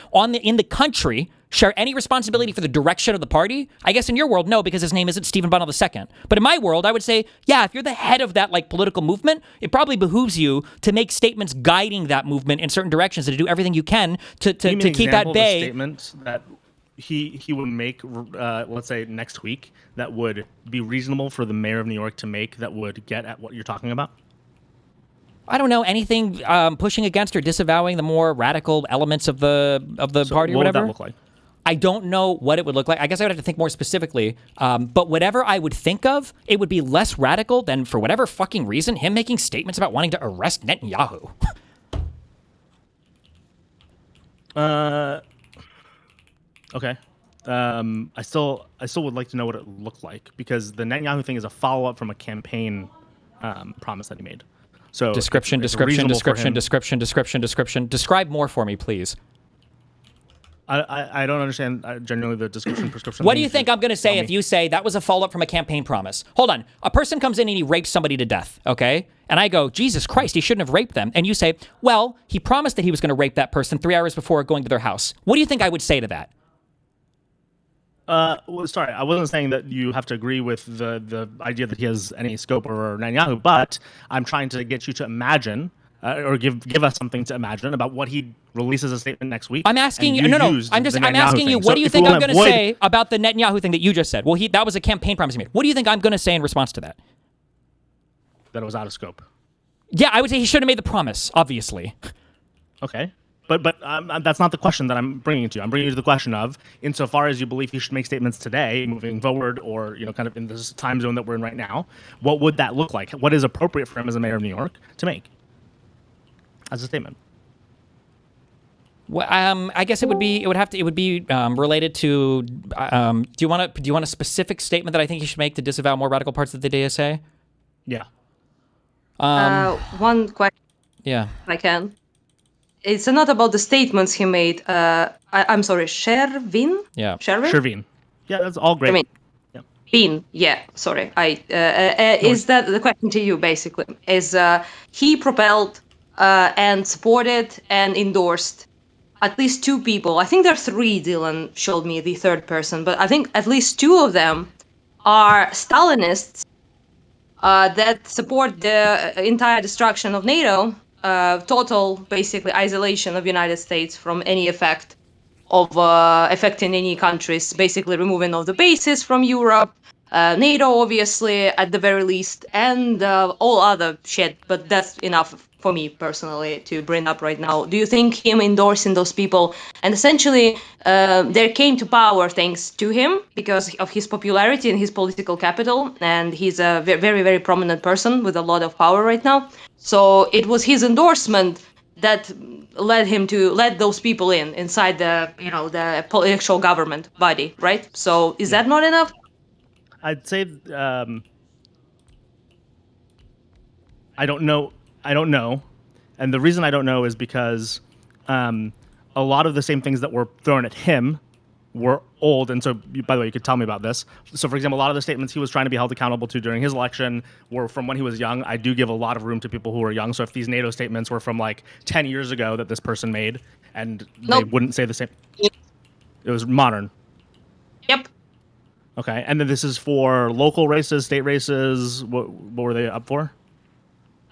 in the country, share any responsibility for the direction of the party? I guess in your world, no, because his name isn't Stephen Bunnell II. But in my world, I would say, yeah, if you're the head of that like political movement, it probably behooves you to make statements guiding that movement in certain directions and to do everything you can to Give me an keep at example of a bay. statement that he would make, let's say next week, that would be reasonable for the mayor of New York to make that would get at what you're talking about? I don't know anything pushing against or disavowing the more radical elements of the party or what whatever. would that look like? I don't know what it would look like. I guess I would have to think more specifically. But whatever I would think of, it would be less radical than, for whatever fucking reason, him making statements about wanting to arrest Netanyahu. Okay. I still would like to know what it looked like, because the Netanyahu thing is a follow up from a campaign promise that he made. So Description. Describe more for me, please. I don't understand genuinely the description prescription. What thing. do you think I'm going to say if you say that was a follow-up from a campaign promise? Hold on. A person comes in and he rapes somebody to death, okay? And I go, Jesus Christ, he shouldn't have raped them. And you say, well, he promised that he was going to rape that person 3 hours before going to their house. What do you think I would say to that? Well, sorry, I wasn't saying that you have to agree with the idea that he has any scope over Netanyahu, but I'm trying to get you to imagine or give us something to imagine about what he releases a statement next week. I'm asking you. and No. used I'm the asking Netanyahu you. thing. What do you if think we I'm wanna going to avoid- say about the Netanyahu thing that you just said? Well, that was a campaign promise he made. What do you think I'm going to say in response to that? That it was out of scope. Yeah, I would say he should have made the promise. Obviously. Okay. But that's not the question that I'm bringing you to. I'm bringing you to the question of, insofar as you believe he should make statements today, moving forward, or kind of in this time zone that we're in right now, what would that look like? What is appropriate for him as a mayor of New York to make as a statement? Well, I guess it would be related to. Do you want a specific statement that I think he should make to disavow more radical parts of the DSA? Yeah. One question, Yeah. if I can. It's not about the statements he made. I'm sorry, Sherveen? Yeah. Sherveen? Yeah, that's all great. I mean, Bean, yeah, sorry. Is that the question to you, basically? Is he propelled and supported and endorsed at least two people? I think there are three. Dylan showed me the third person, but I think at least two of them are Stalinists that support the entire destruction of NATO, total, basically, isolation of United States from any effect of affecting any countries, basically removing all the bases from Europe, NATO, obviously, at the very least, and all other shit. But that's enough for me personally to bring up right now. Do you think him endorsing those people and essentially there came to power thanks to him because of his popularity and his political capital, and he's a very, very prominent person with a lot of power right now. So it was his endorsement that led him to let those people inside the the actual government body, right? So is that not enough? I'd say I don't know. And the reason I don't know is because a lot of the same things that were thrown at him were old. And so, by the way, you could tell me about this. So, for example, a lot of the statements he was trying to be held accountable to during his election were from when he was young. I do give a lot of room to people who are young. So if these NATO statements were from like 10 years ago that this person made, and they wouldn't say the same. It was modern. Yep. Okay. And then this is for local races, state races. What were they up for?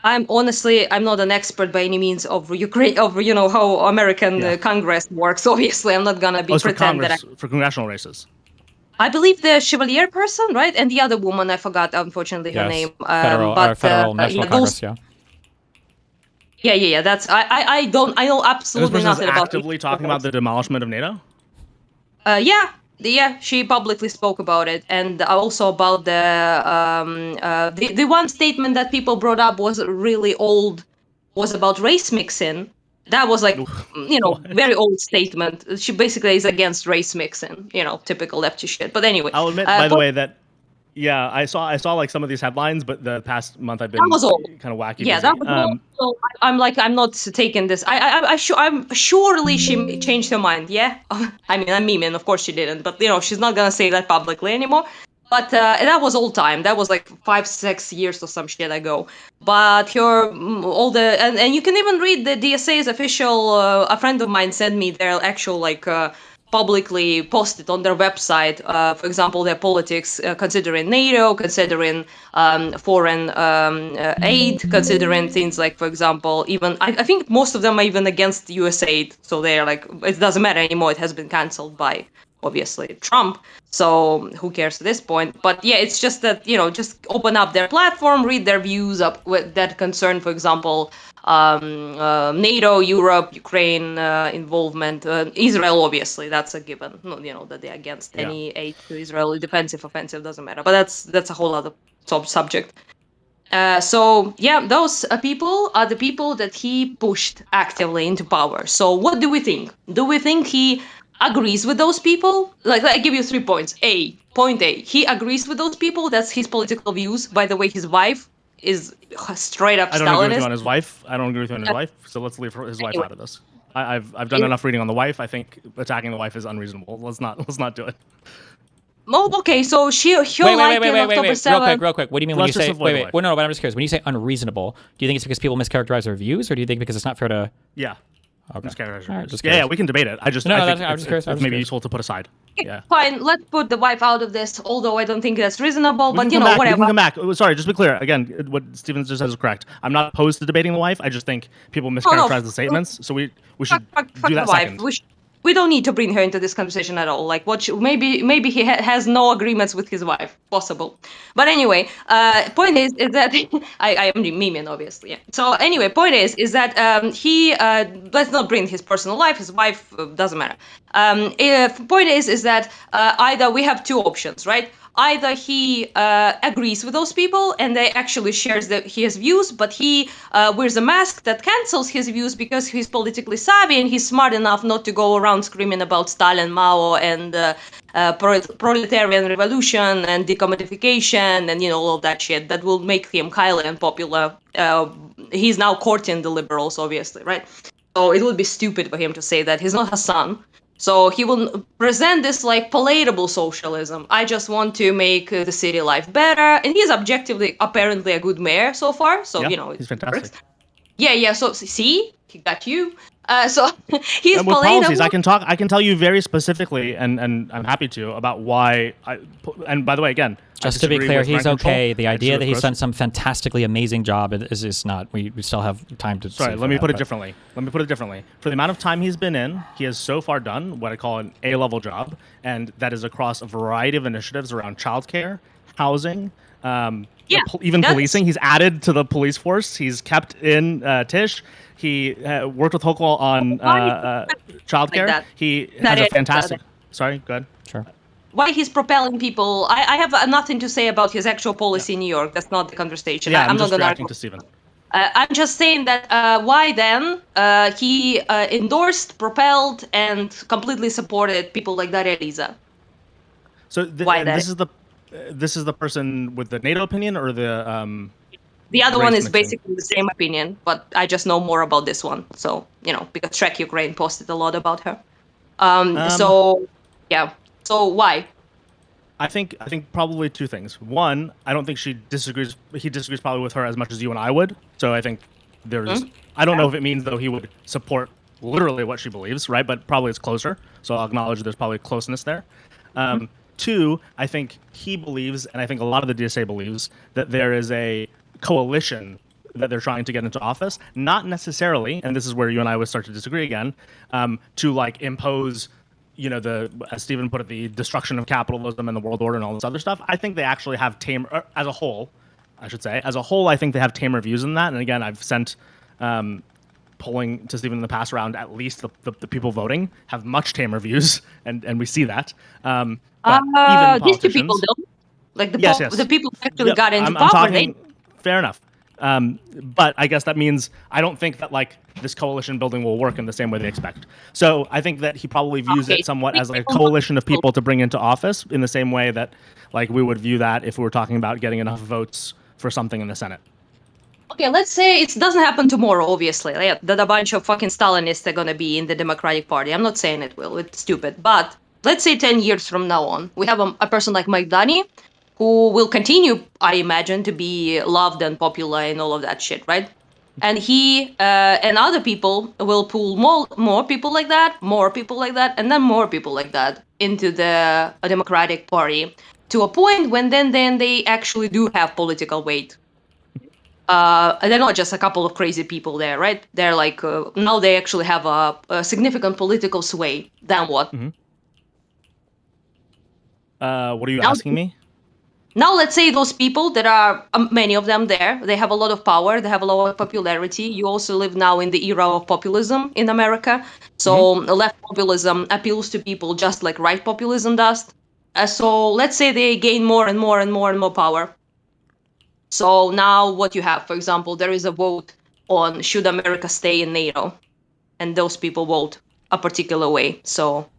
I'm not an expert by any means of Ukraine, of how American Congress works. Obviously, I'm not gonna be pretend that for congressional races. I believe the Chevalier person, right, and the other woman, I forgot unfortunately her name. Federal National Congress. Yeah. That's I know absolutely nothing about. Actively talking about the demolishment of NATO. Yeah, she publicly spoke about it, and also about the one statement that people brought up was really old, was about race mixing. That was like, very old statement. She basically is against race mixing, typical lefty shit. But anyway, I'll admit, by the way, that I saw like some of these headlines, but the past month I've been kind of wacky. Yeah, that was old. So I'm not taking this. I'm surely she changed her mind. Yeah, I mean, I'm memeing. Of course she didn't, but she's not gonna say that publicly anymore. But that was old time. That was like 5-6 years or some shit ago. But and you can even read the DSA's official. A friend of mine sent me their actual publicly posted on their website, for example, their politics, considering NATO, considering foreign aid, considering things like, for example, even I think most of them are even against US aid. So they're like, it doesn't matter anymore. It has been cancelled by obviously Trump. So who cares at this point? But yeah, it's just that, just open up their platform, read their views up with that concern, for example, NATO, Europe, Ukraine involvement, Israel, obviously, that's a given. That they're against Yeah. any aid to Israel, defensive, offensive, doesn't matter. But that's a whole other subject. So yeah, those people are the people that he pushed actively into power. So what do we think? Do we think he agrees with those people? Like I give you 3 points. Point A, he agrees with those people. That's his political views. By the way, his wife is straight up I don't agree with you Stalinist. on his wife. I don't agree with you on his Uh, wife. So let's leave his wife anyway. out of this. I've done enough reading on the wife. I think attacking the wife is unreasonable. Let's not do it. Oh, okay. So he'll like in October 7th. Real quick. What do you mean when Let's you just say? avoid Wait, the wait. wife. Well, no, but I'm just curious. When you say unreasonable, do you think it's because people mischaracterize their views, or do you think because it's not fair to? Yeah. Okay. Mischaracterization. All right, just Yeah, curious. we can debate it. I just No, I no, think I'm just curious. I'm it's just maybe curious. useful to put aside. Yeah. Fine, let's put the wife out of this. Although I don't think that's reasonable, We but can come back. We whatever. can come back. Sorry, just to be clear. Again, what Steven just said is correct. I'm not opposed to debating the wife. I just think people mischaracterize the statements. So we should fuck do the that wife. second. We don't need to bring her into this conversation at all. Like, maybe he has no agreements with his wife. Possible. But anyway, point is that I am memeing, obviously. Yeah. So anyway, point is that he let's not bring his personal life. His wife doesn't matter. Point is that either we have two options, right? Either he agrees with those people and they actually shares his views, but he wears a mask that cancels his views because he's politically savvy and he's smart enough not to go around screaming about Stalin, Mao, and proletarian revolution and decommodification and all of that shit that will make him highly unpopular. He's now courting the liberals, obviously, right? So it would be stupid for him to say that. He's not Hasan. So he will present this like palatable socialism. I just want to make the city life better, and he's objectively apparently a good mayor so far. So Yeah, he's fantastic. works. Yeah. So see, he got you. So he's And with palatable. policies, I can tell you very specifically, and I'm happy to, about why. And by the way, again, I Just to be disagree clear, with he's rent control. okay. The I idea that disagree he's with done gross- some fantastically amazing job is not. We still have time to. Sorry, let me put it differently. For the amount of time he's been in, he has so far done what I call an A-level job, and that is across a variety of initiatives around childcare, housing, even that's- policing. He's added to the police force. He's kept in Tish. He worked with Hochul on childcare. that. He That has a is- fantastic. Sorry, go ahead. Sure. Why he's propelling people. I have nothing to say about his actual policy in New York. That's not the conversation. Yeah, I'm I'm not just gonna reacting argue. to Steven. I'm just saying that why then he endorsed, propelled, and completely supported people like Daria Liza. So Why and that? this is the person with the NATO opinion or the The other race one is mixing? basically the same opinion, but I just know more about this one. So, because Trek Ukraine posted a lot about her. So, yeah. So why? I think probably two things. One, I don't think he disagrees probably with her as much as you and I would. So I think there's I don't know if it means though he would support literally what she believes, right? But probably it's closer. So I'll acknowledge there's probably closeness there. Two, I think he believes, and I think a lot of the DSA believes, that there is a coalition that they're trying to get into office, not necessarily, and this is where you and I would start to disagree again, to like impose, as Stephen put it, the destruction of capitalism and the world order and all this other stuff. I think they actually have as a whole, I think they have tamer views in that. And again, I've sent polling to Stephen in the past around at least the people voting have much tamer views, and we see that. But even These two people politicians, don't. Like Yes. the people who actually Yep, got into I'm power, talking, fair enough. But I guess that means I don't think that like this coalition building will work in the same way they expect. So I think that he probably views Okay, it somewhat as like a people- coalition of people to bring into office in the same way that like we would view that if we were talking about getting enough votes for something in the Senate. Okay, let's say it doesn't happen tomorrow, obviously. Yeah, that a bunch of fucking Stalinists are gonna be in the Democratic Party. I'm not saying it will. It's stupid. But let's say 10 years from now on, we have a person like Mike Dunny, who will continue, I imagine, to be loved and popular and all of that shit, right? And he and other people will pull more people like that, and then more people like that into the Democratic Party to a point when then they actually do have political weight. They're not just a couple of crazy people there, right? They're like now they actually have a significant political sway. Then what? What are you Now- asking me? Now, let's say those people that are many of them there, they have a lot of power, they have a lot of popularity. You also live now in the era of populism in America. So left populism appeals to people just like right populism does. So let's say they gain more and more and more and more power. So now what you have, for example, there is a vote on should America stay in NATO, and those people vote a particular way. So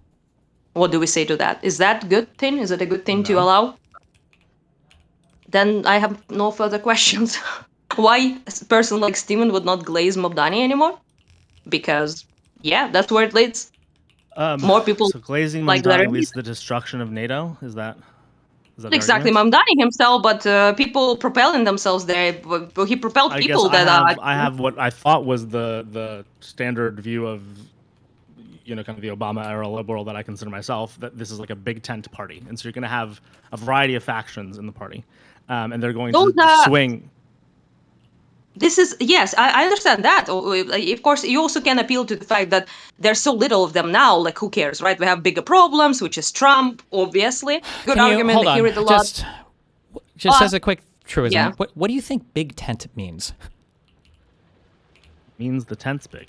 what do we say to that? Is that a good thing? Is it a good thing to No. allow? Then I have no further questions. Why a person like Steven would not glaze Mobdani anymore? Because, yeah, that's where it leads. More people So glazing like Mamdani that. leads to the destruction of NATO. Is that the Exactly, argument? Mamdani himself, but people propelling themselves there. But he propelled I guess people that are. I have what I thought was the standard view of kind of the Obama era liberal that I consider myself, that this is like a big tent party, and so you're going to have a variety of factions in the party, and they're going Those to are- swing. This is yes, I understand that. Of course, you also can appeal to the fact that there's so little of them now. Like, who cares, right? We have bigger problems, which is Trump, obviously. Good Can you argument. hold I on? hear it a lot. Just Uh, as a quick truism, yeah. what do you think big tent means? Means the tent's big.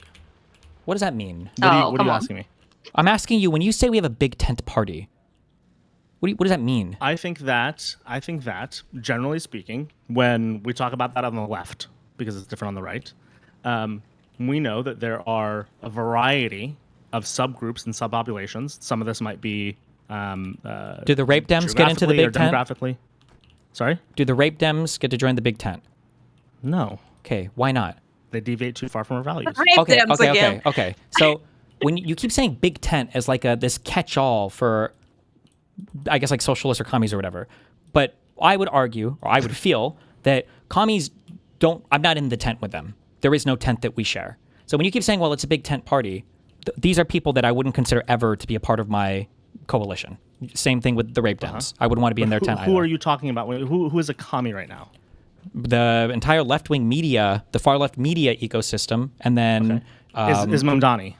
What does that mean? What are you, Oh, what are come you on. asking me? I'm asking you, when you say we have a big tent party, what does that mean? I think that generally speaking, when we talk about that on the left, because it's different on the right, we know that there are a variety of subgroups and subpopulations. Some of this might be Do the rape dems get into the geographically or big tent? demographically. Sorry? Do the rape dems get to join the big tent? No. Okay, why not? They deviate too far from our values. Rape Okay, dems okay, again. okay, okay. So when you keep saying big tent as like this catch-all for, I guess, like socialists or commies or whatever, but I would argue, or I would feel, that commies don't. I'm not in the tent with them. There is no tent that we share. So when you keep saying, well, it's a big tent party, these are people that I wouldn't consider ever to be a part of my coalition. Same thing with the rape dems. I wouldn't want to be in their tent Who either. are you talking about? Who is a commie right now? The entire left-wing media, the far-left media ecosystem, and then Is Mamdani?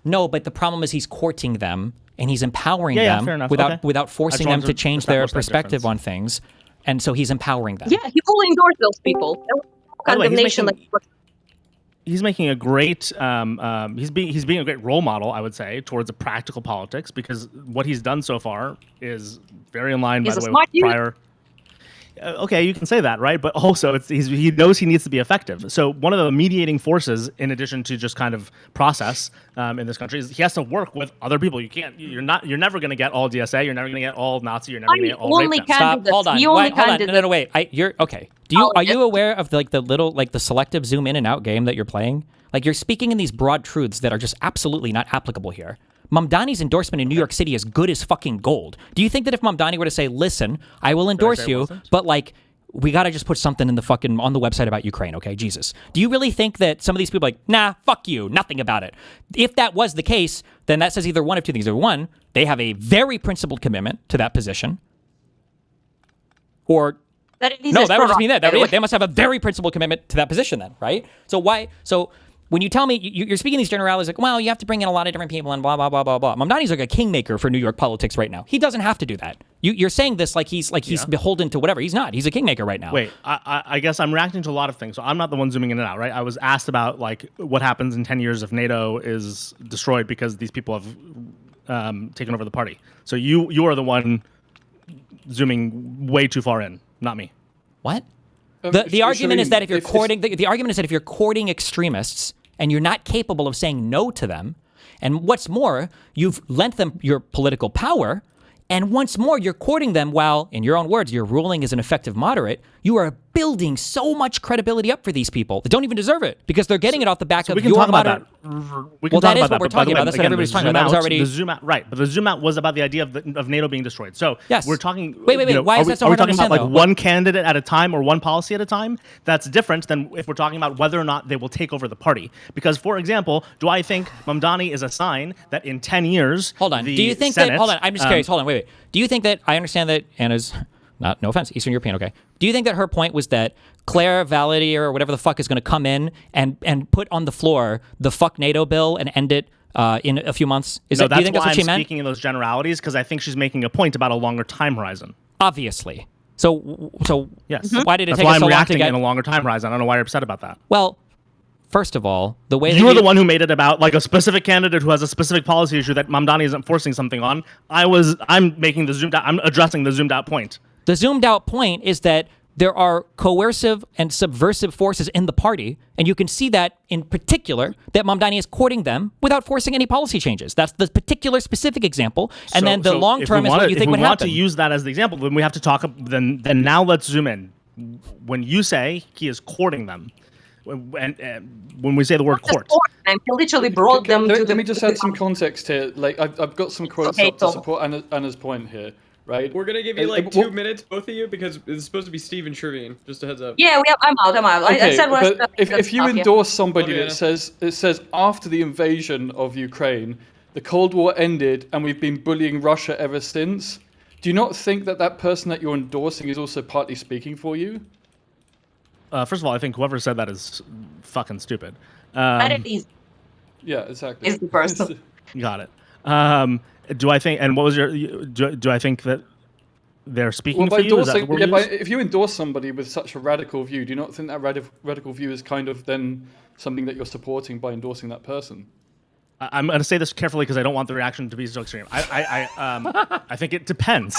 no, but the problem is he's courting them and he's empowering Yeah, them fair enough. without Okay. without I forcing just them wanted to to change their establish that perspective difference. on things, and so he's empowering them. Yeah, he fully endorsed those people. By the way, Condemnation, he's making a great he's being a great role model, I would say, towards a practical politics, because what he's done so far is very in line, by He's the a way, smart with youth. prior. Okay, you can say that, right? But also, he knows he needs to be effective. So one of the mediating forces, in addition to just kind of process in this country, is he has to work with other people. You're never going to get all DSA. You're never going to get all Nazi. You're never going to get all rape only dems. can- Stop. Candidates. Hold on. The only Wait, hold on. candidate- No, wait. You're okay. Are you aware of the little the selective zoom in and out game that you're playing? Like, you're speaking in these broad truths that are just absolutely not applicable here. Mamdani's endorsement in New York City is good as fucking gold. Do you think that if Mamdani were to say, "Listen, I will endorse say it you, wasn't? but like, we gotta just put something in the fucking on the website about Ukraine, okay? Jesus." Do you really think that some of these people are like, nah, fuck you, nothing about it? If that was the case, then that says either one of two things. Either one, they have a very principled commitment to that position, or that it is no, his that would just mean that. prerogative. They must have a very principled commitment to that position then, right? So why? So when you tell me, you're speaking these generalities like, well, you have to bring in a lot of different people and blah, blah, blah, blah, blah. Mamdani's like a kingmaker for New York politics right now. He doesn't have to do that. You're saying this like he's beholden to whatever. He's not. He's a kingmaker right now. Wait, I guess I'm reacting to a lot of things. So I'm not the one zooming in and out, right? I was asked about like what happens in 10 years if NATO is destroyed because these people have taken over the party. So you are the one zooming way too far in, not me. What? The argument is Sherveen, that if you're if- courting the argument is that if you're courting extremists and you're not capable of saying no to them, and what's more, you've lent them your political power, and once more you're courting them while, in your own words, you're ruling as an effective moderate, you are building so much credibility up for these people that don't even deserve it because they're getting it off the back of We can your talk about moderate. that. We Well, can talk that is about what we're but by the talking way, about. That's what again, everybody's the talking about. That was zoom out- already- the zoom out, right? But the zoom out was about the idea of NATO being destroyed. So Yes. we're talking. Wait. Why is that so are we hard to talking about understand, like though? one candidate at a time or one policy at a time? That's different than if we're talking about whether or not they will take over the party. Because, for example, do I think Mamdani is a sign that in 10 years? Hold on. the Do you think Senate, that? Hold on. I'm just curious. Hold on. Wait. Do you think that? I understand that Anna's not. No offense, Eastern European. Okay. Do you think that her point was that Claire Valadier or whatever the fuck is going to come in and put on the floor the fuck NATO bill and end it in a few months? No, Do you that's think why that's what I'm she meant? speaking in those generalities, because I think she's making a point about a longer time horizon. Obviously. So Yes. why did it That's take why us I'm so long to reacting get? in a longer time horizon. I don't know why you're upset about that. Well, first of all, the way that You're the one who made it about like a specific candidate who has a specific policy issue that Mamdani isn't forcing something on. I'm making the zoomed out. I'm addressing the zoomed out point. The zoomed out point is that there are coercive and subversive forces in the party, and you can see that in particular that Mamdani is courting them without forcing any policy changes. That's the particular specific example, and then the long term is what you think would If we want happen. to use that as the example, then we have to talk. Then now let's zoom in. When you say he is courting them, and when we say the word court, He literally brought them to the. Let me just add some context here. Like I've got some quotes Okay, up to Tom. support Anna's point here, right? We're gonna give you like What- 2 minutes, both of you, because it's supposed to be Steve and Sherveen. Just a heads up. Yeah, I'm out. I Okay, said what I but said. if you endorse somebody Okay, that says after the invasion of Ukraine, the Cold War ended and we've been bullying Russia ever since, do you not think that that person that you're endorsing is also partly speaking for you? first of all, I think whoever said that is fucking stupid. That it is. Yeah, exactly. Is the person. Got it. Do I think? And what was your? Do I think that they're speaking Well, by for you? Is that endorsing, the word yeah, you but used? if you endorse somebody with such a radical view, do you not think that radical view is kind of then something that you're supporting by endorsing that person? I'm going to say this carefully because I don't want the reaction to be so extreme. I think it depends.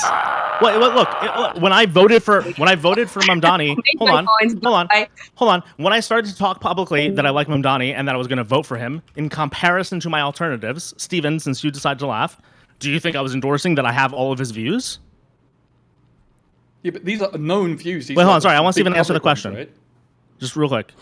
Well, look, when I voted for Mamdani, hold on. When I started to talk publicly that I like Mamdani and that I was going to vote for him, in comparison to my alternatives, Steven, since you decided to laugh, do you think I was endorsing that I have all of his views? Yeah, but these are known views. Wait, hold on. Sorry, I want Steven to answer the question. Right? Just real quick.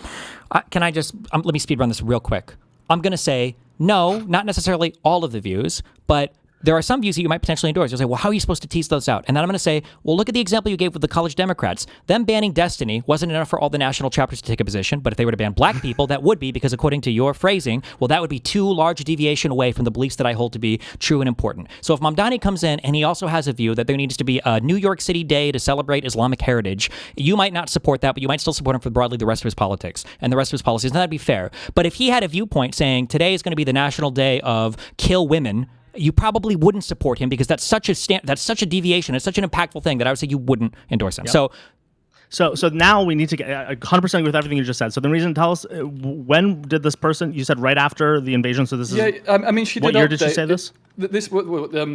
Can I just let me speed run this real quick? I'm going to say no, not necessarily all of the views, but there are some views that you might potentially endorse. You'll say, well, how are you supposed to tease those out? And then I'm going to say, well, look at the example you gave with the college Democrats. Them banning Destiny wasn't enough for all the national chapters to take a position, but if they were to ban black people, that would be, because according to your phrasing, well, that would be too large a deviation away from the beliefs that I hold to be true and important. So if Mamdani comes in and he also has a view that there needs to be a New York City day to celebrate Islamic heritage, you might not support that, but you might still support him for broadly the rest of his politics and the rest of his policies, and that'd be fair. But if he had a viewpoint saying today is going to be the national day of kill women, you probably wouldn't support him because that's such a deviation. It's such an impactful thing that I would say you wouldn't endorse him. Yep. So now we need to get 100% agree with everything you just said. So the reason, tell us, when did this person, you said right after the invasion, so this is... Yeah, I mean, she did What year update. did she say this?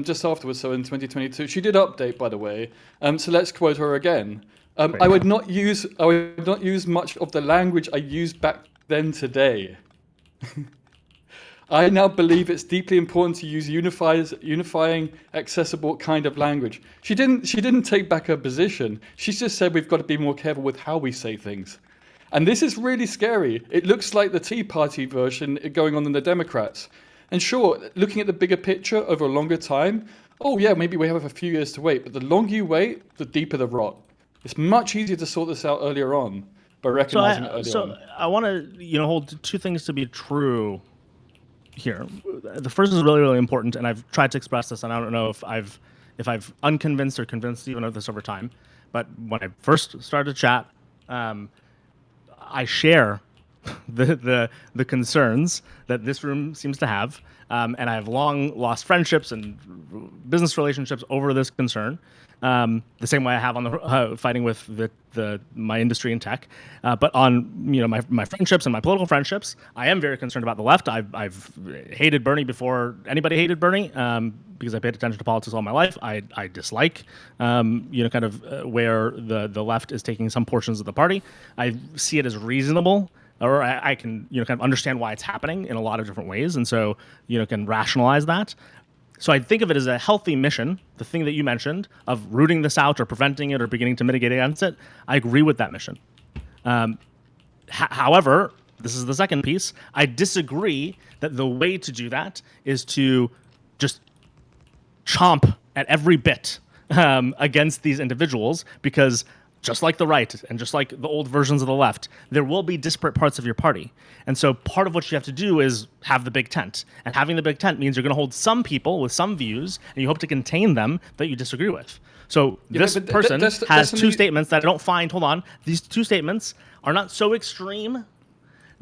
Just afterwards, so in 2022. She did update, by the way. So let's quote her again. I would not use much of the language I used back then today. I now believe it's deeply important to use unifying, accessible kind of language. She didn't take back her position. She just said we've got to be more careful with how we say things. And this is really scary. It looks like the Tea Party version going on in the Democrats. And sure, looking at the bigger picture over a longer time, oh yeah, maybe we have a few years to wait. But the longer you wait, the deeper the rot. It's much easier to sort this out earlier on by recognizing it earlier on. I want to hold two things to be true here. The first is really, really important, and I've tried to express this, and I don't know if I've unconvinced or convinced even of this over time. But when I first started to chat, I share the concerns that this room seems to have, and I have long lost friendships and business relationships over this concern. The same way I have on the fighting with my industry in tech, but on my friendships and my political friendships, I am very concerned about the left. I've hated Bernie before anybody hated Bernie because I paid attention to politics all my life. I dislike where the left is taking some portions of the party. I see it as reasonable. Or I can kind of understand why it's happening in a lot of different ways, and so can rationalize that. So I think of it as a healthy mission, the thing that you mentioned, of rooting this out or preventing it or beginning to mitigate against it. I agree with that mission. However, this is the second piece. I disagree that the way to do that is to just chomp at every bit against these individuals, because just like the right and just like the old versions of the left, there will be disparate parts of your party. And so part of what you have to do is have the big tent. And having the big tent means you're going to hold some people with some views, and you hope to contain them that you disagree with. So this person has two statements that I don't find, hold on, these two statements are not so extreme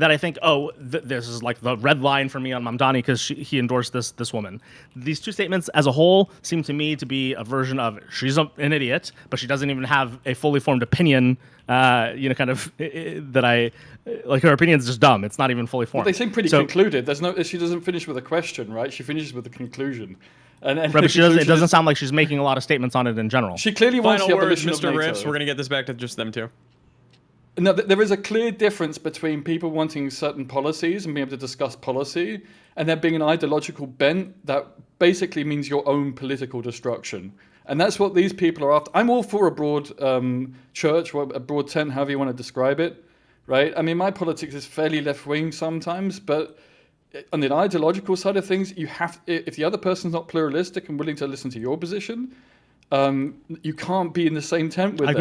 that I think, this is like the red line for me on Mamdani because he endorsed this woman. These two statements as a whole seem to me to be a version of she's an idiot, but she doesn't even have a fully formed opinion. That I like. Her opinion is just dumb. It's not even fully formed. They seem pretty concluded. She doesn't finish with a question, right? She finishes with a conclusion. And right, but it doesn't sound like she's making a lot of statements on it in general. She clearly wants the abolition of Mr. NATO. Riffs. We're gonna get this back to just them two. No, there is a clear difference between people wanting certain policies and being able to discuss policy, and there being an ideological bent that basically means your own political destruction. And that's what these people are after. I'm all for a broad church, or a broad tent, however you want to describe it, right? I mean, my politics is fairly left-wing sometimes, but on the ideological side of things, if the other person's not pluralistic and willing to listen to your position, you can't be in the same tent with them. I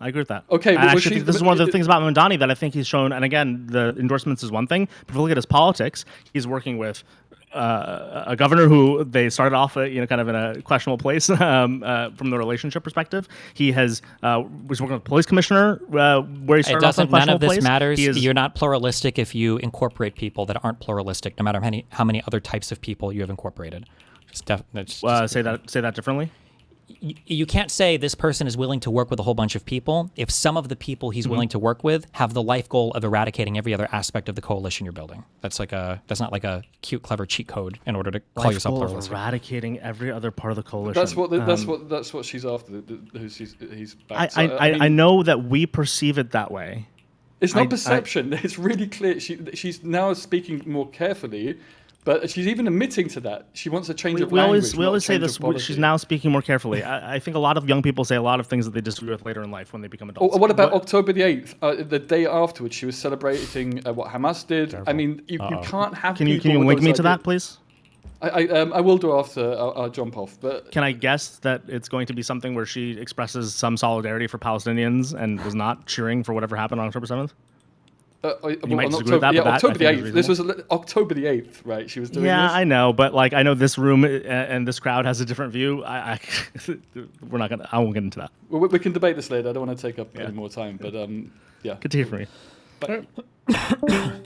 agree with that. Okay, but actually, this is one of the things about Mamdani that I think he's shown. And again, the endorsements is one thing. But if you look at his politics, he's working with a governor who they started off, kind of in a questionable place from the relationship perspective. He was working with a police commissioner where he started off in a questionable place. None of this matters. You're not pluralistic if you incorporate people that aren't pluralistic, no matter how many other types of people you have incorporated. Say that differently. You can't say this person is willing to work with a whole bunch of people if some of the people he's willing to work with have the life goal of eradicating every other aspect of the coalition you're building. That's not like a cute, clever cheat code in order to call yourself pluralistic. Eradicating every other part of the coalition. That's what she's after. He's back. I know that we perceive it that way. It's not perception. It's really clear. She's now speaking more carefully. But she's even admitting to that. She wants a change of language. We always say this. She's now speaking more carefully. I think a lot of young people say a lot of things that they disagree with later in life when they become adults. What about October the 8th? The day afterwards, she was celebrating what Hamas did. Careful. I mean, you can't have Can you link me to that, please? I will do after I'll jump off. But can I guess that it's going to be something where she expresses some solidarity for Palestinians and was not cheering for whatever happened on October 7th? You might disagree with that, but October the 8th. This was October the 8th, right? She was doing this. Yeah, I know, but I know this room and this crowd has a different view. I won't get into that. Well, we can debate this later. I don't want to take up any more time, but yeah. Good to hear from you. Bye.